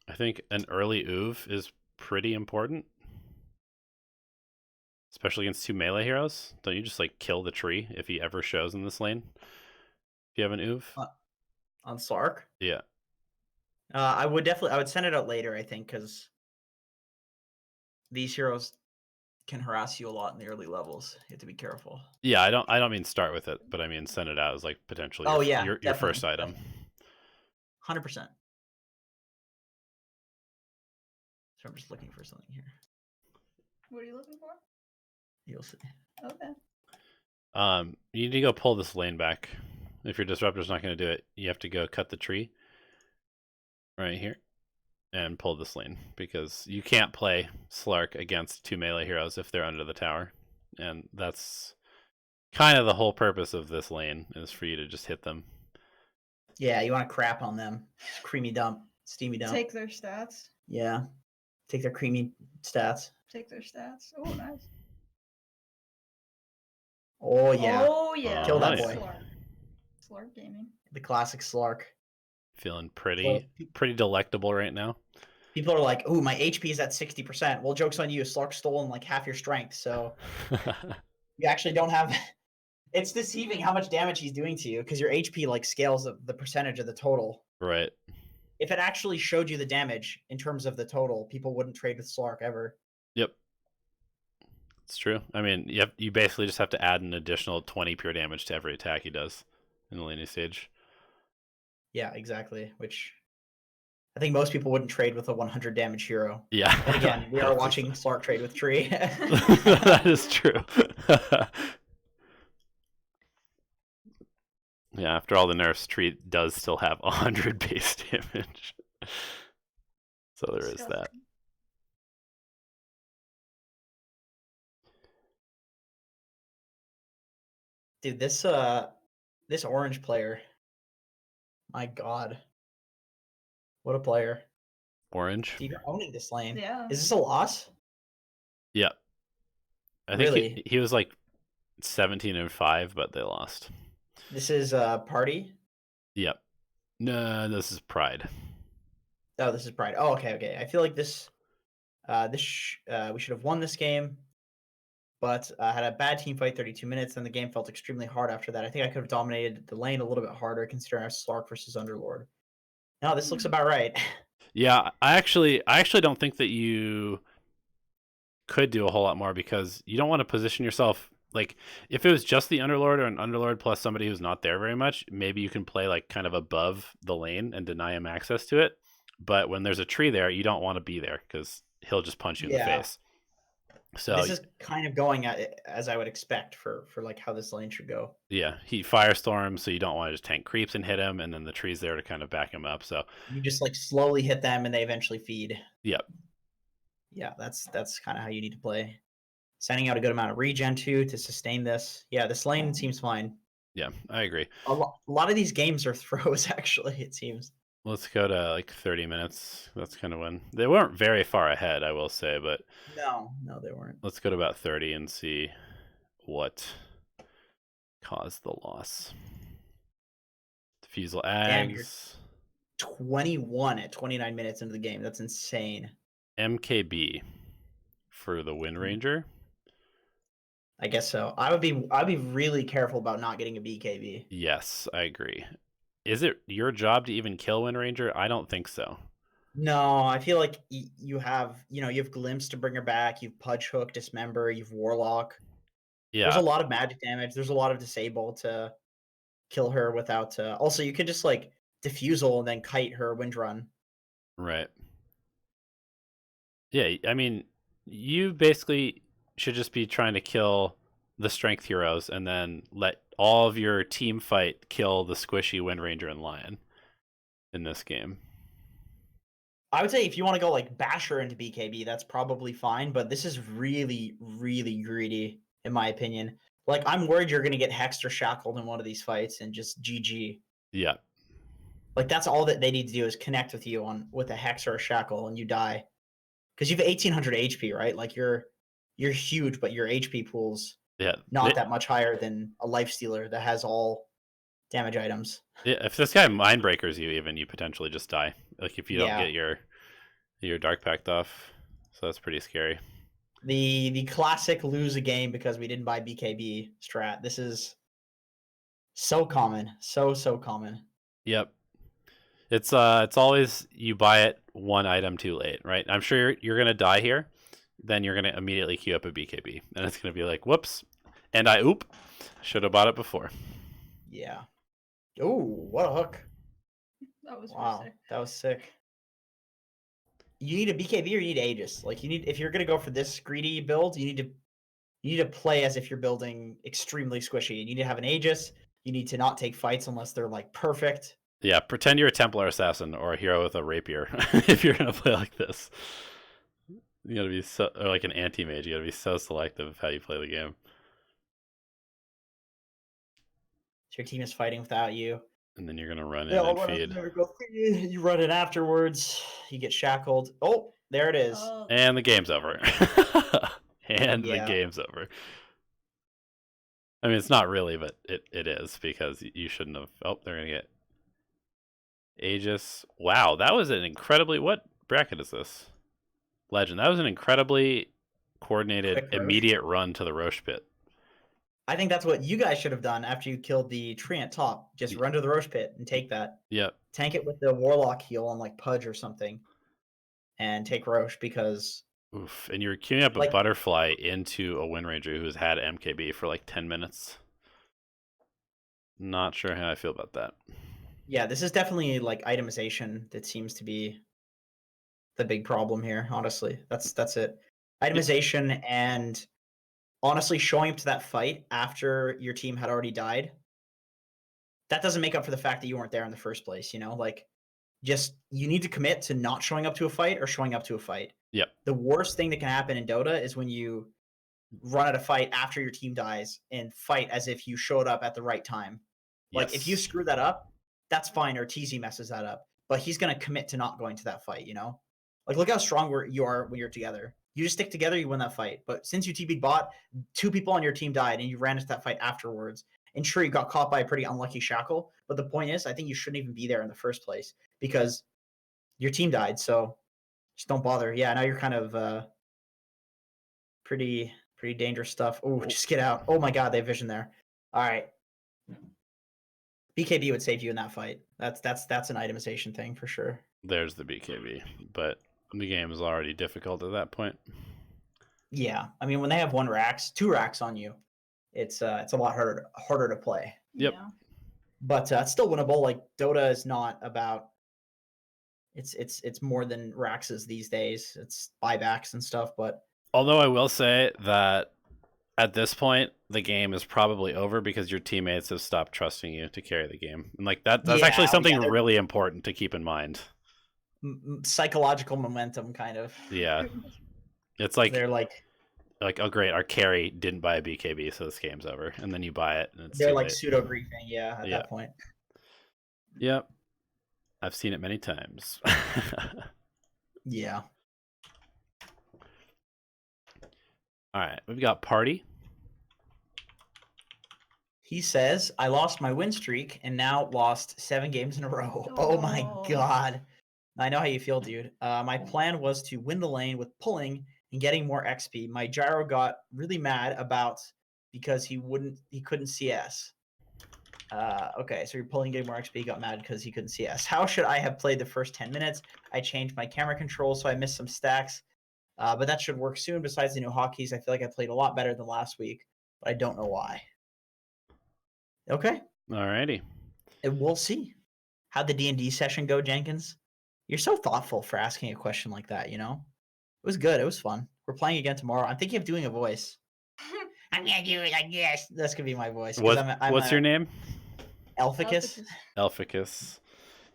I think an early Uv is pretty important. Especially against 2 melee heroes. Don't you just like kill the tree if he ever shows in this lane? If you have an Uv? On Slark? Yeah. I would send it out later, I think, because these heroes can harass you a lot in the early levels. You have to be careful. Yeah, I don't mean start with it, but I mean send it out as like potentially your first item. 100%. So I'm just looking for something here. What are you looking for? You'll see. Okay. You need to go pull this lane back. If your Disruptor's not going to do it, you have to go cut the tree right here and pull this lane, because you can't play Slark against 2 melee heroes if they're under the tower. And that's kind of the whole purpose of this lane, is for you to just hit them. Yeah, you want to crap on them. Creamy dump, steamy dump. Take their stats. Yeah. Take their creamy stats. Take their stats. Oh, nice. Oh, yeah. Oh, yeah. Kill that nice. boy. Slark Gaming. The classic Slark. Feeling pretty delectable right now. People are like, ooh, my HP is at 60%. Well, joke's on you. Slark's stolen like half your strength, so you actually don't have... It's deceiving how much damage he's doing to you, because your HP like scales the percentage of the total. Right. If it actually showed you the damage in terms of the total, people wouldn't trade with Slark ever. Yep. It's true. I mean, you basically just have to add an additional 20 pure damage to every attack he does in the laning stage. Yeah, exactly. Which I think most people wouldn't trade with a 100 damage hero. Yeah. And again, we are watching Slark trade with Tree. That is true. Yeah, after all the nerfs, Tree does still have 100 base damage. So there is that. Dude, this orange player, my god, what a player! Orange. Dude, you're owning this lane. Yeah. Is this a loss? Yeah. I think Really? he was like 17-5, but they lost. This is party. Yep. No, this is Pride. Oh, this is Pride. Oh, okay. I feel like this we should have won this game, but had a bad team fight, 32 minutes, and the game felt extremely hard after that. I think I could have dominated the lane a little bit harder, considering our Slark versus Underlord. No, this looks about right. Yeah, I actually don't think that you could do a whole lot more, because you don't want to position yourself like, if it was just the Underlord or an Underlord plus somebody who's not there very much, maybe you can play like kind of above the lane and deny him access to it. But when there's a tree there, you don't want to be there, because he'll just punch you in the face. So this is kind of going as I would expect for like how this lane should go. Yeah, he firestorms, so you don't want to just tank creeps and hit him, and then the tree's there to kind of back him up. So you just like slowly hit them, and they eventually feed. Yep. Yeah, that's kind of how you need to play. Sending out a good amount of regen too to sustain this. Yeah, this lane seems fine. Yeah, I agree. A lot of these games are throws, actually, it seems. Let's go to like 30 minutes. That's kind of when they weren't very far ahead, I will say, but No, they weren't. let's go to about 30 and see what caused the loss. Diffusal Ags. 21 at 29 minutes into the game. That's insane. MKB for the Wind Ranger. I guess so. I'd be really careful about not getting a BKB. Yes, I agree. Is it your job to even kill Wind Ranger? I don't think so. No, I feel like you have Glimpse to bring her back. You've Pudge Hook, Dismember. You've Warlock. Yeah. There's a lot of magic damage. There's a lot of Disable to kill her without. Also, you could just like Diffusal and then kite her Wind Run. Right. Yeah, I mean, you basically should just be trying to kill the strength heroes and then let all of your team fight kill the squishy Wind Ranger and Lion in this game. I would say if you want to go like Basher into BKB, that's probably fine, but this is really, really greedy, in my opinion. Like, I'm worried you're going to get hexed or shackled in one of these fights and just GG. Yeah. Like, that's all that they need to do is connect with you with a hex or a shackle, and you die. Because you have 1800 HP, right? Like, you're huge, but your HP pool's not that much higher than a Lifestealer that has all damage items. Yeah, if this guy Mindbreakers you, even, you potentially just die. Like, if you don't get your Dark Pact off. So that's pretty scary. The classic lose a game because we didn't buy BKB strat. This is so common. So common. Yep. It's always you buy it one item too late, right? I'm sure you're going to die here. Then you're going to immediately queue up a BKB. And it's going to be like, whoops. And should have bought it before. Yeah. Oh, what a hook. That was sick. That was sick. You need a BKB or you need Aegis. Like, if you're going to go for this greedy build, you need to You need to play as if you're building extremely squishy. You need to have an Aegis. You need to not take fights unless they're like perfect. Yeah, pretend you're a Templar assassin or a hero with a rapier if you're gonna play like this. You gotta be so, or like an anti-mage. You gotta be so selective of how you play the game. So your team is fighting without you. And then you're gonna run in and feed. You run it afterwards. You get shackled. Oh, there it is. Oh, And the game's over. And the Yeah. game's over. I mean, it's not really, but it is, because you shouldn't have. Oh, they're gonna get Aegis. Wow, that was an incredibly. What bracket is this? Legend. That was an incredibly coordinated, Quick Roche. immediate run to the Roche pit. I think that's what you guys should have done after you killed the tree at top. Just run to the Roche pit and take that. Yep. Tank it with the Warlock heal on like Pudge or something. And take Roche because Oof. And you're queuing up a Like- Butterfly into a Wind Ranger who's had MKB for like 10 minutes. Not sure how I feel about that. yeah, this is definitely like itemization that seems to be the big problem here, honestly. That's it. Itemization and honestly showing up to that fight after your team had already died. That doesn't make up for the fact that you weren't there in the first place, you know? Like just you need to commit to not showing up to a fight or showing up to a fight. Yep. The worst thing that can happen in Dota is when you run at a fight after your team dies and fight as if you showed up at the right time. Like if you Yes. screw that up, that's fine, or TZ messes that up. But he's gonna commit to not going to that fight, you know? Like look how strong you are when you're together. You just stick together, you win that fight. But since you TP'd bot, 2 people on your team died and you ran into that fight afterwards. And sure, you got caught by a pretty unlucky shackle. But the point is, I think you shouldn't even be there in the first place because your team died. So just don't bother. Yeah, now you're kind of pretty dangerous stuff. Oh, just get out. Oh my god, they have vision there. All right. BKB would save you in that fight. That's an itemization thing for sure. There's the BKB, but the game is already difficult at that point. Yeah, I mean when they have 2 racks on you, it's a lot harder to play. Yep. Yeah. But it's still winnable. Like Dota is not about. It's more than racks is these days. It's buybacks and stuff. But Although I will say that at this point, the game is probably over because your teammates have stopped trusting you to carry the game. And like that's Yeah, actually something they're- really important to keep in mind. psychological momentum, kind of. Yeah. It's like They're like oh great, our carry didn't buy a BKB, so this game's over. And then you buy it and it's they're too like late. pseudo griefing. Yeah, at Yeah. that point. Yep. I've seen it many times. Yeah. All right, we've got Party. He says, I lost my win streak and now lost 7 games in a row. Oh my Oh. god. I know how you feel, dude. My plan was to win the lane with pulling and getting more XP. My gyro got really mad about because he couldn't CS. Okay, so you're pulling, getting more XP, got mad because he couldn't CS. How should I have played the first 10 minutes? I changed my camera control, so I missed some stacks. But that should work soon. Besides the new hotkeys, I feel like I played a lot better than last week, but I don't know why. Okay, Alrighty. and we'll see. How'd the D&D session go, Jenkins? You're so thoughtful for asking a question like that, you know? It was good. It was fun. We're playing again tomorrow. I'm thinking of doing a voice. I'm gonna do it like this. That's gonna be my voice. 'cause What's your name? Elficus. Elficus.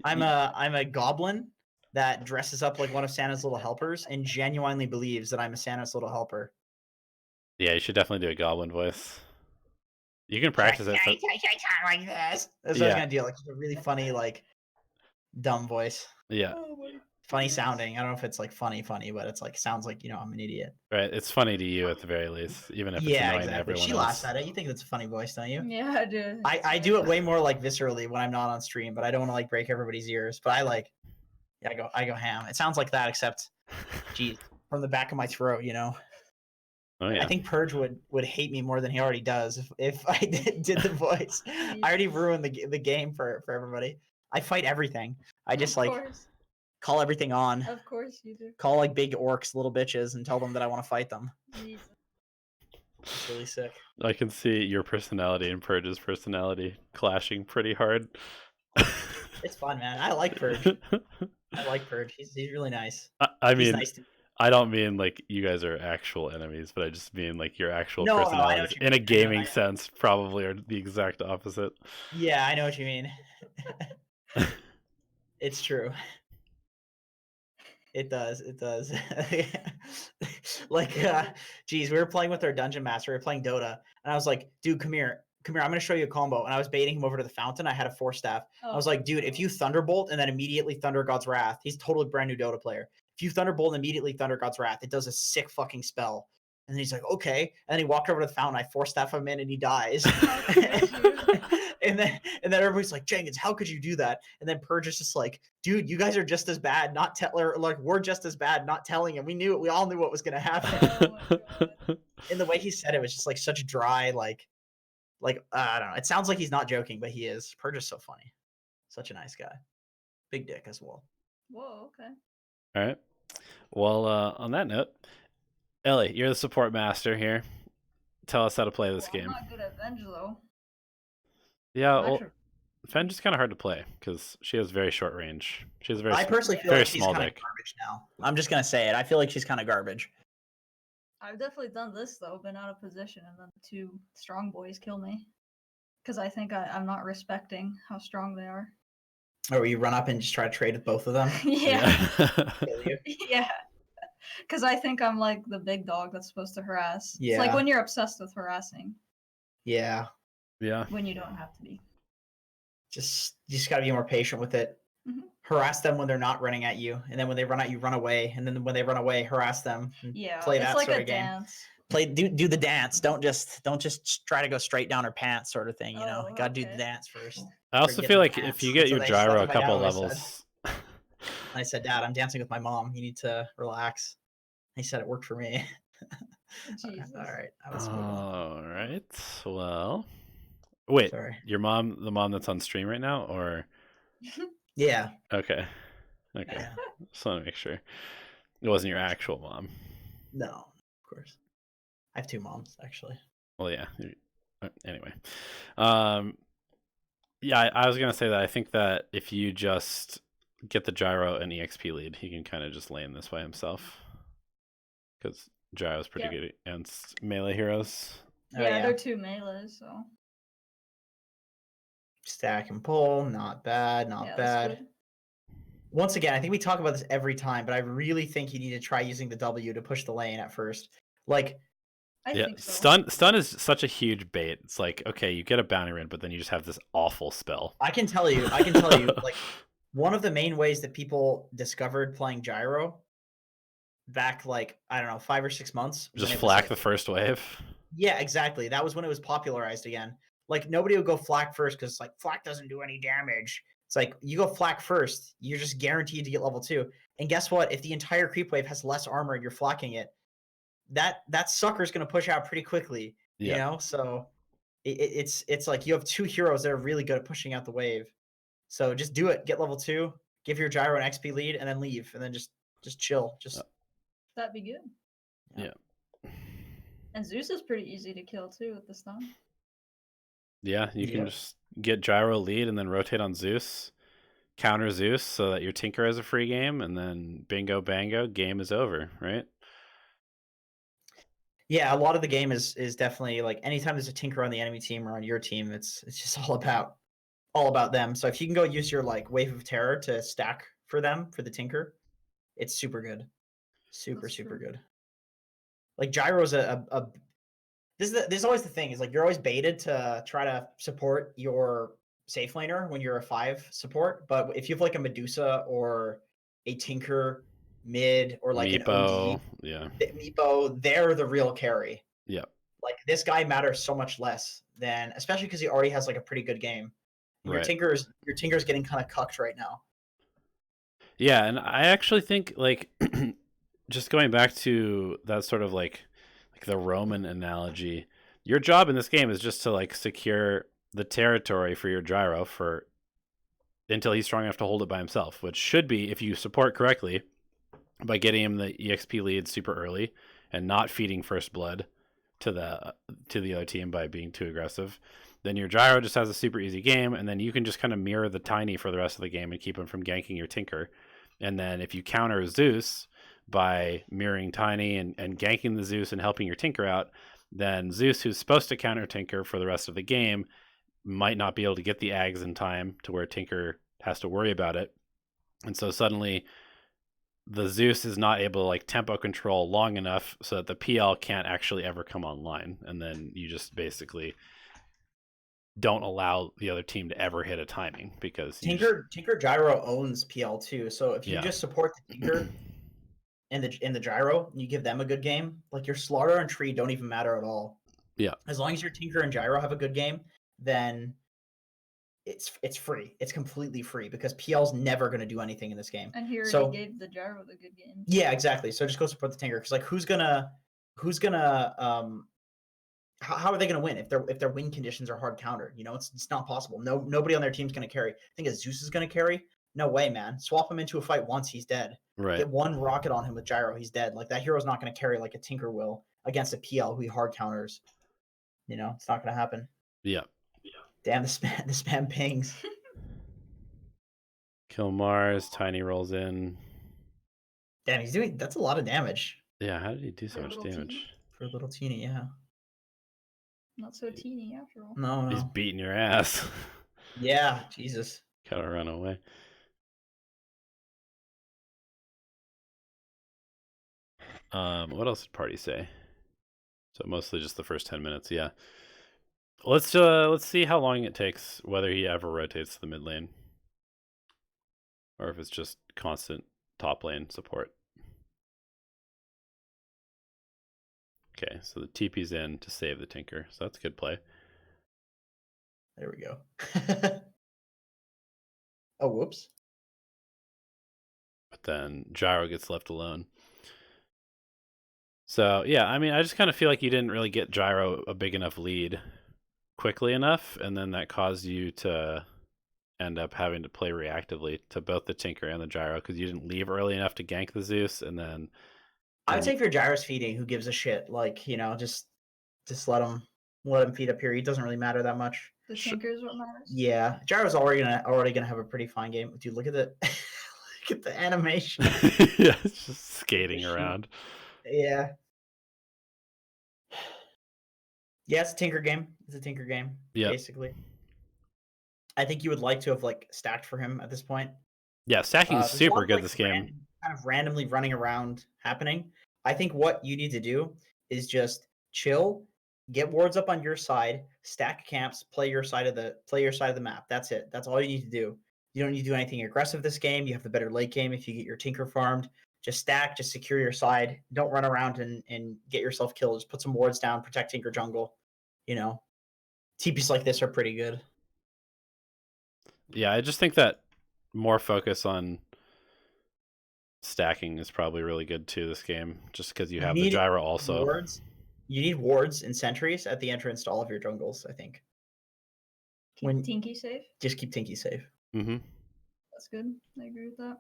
I'm a goblin that dresses up like one of Santa's little helpers and genuinely believes that I'm a Santa's little helper. Yeah, you should definitely do a goblin voice. You can practice it. I talk like this. That's what I was gonna do. Like just a really funny, like dumb voice. Yeah, Funny sounding. I don't know if it's like funny, but it's like sounds like, you know, I'm an idiot. right. It's funny to you at the very least, even if it's Yeah, annoying to exactly. everyone She else. laughs at it. You think that's a funny voice, don't you? Yeah, I do. I do it way more like viscerally when I'm not on stream, but I don't want to like break everybody's ears. But I go ham. It sounds like that, except geez, from the back of my throat, you know. Oh yeah. I think Purge would hate me more than he already does if I did the voice. I already ruined the game for everybody. I fight everything. I just Of like course. call everything on. Of course you do. Call like big orcs little bitches and tell them that I want to fight them. Jesus. It's really sick. I can see your personality and Purge's personality clashing pretty hard. It's fun, man. I like Purge. I like Purge. He's really nice. I He's mean, nice to me. I don't mean like you guys are actual enemies, but I just mean like your actual No, I know what personalities you in a mean. gaming I know. sense probably are the exact opposite. Yeah, I know what you mean. It's true. It does. It does. Like, geez, we were playing with our dungeon master. We were playing Dota, and I was like, "Dude, come here, come here. I'm gonna show you a combo." And I was baiting him over to the fountain. I had a 4-staff. I was like, "Dude, if you Thunderbolt and then immediately Thunder God's Wrath," he's totally brand new Dota player. If you Thunderbolt and immediately Thunder God's Wrath, it does a sick fucking spell. And then he's like, "Okay." And then he walked over to the fountain. I 4-staff him in, and he dies. and then everybody's like, "Jenkins, how could you do that?" And then Purge is just like, "Dude, you guys are just as bad, not like we're just as bad, not telling him. We knew it. We all knew what was gonna happen." And the way he said it was just like such dry, like I don't know. It sounds like he's not joking, but he is. Purge is so funny, such a nice guy, big dick as well. Whoa, okay. All right. Well, on that note, Ellie, you're the support master here. Tell us how to play this I'm game. not good at Venge though. Yeah, I'm well, actually- Venge is kind of hard to play because she has very short range. She has a very I personally feel very like she's small kind of deck. garbage now. I'm just gonna say it. I feel like she's kind of garbage. I've definitely done this though, been out of position, and then 2 strong boys kill me because I think I'm not respecting how strong they are. Or you run up and just try to trade with both of them. Yeah, Kill you. yeah. Because I think I'm like the big dog that's supposed to harass. It's Yeah. like when you're obsessed with harassing Yeah. Yeah. when you don't have to be. You just gotta be more patient with it. Mhm. Harass them when they're not running at you, and then when they run at you, run away, and then when they run away, harass them. And Yeah, play it's that like sort a of game. dance. Do the dance. Don't just try to go straight down her pants, sort of thing. You know, Oh, gotta do the okay. dance first. I also get feel the like pants. if you get That's your what gyro a my couple dad always said. levels, I said, "Dad, I'm dancing with my mom. You need to relax." He said it worked for me. Jesus. All right, I was moving on. all right. Well, wait, Sorry. your mom, the mom that's on stream right now, or Yeah. okay, Yeah. just want to make sure it wasn't your actual mom. No, of course. I have 2 moms actually. Well, yeah. Anyway, yeah, I was gonna say that I think that if you just get the gyro and EXP lead, he can kind of just lane this by himself because gyro's pretty Yeah. good against melee heroes. Oh, Yeah, they're 2 melees, so Stack and pull, not bad, not yeah, bad. that's good. Once again, I think we talk about this every time, but I really think you need to try using the W to push the lane at first. Like, I Yeah, think so. stun is such a huge bait. It's like, okay, you get a bounty run, but then you just have this awful spell. I can tell you, like, one of the main ways that people discovered playing gyro back, like, I don't know, 5 or 6 months. Just when it was, flak like- the first wave. Yeah, exactly. That was when it was popularized again. Like, nobody would go flak first because, like, flak doesn't do any damage. It's like, you go flak first, you're just guaranteed to get level 2. And guess what? If the entire creep wave has less armor and you're flacking it, that sucker's going to push out pretty quickly. Yeah. You know? So it's like you have 2 heroes that are really good at pushing out the wave. So just do it. Get level 2, give your gyro an XP lead, and then leave. And then just chill. Just That'd be good. Yeah. And Zeus is pretty easy to kill too with the stun. Yeah, you can Yep. just get gyro lead and then rotate on Zeus, counter Zeus so that your Tinker has a free game, and then bingo bango, game is over, right? Yeah, a lot of the game is definitely like anytime there's a Tinker on the enemy team or on your team, it's just all about them. So if you can go use your like Wave of Terror to stack for them for the Tinker, it's super good. Super That's super true. good. Like gyro's this is always the thing is like you're always baited to try to support your safe laner when you're a 5 support, but if you have like a Medusa or a Tinker mid or like an Meepo, OD, yeah. Meepo, they're the real carry. Yep. Like this guy matters so much less than, especially because he already has like a pretty good game. And Right. Your Tinker's getting kind of cucked right now. Yeah, and I actually think like just going back to that sort of like the Roman analogy, your job in this game is just to like secure the territory for your gyro for until he's strong enough to hold it by himself, which should be, if you support correctly, by getting him the EXP lead super early and not feeding first blood to the other team by being too aggressive, then your gyro just has a super easy game, and then you can just kind of mirror the tiny for the rest of the game and keep him from ganking your Tinker. And then if you counter Zeus by mirroring Tiny and ganking the Zeus and helping your Tinker out, then Zeus, who's supposed to counter Tinker for the rest of the game, might not be able to get the Ags in time to where Tinker has to worry about it. And so suddenly the Zeus is not able to like tempo control long enough so that the PL can't actually ever come online. And then you just basically don't allow the other team to ever hit a timing because Tinker Gyro owns PL too. So if you just support the Tinker in the Gyro, you give them a good game. Like your Slaughter and Tree don't even matter at all. Yeah. As long as your Tinker and Gyro have a good game, then it's free. It's completely free because PL's never going to do anything in this game. And he already gave the Gyro the good game. Yeah, exactly. So just go support the Tinker because like who's gonna how are they gonna win if their win conditions are hard countered? You know, it's not possible. Nobody on their team's gonna carry. I think Zeus is gonna carry. No way, man. Swap him into a fight once, he's dead. Right. Get one rocket on him with Gyro, he's dead. Like that hero's not gonna carry like a Tinker will against a PL who he hard counters. You know, it's not gonna happen. Yeah. Damn, the spam pings. Kill Mars, Tiny rolls in. Damn, that's a lot of damage. Yeah, how did he do so much damage? Teeny. For a little teeny, yeah. Not so teeny after all. No. He's beating your ass. Yeah, Jesus. Gotta run away. What else did Party say? So mostly just the first 10 minutes, yeah. Let's see how long it takes, whether he ever rotates to the mid lane. Or if it's just constant top lane support. Okay, so the TP's in to save the Tinker, so that's a good play. There we go. Oh, whoops. But then Gyro gets left alone. So, yeah, I mean, I just kind of feel like you didn't really get Gyro a big enough lead quickly enough, and then that caused you to end up having to play reactively to both the Tinker and the Gyro because you didn't leave early enough to gank the Zeus, and then... I would say if your Gyro's feeding, who gives a shit? Like, you know, just let him feed up here. He doesn't really matter that much. The Tinker is what matters. Yeah, Gyro's already gonna have a pretty fine game. Dude, look at the look at the animation. Yeah, it's just skating around. Yeah. Yeah, it's a Tinker game. Yeah. Basically. I think you would like to have like stacked for him at this point. Yeah, stacking is There's a super lot of, good like, this game. Kind of randomly running around happening. I think what you need to do is just chill, get wards up on your side, stack camps, play your side of the map. That's it. That's all you need to do. You don't need to do anything aggressive this game. You have the better late game if you get your Tinker farmed. Just stack, just secure your side. Don't run around and get yourself killed. Just put some wards down, protect Tinker jungle. You know, TPs like this are pretty good. Yeah, I just think that more focus on stacking is probably really good too this game, just because you have the Gyro also. You need wards and sentries at the entrance to all of your jungles, I think. Keep Tinky safe? Just keep Tinky safe. Mm-hmm. That's good. I agree with that.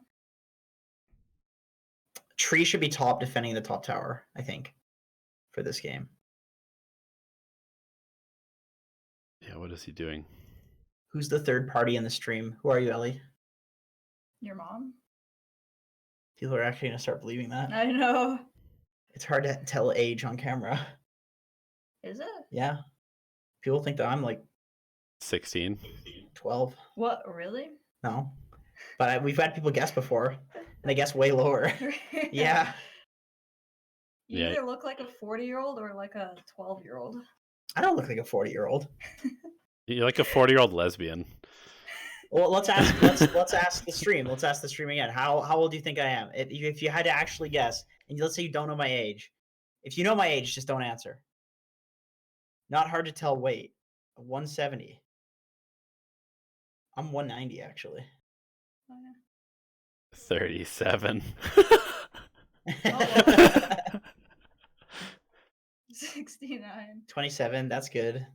Tree should be top defending the top tower, I think, for this game. Yeah, what is he doing? Who's the third party in the stream? Who are you, Ellie? Your mom? People are actually going to start believing that. I know. It's hard to tell age on camera. Is it? Yeah. People think that I'm like 16. 12. What, really? No. But we've had people guess before, and they guess way lower. Yeah. You either look like a 40-year-old or like a 12-year-old. I don't look like a 40-year-old. You're like a 40-year-old lesbian. Well, let's ask the stream. Let's ask the stream again. How old do you think I am? If you had to actually guess, and let's say you don't know my age. If you know my age, just don't answer. Not hard to tell. Wait, 170. I'm 190 actually. 37. 69. 27. That's good.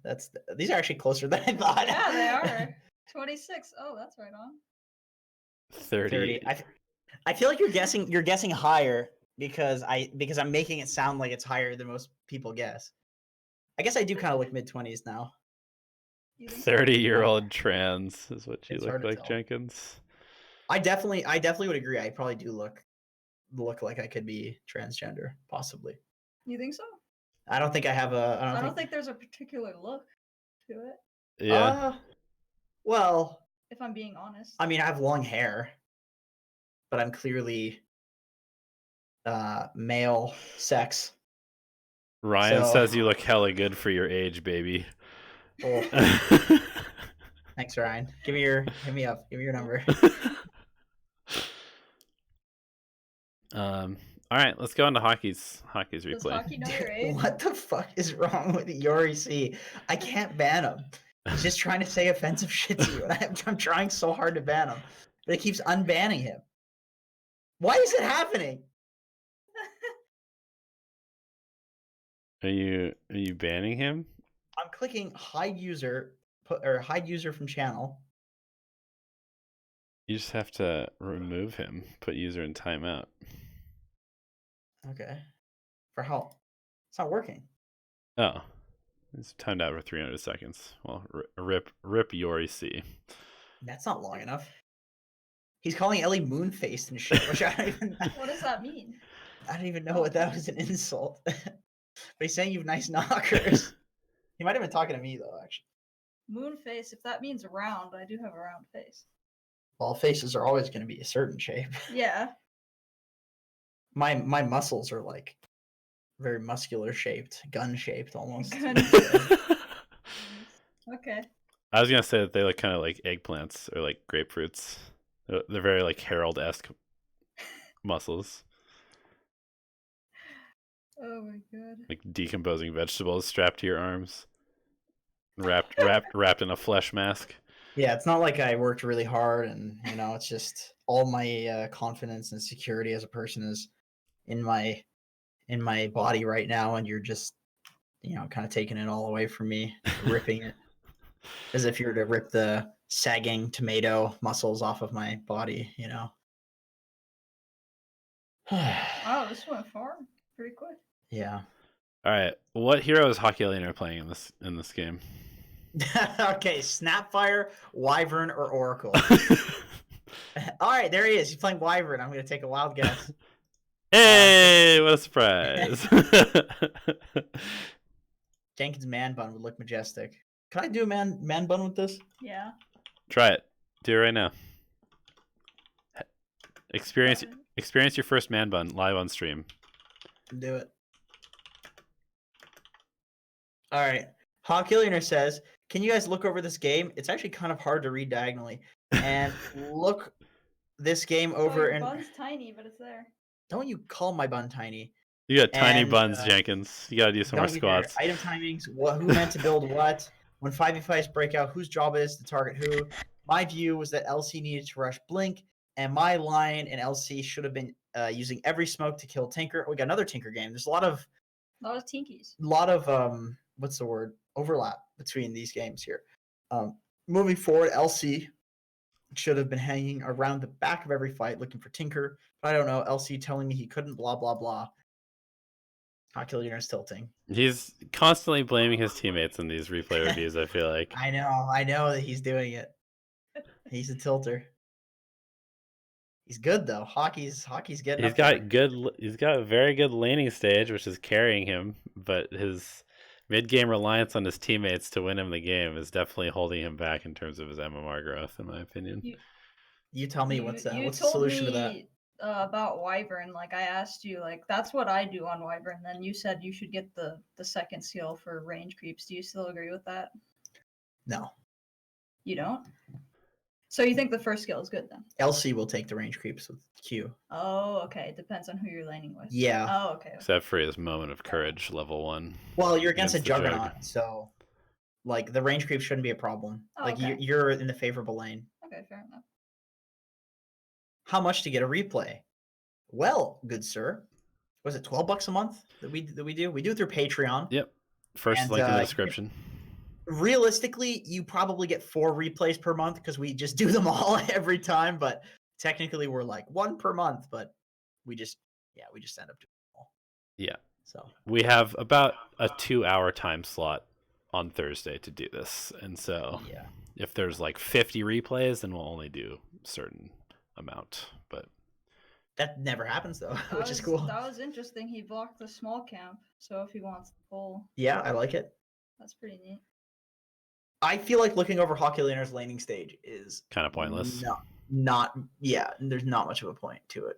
These are actually closer than I thought. Yeah, they are. 26. Oh, that's right on. 30. I feel like you're guessing higher because I'm making it sound like it's higher than most people guess. I guess I do kind of look mid-20s now. 30-year-old trans is what you It's look hard to like, tell. Jenkins. I definitely would agree. I probably do look look like I could be transgender, possibly. You think so? I don't think I have a. I don't think there's a particular look to it. Yeah. Well, If I'm being honest. I mean, I have long hair, but I'm clearly male sex. Ryan So- says you look hella good for your age, baby. Oh, thanks, Ryan. Hit me up. Give me your number. All right, let's go into hockey's Does replay. hockey know your age? What the fuck is wrong with Yori C? I can't ban him. He's just trying to say offensive shit to you, and I'm trying so hard to ban him, but it keeps unbanning him. Why is it happening? Are you banning him? I'm clicking hide user, hide user from channel. You just have to remove him, put user in timeout. Okay. For how? It's not working. Oh, it's timed out for 300 seconds. Well, rip Yori C. That's not long enough. He's calling Ellie moon-faced and shit, which I don't even. What does that mean? I don't even know what that was an insult. But he's saying you have nice knockers. He might have been talking to me though, actually. Moon face, if that means round, I do have a round face. Well, faces are always going to be a certain shape. Yeah. My muscles are like very muscular shaped, gun shaped almost. Gun. Okay. I was gonna say that they look kind of like eggplants or like grapefruits. They're very like Harold-esque muscles, Oh my god. like decomposing vegetables strapped to your arms, wrapped in a flesh mask. Yeah, it's not like I worked really hard, and it's just all my confidence and security as a person is in my body right now, and you're just kind of taking it all away from me, ripping it as if you were to rip the sagging tomato muscles off of my body. Wow, this went far pretty quick. Yeah. All right, what hero is Hockey Alien playing in this game? Okay, Snapfire, Wyvern, or Oracle. All right, there he is. He's playing Wyvern. I'm going to take a wild guess. Hey, what a surprise! Jenkins man bun would look majestic. Can I do a man bun with this? Yeah. Try it. Do it right now. Experience your first man bun live on stream. Do it. All right. Hawkillionaire says, can you guys look over this game? It's actually kind of hard to read diagonally. And look this game over your and bun's tiny, but it's there. don't you call my bun tiny. You got tiny And, buns, Jenkins. You gotta do some more Don't you dare. squats. Item timings, who meant to build what, when 5v5s break out, whose job it is to target who. My view was that LC needed to rush Blink, and my line and LC should have been using every smoke to kill Tinker. We got another Tinker game. There's a lot of Tinkies. what's the word? Overlap between these games here. Moving forward, LC should have been hanging around the back of every fight looking for Tinker. But I don't know. LC telling me he couldn't, blah, blah, blah. Hawkillionaire's tilting. He's constantly blaming his teammates in these replay reviews, I feel like. I know that he's doing it. He's a tilter. He's good though. Hockey's getting. He's got a very good laning stage, which is carrying him, but his mid-game reliance on his teammates to win him the game is definitely holding him back in terms of his MMR growth, in my opinion. You tell me what's the told solution to me, that? About Wyvern, like I asked you, like that's what I do on Wyvern. Then you said you should get the second skill for range creeps. Do you still agree with that? No. You don't? So you think the first skill is good then? LC will take the range creeps with Q. Oh, okay. It depends on who you're laning with. Yeah. Oh, okay. Except for his moment of courage, level 1. Well, you're against a Against the Jug. Juggernaut, so like the range creep shouldn't be a problem. Oh, like okay. you're in the favorable lane. Okay, fair enough. How much to get a replay? Well, good sir, was it $12 a month that we do? We do it through Patreon. Yep. First And, link in the description. Realistically, you probably get 4 replays per month because we just do them all every time. But technically, we're like 1 per month. But we just end up doing them all. Yeah. So We have about a 2-hour time slot on Thursday to do this. And so yeah, if there's like 50 replays, then we'll only do a certain amount. But That never happens though, That which is was- cool. That was interesting. He blocked the small camp, so if he wants the full, Yeah, I like it. that's pretty neat. I feel like looking over Hockey Laner's laning stage is Kind of pointless. Not yeah. There's not much of a point to it.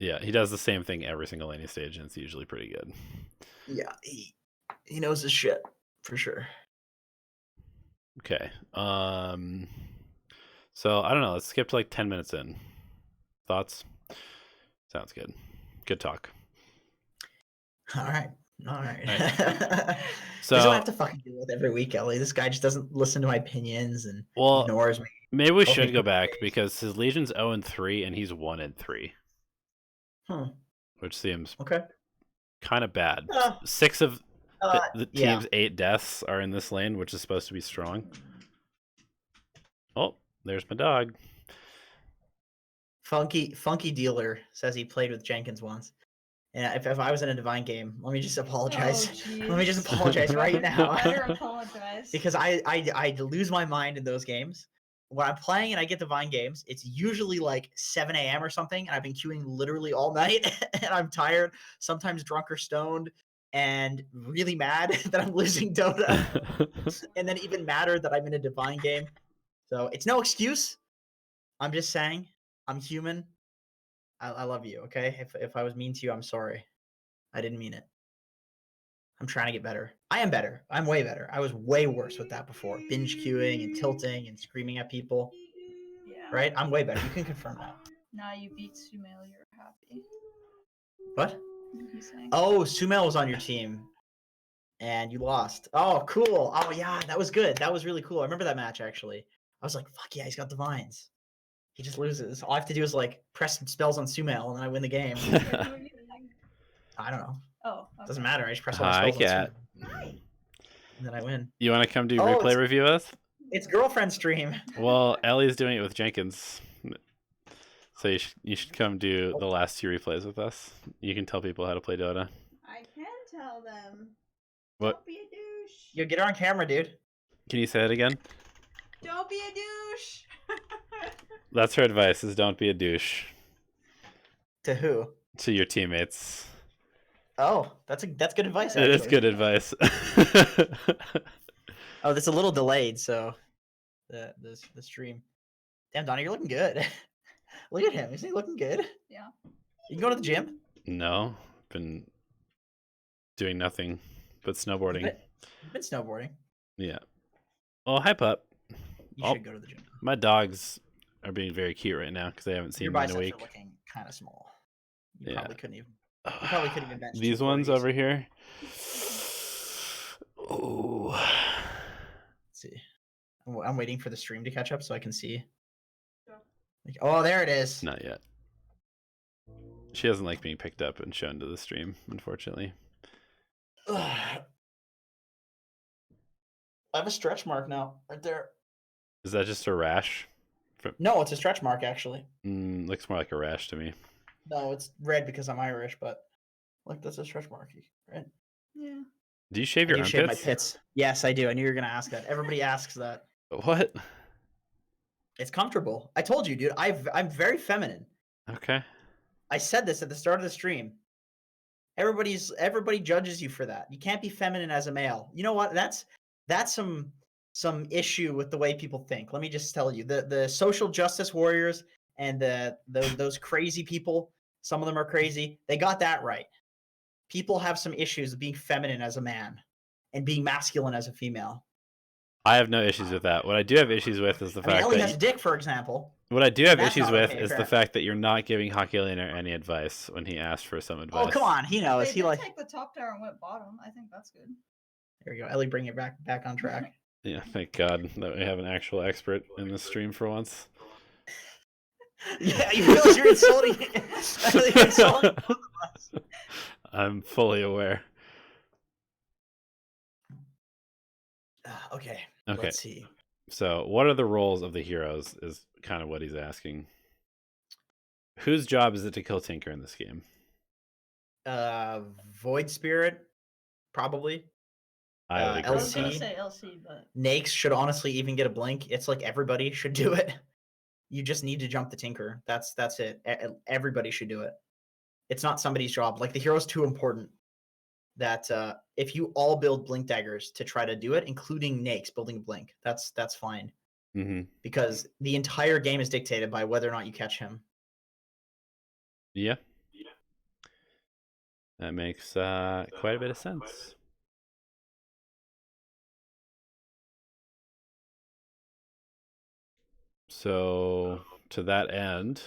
Yeah, he does the same thing every single laning stage, and it's usually pretty good. Yeah, he knows his shit for sure. Okay. So I don't know. Let's skip to like 10 minutes in. Thoughts? Sounds good. Good talk. All right. So So I have to fucking deal with every week, Ellie. This guy just doesn't listen to my opinions and Well, ignores me. maybe we Okay. should go back because his Legion's 0-3 and he's 1-3, which seems Okay. kind of bad. Uh, 6 of the yeah. team's 8 deaths are in this lane, which is supposed to be strong. Oh, there's my dog. Funky Dealer says he played with Jenkins once. And if I was in a Divine game, let me just apologize. Oh, Let me just jeez. apologize right now. Better apologize. Because I lose my mind in those games. When I'm playing and I get Divine games, it's usually like 7 a.m. or something, and I've been queuing literally all night, and I'm tired, sometimes drunk or stoned, and really mad that I'm losing Dota, and then even madder that I'm in a Divine game. So it's no excuse. I'm just saying, I'm human. I love you, okay? If I was mean to you, I'm sorry. I didn't mean it. I'm trying to get better. I am better. I'm way better. I was way worse with that before. Binge queuing and tilting and screaming at people. Yeah. Right? I'm way better. You can confirm that. Now you beat Sumail, you're happy. What? He's saying. Oh, Sumail was on your team. And you lost. Oh, cool. Oh, yeah. That was good. That was really cool. I remember that match, actually. I was like, fuck yeah, he's got Divines. He just loses. All I have to do is, like, press spells on Sumail, and then I win the game. I don't know. Oh, okay. Doesn't matter. I just press all my Hi, spells on cat. Sumail. And then I win. You want to come do Oh, replay it's- review us? It's girlfriend stream. Well, Ellie's doing it with Jenkins. So you should come do the last 2 replays with us. You can tell people how to play Dota. I can tell them. What? Don't be a douche. Yo, get her on camera, dude. Can you say it again? Don't be a douche. That's her advice, is don't be a douche To who? to your teammates. Oh, that's good advice. It is actually. good advice. Oh, that's a little delayed, so the stream. Damn, Donnie, you're looking good. Look at him. Isn't he looking good? Yeah. You can go to the gym. No, been doing nothing but snowboarding. You've been snowboarding. Yeah. Well, hi, pup. You Oh. should go to the gym. My dogs are being very cute right now because they haven't seen Your me in biceps a are week. looking kind of small. You Yeah. probably couldn't even. You probably couldn't even bench These 240s. ones over here. Oh. Let's see. I'm waiting for the stream to catch up so I can see. Like, oh, there it is. Not yet. She doesn't like being picked up and shown to the stream, unfortunately. Ugh. I have a stretch mark now, right there. Is that just a rash? No, it's a stretch mark actually. Looks more like a rash to me. No, it's red because I'm Irish, but like that's a stretch mark, right? Yeah. Do you shave I your do shave my armpits? pits. Yes, I do. I knew you were gonna ask that. Everybody asks that. What? It's comfortable. I told you, dude. I'm very feminine. Okay. I said this at the start of the stream. Everybody judges you for that. You can't be feminine as a male. You know what? That's some issue with the way people think. Let me just tell you, the social justice warriors and those crazy people. Some of them are crazy. They got that right. People have some issues with being feminine as a man and being masculine as a female. I have no issues with that. What I do have issues with is the I mean, fact Ellie that has a dick, for example. what I do have That's issues not with okay, is fair. the fact that you're not giving Hockey Laner any advice when he asked for some advice. Oh, come on. He knows. They He did like. take the top tower and went bottom. I think that's good. There we go. Ellie, bring it back on track. Yeah, thank God that we have an actual expert in this stream for once. Yeah, you realize you're insulting. You're insulting both of us. I'm fully aware. Okay. Okay. Let's see. So, what are the roles of the heroes is kind of what he's asking. Whose job is it to kill Tinker in this game? Void Spirit, probably. I would I agree was with gonna that. say LC, but Nakes should honestly even get a blink. It's like everybody should do it. You just need to jump the Tinker. That's it. Everybody should do it. It's not somebody's job. Like the hero's too important. That if you all build blink daggers to try to do it, including Nakes building a blink, that's fine. Mm-hmm. Because the entire game is dictated by whether or not you catch him. Yeah. That makes quite a bit of sense. So, to that end,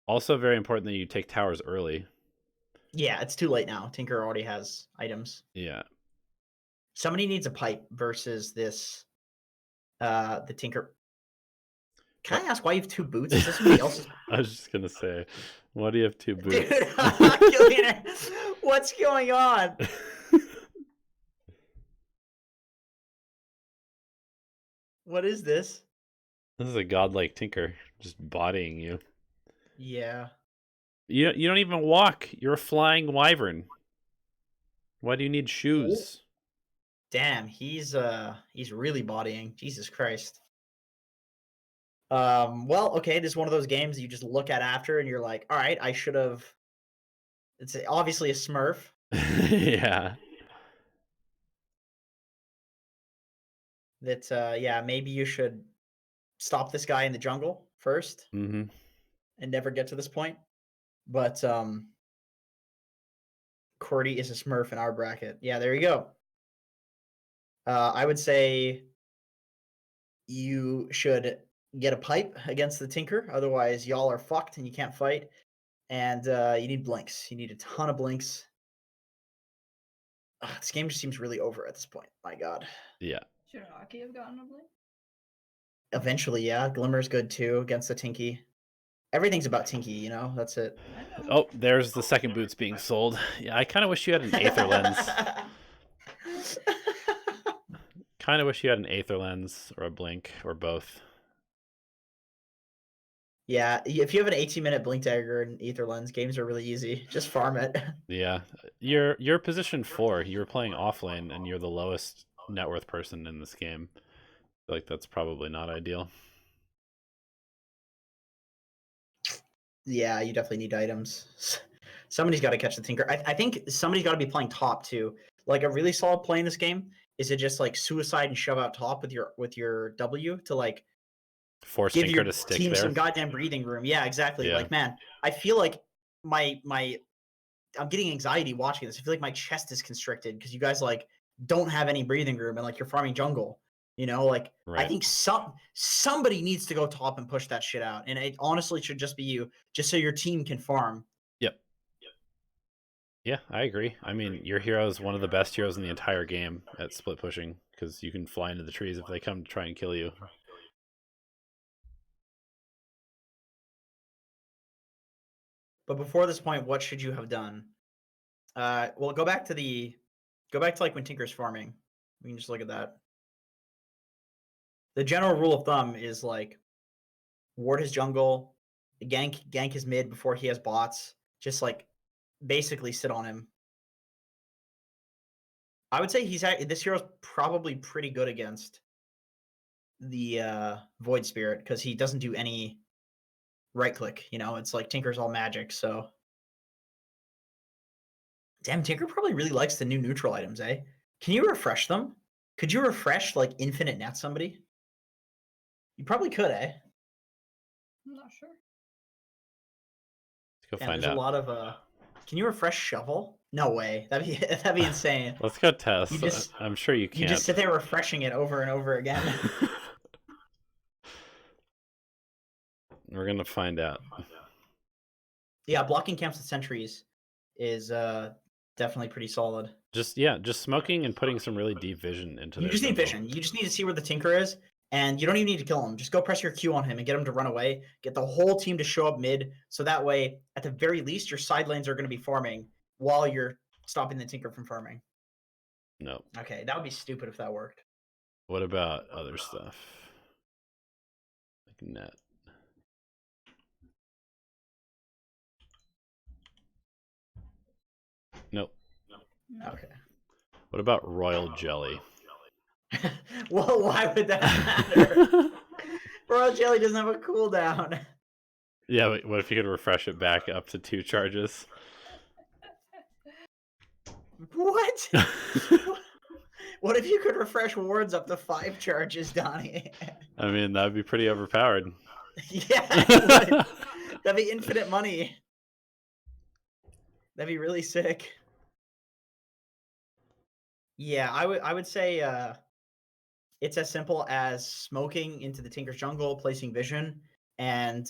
also very important that you take towers early. Yeah, it's too late now. Tinker already has items. Yeah. Somebody needs a pipe versus this, the Tinker. Can I ask why you have 2 boots? Is this somebody else's? I was just gonna say, why do you have 2 boots? Dude, what's going on? What is this? This is a godlike Tinker just bodying you. Yeah. You don't even walk. You're a flying Wyvern. Why do you need shoes? Damn, he's really bodying. Jesus Christ. Well, okay, this is one of those games you just look at after and you're like, all right, I should have. It's obviously a Smurf. Yeah. That yeah, maybe you should stop this guy in the jungle first Mm-hmm. and never get to this point. But Cordy is a Smurf in our bracket. Yeah, there you go. I would say you should get a pipe against the Tinker. Otherwise, y'all are fucked and you can't fight. And you need blinks. You need a ton of blinks. Ugh, this game just seems really over at this point. My God. Yeah. Should Aki have gotten a blink? Eventually, yeah. Glimmer's good too against the Tinky. Everything's about Tinky, you know? That's it. I know. Oh, there's the second boots being sold. Yeah, I kind of wish you had an Aether lens. Kind of wish you had an Aether lens or a blink or both. Yeah, if you have an 18-minute blink dagger and ether lens, games are really easy. Just farm it. Yeah, you're position 4. You were playing offlane, and you're the lowest net worth person in this game. I feel like that's probably not ideal. Yeah, you definitely need items. Somebody's got to catch the Tinker. I think somebody's got to be playing top too. Like a really solid play in this game is to just like suicide and shove out top with your W to like Force give Tinker your to stick team there. some goddamn breathing room. Yeah, exactly. Yeah. Like, man, I feel like I'm getting anxiety watching this. I feel like my chest is constricted because you guys like don't have any breathing room and like you're farming jungle. You know, like Right. I think somebody needs to go top and push that shit out. And it honestly should just be you, just so your team can farm. Yep. Yeah, I agree. I mean, your hero is one of the best heroes in the entire game at split pushing because you can fly into the trees if they come to try and kill you. But before this point, what should you have done? Well, go back to like when Tinker's farming. We can just look at that. The general rule of thumb is like ward his jungle, gank his mid before he has bots. Just like basically sit on him. I would say this hero's probably pretty good against the Void Spirit because he doesn't do any right click. You know, it's like Tinker's all magic. So, damn, Tinker probably really likes the new neutral items, eh? Can you refresh them? Could you refresh like Infinite Net somebody? You probably could, eh? I'm not sure. Let's go Damn, find there's out. a lot of Can you refresh Shovel? No way. That'd be insane. Let's go test. You just- I'm sure you can't. You just sit there refreshing it over and over again. We're gonna find out. Yeah, blocking camps with sentries is definitely pretty solid. Just smoking and putting some really deep vision into. You their just need jungle. vision. You just need to see where the Tinker is, and you don't even need to kill him. Just go press your Q on him and get him to run away. Get the whole team to show up mid, so that way, at the very least, your side lanes are going to be farming while you're stopping the Tinker from farming. No. Okay, that would be stupid if that worked. What about other stuff? Like net. Nope. No. Okay. What about royal jelly? Well, why would that matter? Royal Jelly doesn't have a cooldown. Yeah, but what if you could refresh it back up to 2 charges? What? What if you could refresh wards up to 5 charges, Donnie? I mean, that'd be pretty overpowered. Yeah, it would. That'd be infinite money. That'd be really sick. Yeah, I would say it's as simple as smoking into the Tinker's jungle, placing vision, and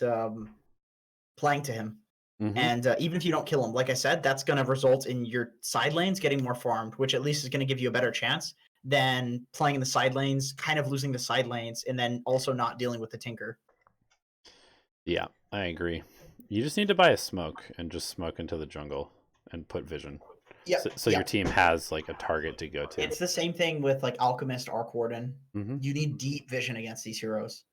playing to him. Mhm. And even if you don't kill him, like I said, that's going to result in your side lanes getting more farmed, which at least is going to give you a better chance than playing in the side lanes, kind of losing the side lanes, and then also not dealing with the Tinker. Yeah, I agree. You just need to buy a smoke and just smoke into the jungle and put vision. Yeah. So your team has like a target to go to. It's the same thing with like Alchemist, Arc Warden. Mhm. You need deep vision against these heroes.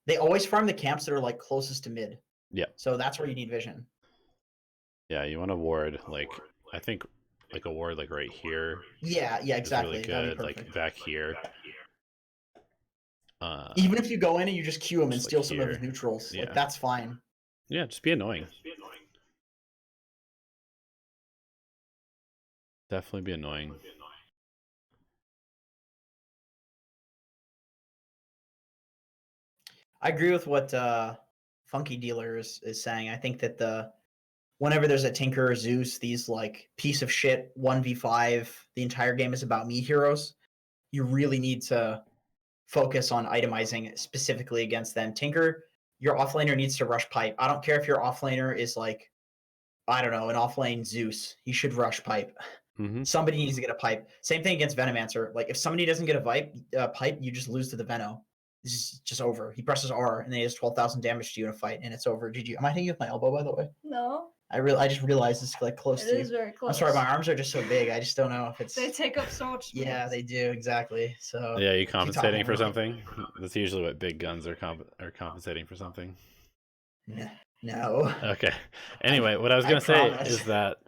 They always farm the camps that are like closest to mid. Yeah. So that's where you need vision. Yeah, you want a ward like I think like a ward like right here. Yeah, exactly. Is really That'd be good. Like perfect. back here. Even if you go in and you just queue him and just, like, steal some of his here. neutrals, Yeah. like that's fine. Yeah, just be annoying. Definitely be annoying. I agree with what Funky Dealer is saying. I think that whenever there's a Tinker or Zeus, these like piece of shit 1v5, the entire game is about me heroes. You really need to focus on itemizing specifically against them. Tinker, your offlaner needs to rush pipe. I don't care if your offlaner is like, I don't know, an offlane Zeus. He should rush pipe. Mm-hmm. Somebody needs to get a pipe. Same thing against Venomancer. Like if somebody doesn't get a pipe, you just lose to the Veno. It's just over. He presses R and then he has 12,000 damage to you in a fight, and it's over. GG. Am I hitting you with my elbow, by the way? No, I just realized it's like close it to is you. very close. I'm sorry, my arms are just so big. I just don't know if it's. They take up so much space. Yeah, they do exactly. So. Yeah, you keep compensating for talking. something? That's usually what big guns are compensating for something. No. Okay. Anyway, what I was I gonna say promise. is that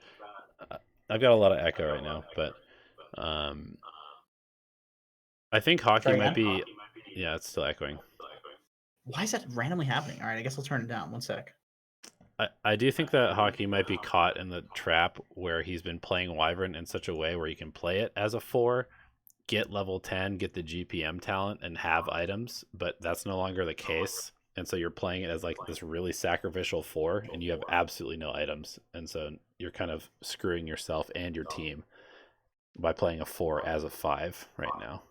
I've got a lot of echo right now, but I think hockey Try might again? be. Yeah, it's still echoing. Why is that randomly happening? All right, I guess I'll turn it down. 1 sec. I do think that hockey might be caught in the trap where he's been playing Wyvern in such a way where you can play it as a 4, get level 10, get the GPM talent, and have items, but that's no longer the case. And so you're playing it as like this really sacrificial 4, and you have absolutely no items. And so you're kind of screwing yourself and your team by playing a 4 as a 5 right now.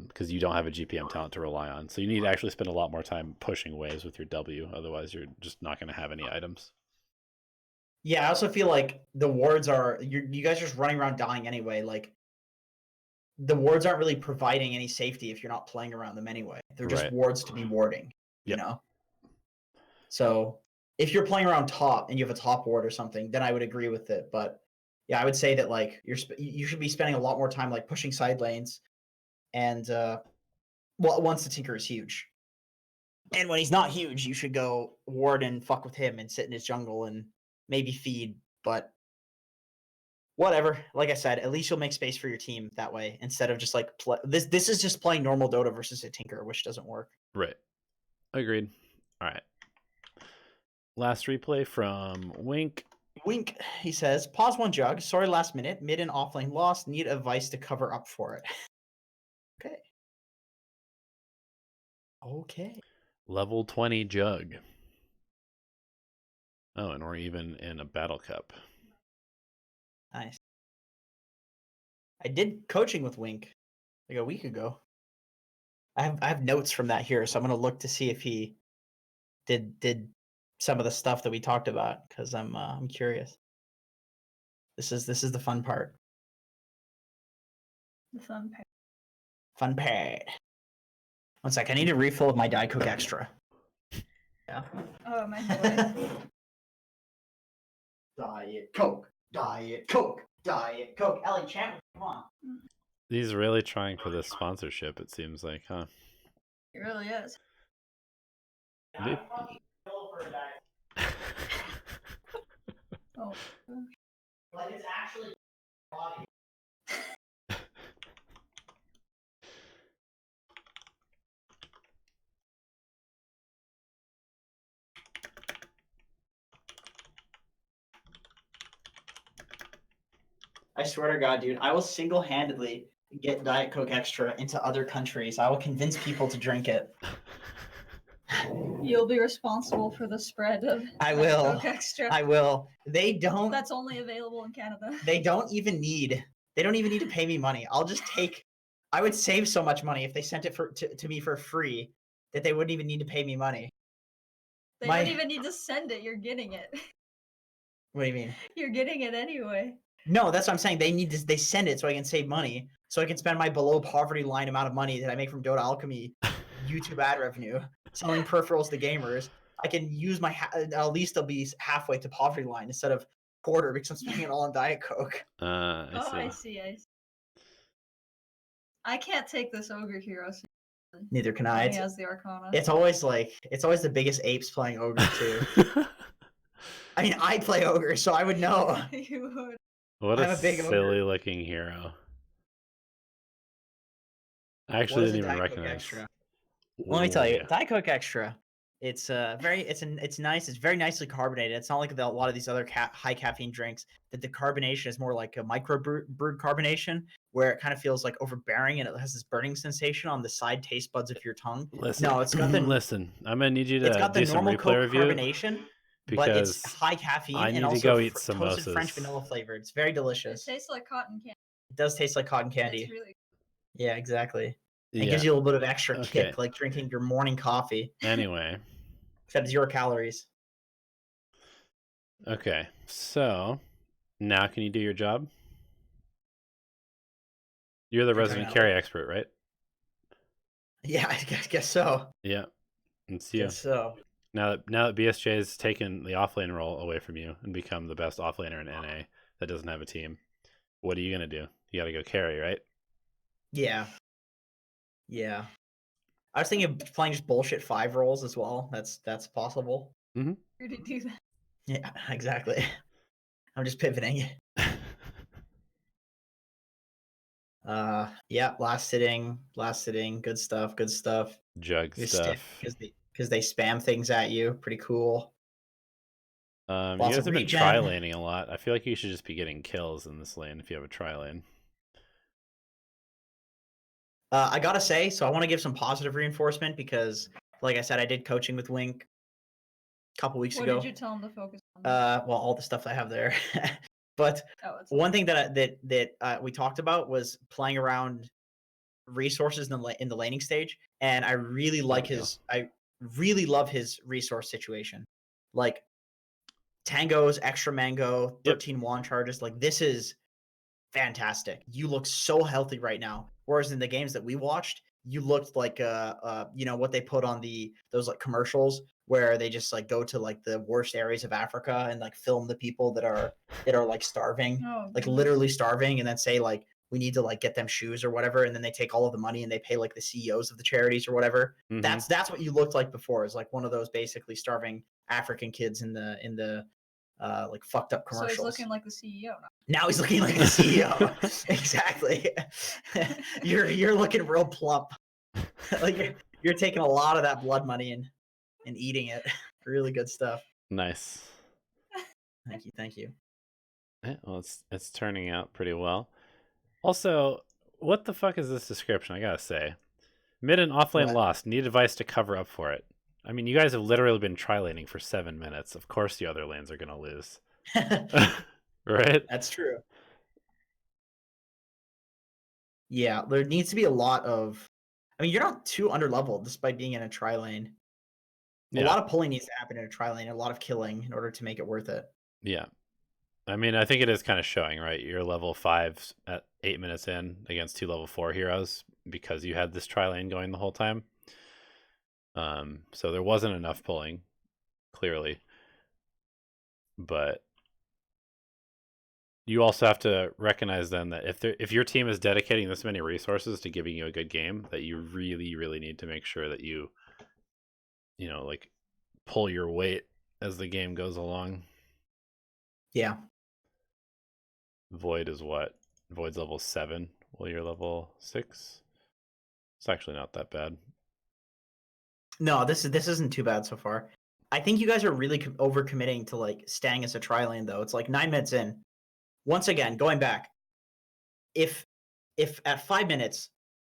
Because you don't have a GPM talent to rely on. So you need to actually spend a lot more time pushing waves with your W. Otherwise, you're just not going to have any items. Yeah, I also feel like the wards are you guys are just running around dying anyway. Like the wards aren't really providing any safety if you're not playing around them anyway. They're just Right. wards to be warding, you Yep. know? So if you're playing around top and you have a top ward or something, then I would agree with it. But yeah, I would say that like you should be spending a lot more time like pushing side lanes and well, once the Tinker is huge. And when he's not huge, you should go ward and fuck with him and sit in his jungle and maybe feed, but whatever. Like I said, at least you'll make space for your team that way instead of just like this is just playing normal Dota versus a Tinker, which doesn't work. Right. Agreed. All right. Last replay from Wink. Wink, he says, pause one jug. Sorry, last minute. Mid and offlane lost. Need advice to cover up for it. Okay. Okay. Level 20 Jug. Oh, and we're even in a battle cup. Nice. I did coaching with Wink like a week ago. I have notes from that here, so I'm gonna look to see if he did some of the stuff that we talked about because I'm curious. This is the fun part. The fun part. Fun part. 1 sec. I need a refill of my Diet Coke Extra. Yeah. Oh, my boy. Diet Coke. Diet Coke. Diet Coke. Ellie, chat. Come on. He's really trying for this sponsorship, it seems like, huh? It really is. Dude. Oh. Like it's actually body. I swear to God, dude, I will single-handedly get Diet Coke Extra into other countries. I will convince people to drink it. You'll be responsible for the spread of I Diet will. Coke Extra. I will. They don't. That's only available in Canada. They don't even need to pay me money. I'll just take. I would save so much money if they sent it to me for free that they wouldn't even need to pay me money. They My- don't even need to send it. You're getting it. What do you mean? You're getting it anyway. No, that's what I'm saying. They send it so I can save money, so I can spend my below poverty line amount of money that I make from Dota Alchemy YouTube ad revenue selling peripherals to gamers. I can use my at least I'll be halfway to poverty line instead of quarter because I'm spending it all on Diet Coke. I see. I can't take this ogre hero. Neither can He I. has the Arcana. It's always the biggest apes playing ogre too. I mean, I play ogre, so I would know. You would. What I'm a a big ogre. silly looking hero. I What actually is a didn't even Diet Coke recognize. Extra? Let me tell you, Yeah. Diet Coke Extra. It's it's nice. It's very nicely carbonated. It's not like a lot of these other high caffeine drinks that the carbonation is more like a micro brewed carbonation, where it kind of feels like overbearing and it has this burning sensation on the side taste buds of your tongue. Listen, No, it's got the listen. I'm gonna need you it's to got the do some normal replay Coke review carbonation, but it's because high caffeine I and need to also go eat toasted French samosas. vanilla flavor. It's very It delicious. tastes like cotton candy. It does taste like cotton candy. It's really. Yeah, exactly. It Yeah. gives you a little bit of extra Okay. kick, like drinking your morning coffee, Anyway, except 0 calories. okay. So now can you do your job? You're the For resident Juggernaut. carry expert, right? Yeah, I guess so. Yeah. It's you. Guess so. Now that BSJ has taken the offlane role away from you and become the best offlaner in NA that doesn't have a team, what are you gonna do? You gotta go carry, right? Yeah. Yeah. I was thinking of playing just bullshit 5 roles as well. That's possible. Who to do that? Yeah, exactly. I'm just pivoting. Yeah, last sitting, good stuff. Jug You stuff. because they spam things at you. Pretty cool. You Lots guys of have been regen. tri-laning a lot. I feel like you should just be getting kills in this lane if you have a tri-lane. I gotta say, so I want to give some positive reinforcement because, like I said, I did coaching with Wink a couple weeks What ago. did you tell him to focus on? Well, all the stuff I have there. But it's one thing that we talked about was playing around resources in the laning stage, and I really like we go. I really love his resource situation. Like Tango's extra mango, 13 wand charges. Like this is fantastic. You look so healthy right now. Whereas in the games that we watched, you looked like what they put on those like commercials where they just like go to like the worst areas of Africa and like film the people that are like starving, like literally starving, and then say like we need to like get them shoes or whatever, and then they take all of the money and they pay like the CEOs of the charities or whatever. Mhm. That's what you looked like before, is like one of those basically starving African kids in the like fucked up commercials. So he's looking like the CEO now. Now he's looking like the CEO. Exactly. You're looking real plump. Like you're taking a lot of that blood money and eating it. Really good stuff. Nice. Thank you. Yeah, well, it's turning out pretty well. Also, what the fuck is this description? I gotta say, mid and offlane What? lost. Need advice to cover up for it. I mean, you guys have literally been tri-laning for 7 minutes. Of course, the other lanes are gonna lose, right? That's true. Yeah, there needs to be a lot of. I mean, you're not too underleveled despite being in a tri lane. A lot of pulling needs to happen in a tri lane, a lot of killing in order to make it worth it. Yeah. I mean, I think it is kind of showing, right? You're level 5 at 8 minutes in against 2 level 4 heroes because you had this tri-lane going the whole time. So there wasn't enough pulling, clearly. But you also have to recognize then that if your team is dedicating this many resources to giving you a good game, that you really, really need to make sure that you like pull your weight as the game goes along. Yeah. Void is what? Void's level 7. Well, you're level 6. It's actually not that bad. No, this isn't too bad so far. I think you guys are really overcommitting to like staying as a tri lane though. It's like 9 minutes in. Once again, going back, if at 5 minutes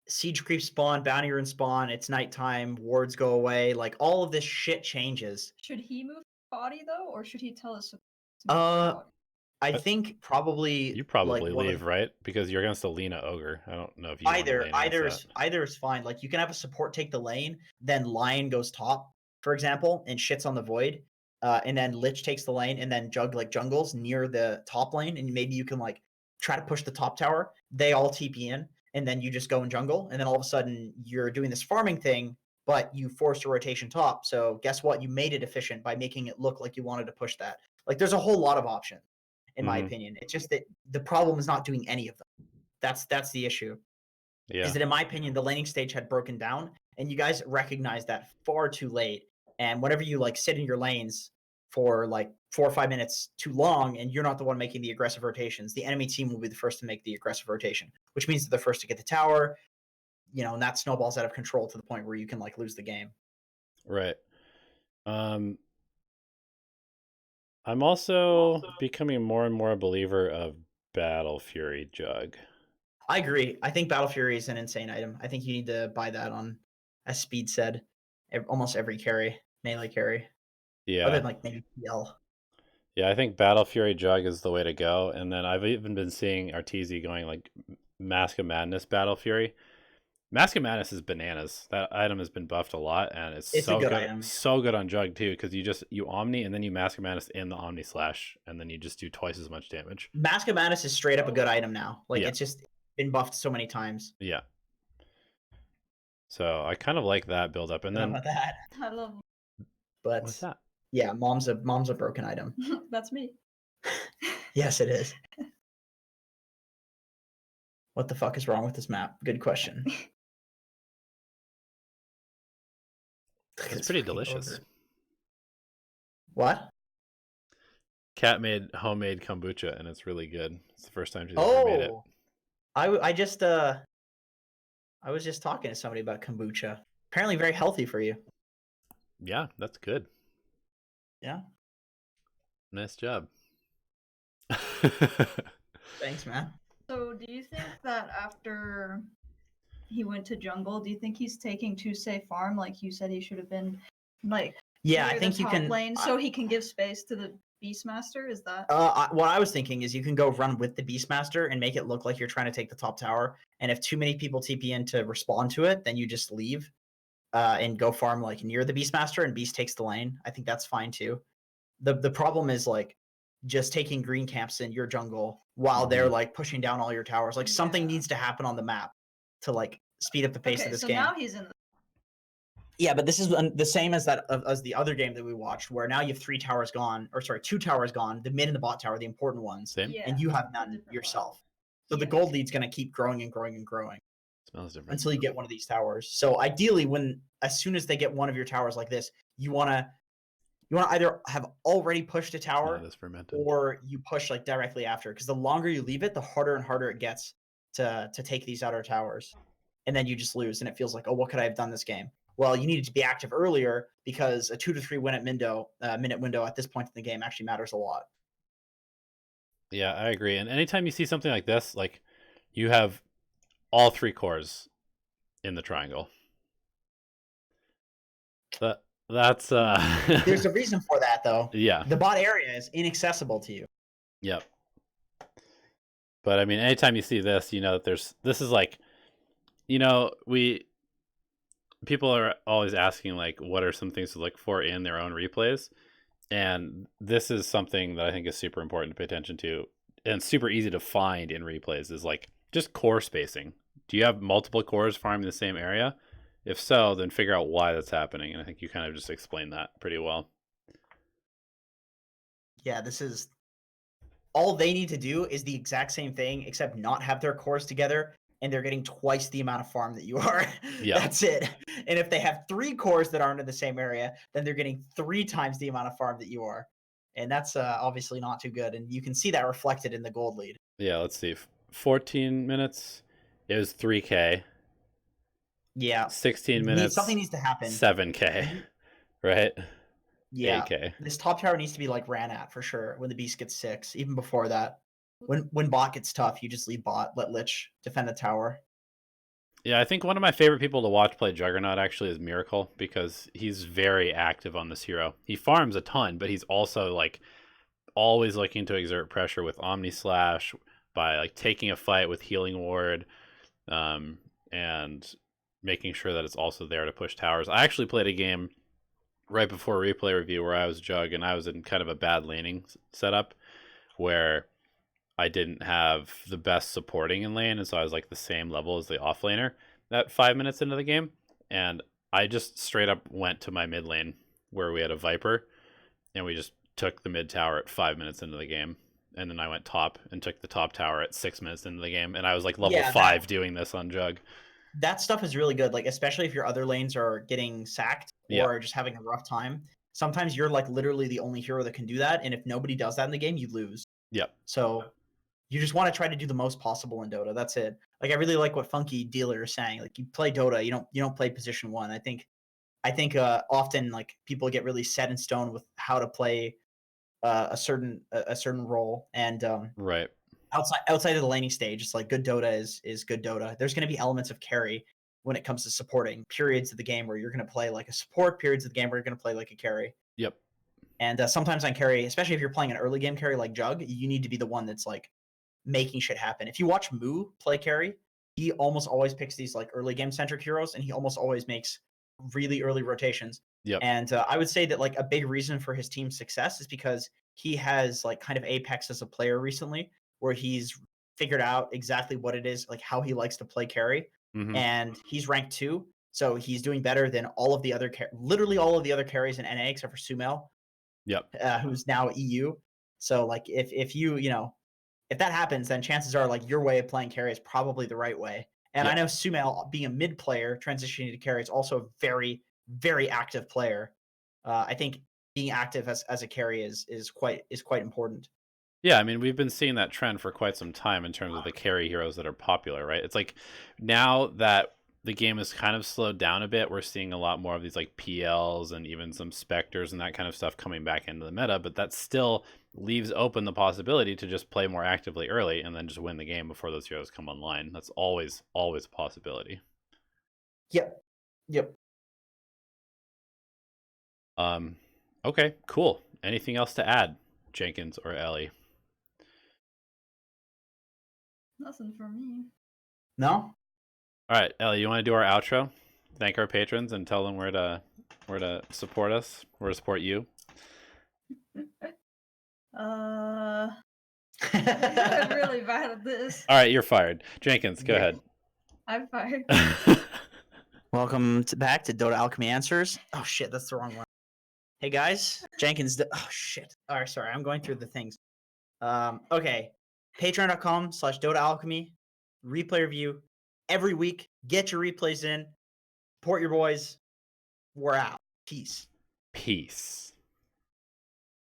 siege creeps spawn, bounty runes spawn, it's nighttime, wards go away, like all of this shit changes. Should he move his body though, or should he tell us to move his Uh, body? I think probably You probably like one of leave, the- right? Because you're against a Lena ogre. I don't know if you want to lane against that. either is fine. Like you can have a support take the lane, then Lion goes top, for example, and shits on the void. And then Lich takes the lane, and then jungles near the top lane, and maybe you can like try to push the top tower. They all TP in, and then you just go and jungle, and then all of a sudden you're doing this farming thing, but you forced a rotation top. So guess what? You made it efficient by making it look like you wanted to push that. Like there's a whole lot of options, in my opinion. It's just that the problem is not doing any of them. That's the issue. Yeah. Is that in my opinion the laning stage had broken down, and you guys recognized that far too late. And whenever you like sit in your lanes for like 4 or 5 minutes too long, and you're not the one making the aggressive rotations, the enemy team will be the first to make the aggressive rotation, which means that they're first to get the tower, and that snowballs out of control to the point where you can like lose the game. Right. I'm also becoming more and more a believer of Battle Fury Jug. I agree. I think Battle Fury is an insane item. I think you need to buy that on, as Speed said, almost every carry, melee carry. Yeah. Other than like maybe PL. Yeah, I think Battle Fury Jug is the way to go. And then I've even been seeing Arteezy going like Mask of Madness Battle Fury. Mask of Madness is bananas. That item has been buffed a lot, and it's so a good good. item. So good on Jug too, because you Omni and then you Mask of Madness in the Omni Slash, and then you just do twice as much damage. Mask of Madness is straight up a good item now. Like Yeah. it's just been buffed so many times. Yeah. So I kind of like that build up, and How then about that? I love. But what's that? yeah, mom's a broken item. That's me. Yes, it is. What the fuck is wrong with this map? Good question. It's pretty delicious. What? Cat made homemade kombucha, and it's really good. It's the first time she's ever made it. Oh, I was just talking to somebody about kombucha. Apparently, very healthy for you. Yeah, that's good. Yeah. Nice job. Thanks, man. So, do you think that after he went to jungle, do you think he's taking too safe farm? Like you said, he should have been like Yeah, I near think the you top can. lane, so he can give space to the Beastmaster. Is that? What I was thinking is you can go run with the Beastmaster and make it look like you're trying to take the top tower. And if too many people TP in to respond to it, then you just leave and go farm like near the Beastmaster, and Beast takes the lane. I think that's fine too. The problem is like just taking green camps in your jungle while they're like pushing down all your towers. Like something needs to happen on the map to like speed up the pace Okay, of this so game. now he's in. Yeah, but this is the same as the other game that we watched, where now you have 2 towers gone, the mid and the bot tower, the important ones, Same. Yeah, and you have it's a none different yourself. So the gold lead's going to keep growing and growing and growing Smells different. until you get one of these towers. So ideally, as soon as they get one of your towers like this, you want to either have already pushed a tower Not as fermented. or you push like directly after, because the longer you leave it, the harder and harder it gets to take these outer towers, and then you just lose, and it feels like, oh, what could I have done this game? Well, you needed to be active earlier, because a 2 to 3 minute window at this point in the game actually matters a lot. Yeah, I agree. And anytime you see something like this, like you have all 3 cores in the triangle. That's There's a reason for that, though. yeah. The bot area is inaccessible to you. Yep. But I mean, anytime you see this, you know that this is like, people are always asking like, what are some things to look for in their own replays? And this is something that I think is super important to pay attention to, and super easy to find in replays, is like just core spacing. Do you have multiple cores farming the same area? If so, then figure out why that's happening. And I think you kind of just explained that pretty well. Yeah, this is all they need to do is the exact same thing, except not have their cores together, and they're getting twice the amount of farm that you are. Yeah. That's it. And if they have 3 cores that aren't in the same area, then they're getting 3 times the amount of farm that you are. And that's obviously not too good. And you can see that reflected in the gold lead. Yeah, let's see. 14 minutes, it was 3K. Yeah. 16 minutes, Something needs to happen. 7K, right? Yeah. 8K. This top tower needs to be like ran at for sure when the beast gets 6, even before that. When bot gets tough, you just leave bot, let Lich defend the tower. Yeah, I think one of my favorite people to watch play Juggernaut actually is Miracle, because he's very active on this hero. He farms a ton, but he's also like always looking to exert pressure with Omni Slash, by like taking a fight with Healing Ward, and making sure that it's also there to push towers. I actually played a game right before replay review where I was Jug, and I was in kind of a bad laning setup where I didn't have the best supporting in lane, and so I was like the same level as the offlaner at 5 minutes into the game, and I just straight up went to my mid lane where we had a Viper, and we just took the mid tower at 5 minutes into the game, and then I went top and took the top tower at 6 minutes into the game, and I was like level 5 doing this on Jug. That stuff is really good, like especially if your other lanes are getting sacked or just having a rough time. Sometimes you're like literally the only hero that can do that, and if nobody does that in the game, you lose. Yep. So you just want to try to do the most possible in Dota. That's it. Like I really like what Funky Dealer is saying. Like you play Dota, you don't play position one. I think often like people get really set in stone with how to play a certain role, and right. Outside of the laning stage, it's like good Dota is good Dota. There's going to be elements of carry when it comes to supporting, periods of the game where you're going to play like a support, periods of the game where you're going to play like a carry. Yep. And sometimes on carry, especially if you're playing an early game carry like Jug, you need to be the one that's like making shit happen. If you watch Moo play carry, he almost always picks these like early game centric heroes, and he almost always makes really early rotations. Yep. And I would say that like a big reason for his team's success is because he has like kind of apex as a player recently, where he's figured out exactly what it is, like how he likes to play carry. Mm-hmm. And he's ranked 2, so he's doing better than all of the other literally all of the other carries in NA except for Sumail. Yep. Who's now EU. So like if you if that happens, then chances are like your way of playing carry is probably the right way. And I know Sumail, being a mid player transitioning to carry, is also a very, very active player. I think being active as a carry is quite important. Yeah, I mean, we've been seeing that trend for quite some time in terms of the carry heroes that are popular, right? It's like now that the game has kind of slowed down a bit, we're seeing a lot more of these like PLs and even some Spectres and that kind of stuff coming back into the meta, but that still leaves open the possibility to just play more actively early and then just win the game before those heroes come online. That's always a possibility. Yep. Okay, cool. Anything else to add, Jenkins or Ellie? Nothing for me. No? All right, Ellie, you want to do our outro? Thank our patrons and tell them where to support us, where to support you. I'm really bad at this. All right, you're fired. Jenkins, go ahead. I'm fired. Welcome back to Dota Alchemy Answers. Oh shit, that's the wrong one. Hey guys, Jenkins. Oh shit. All right, sorry, I'm going through the things. Okay, Patreon.com/Dota Alchemy. Replay review every week. Get your replays in. Support your boys. We're out. Peace.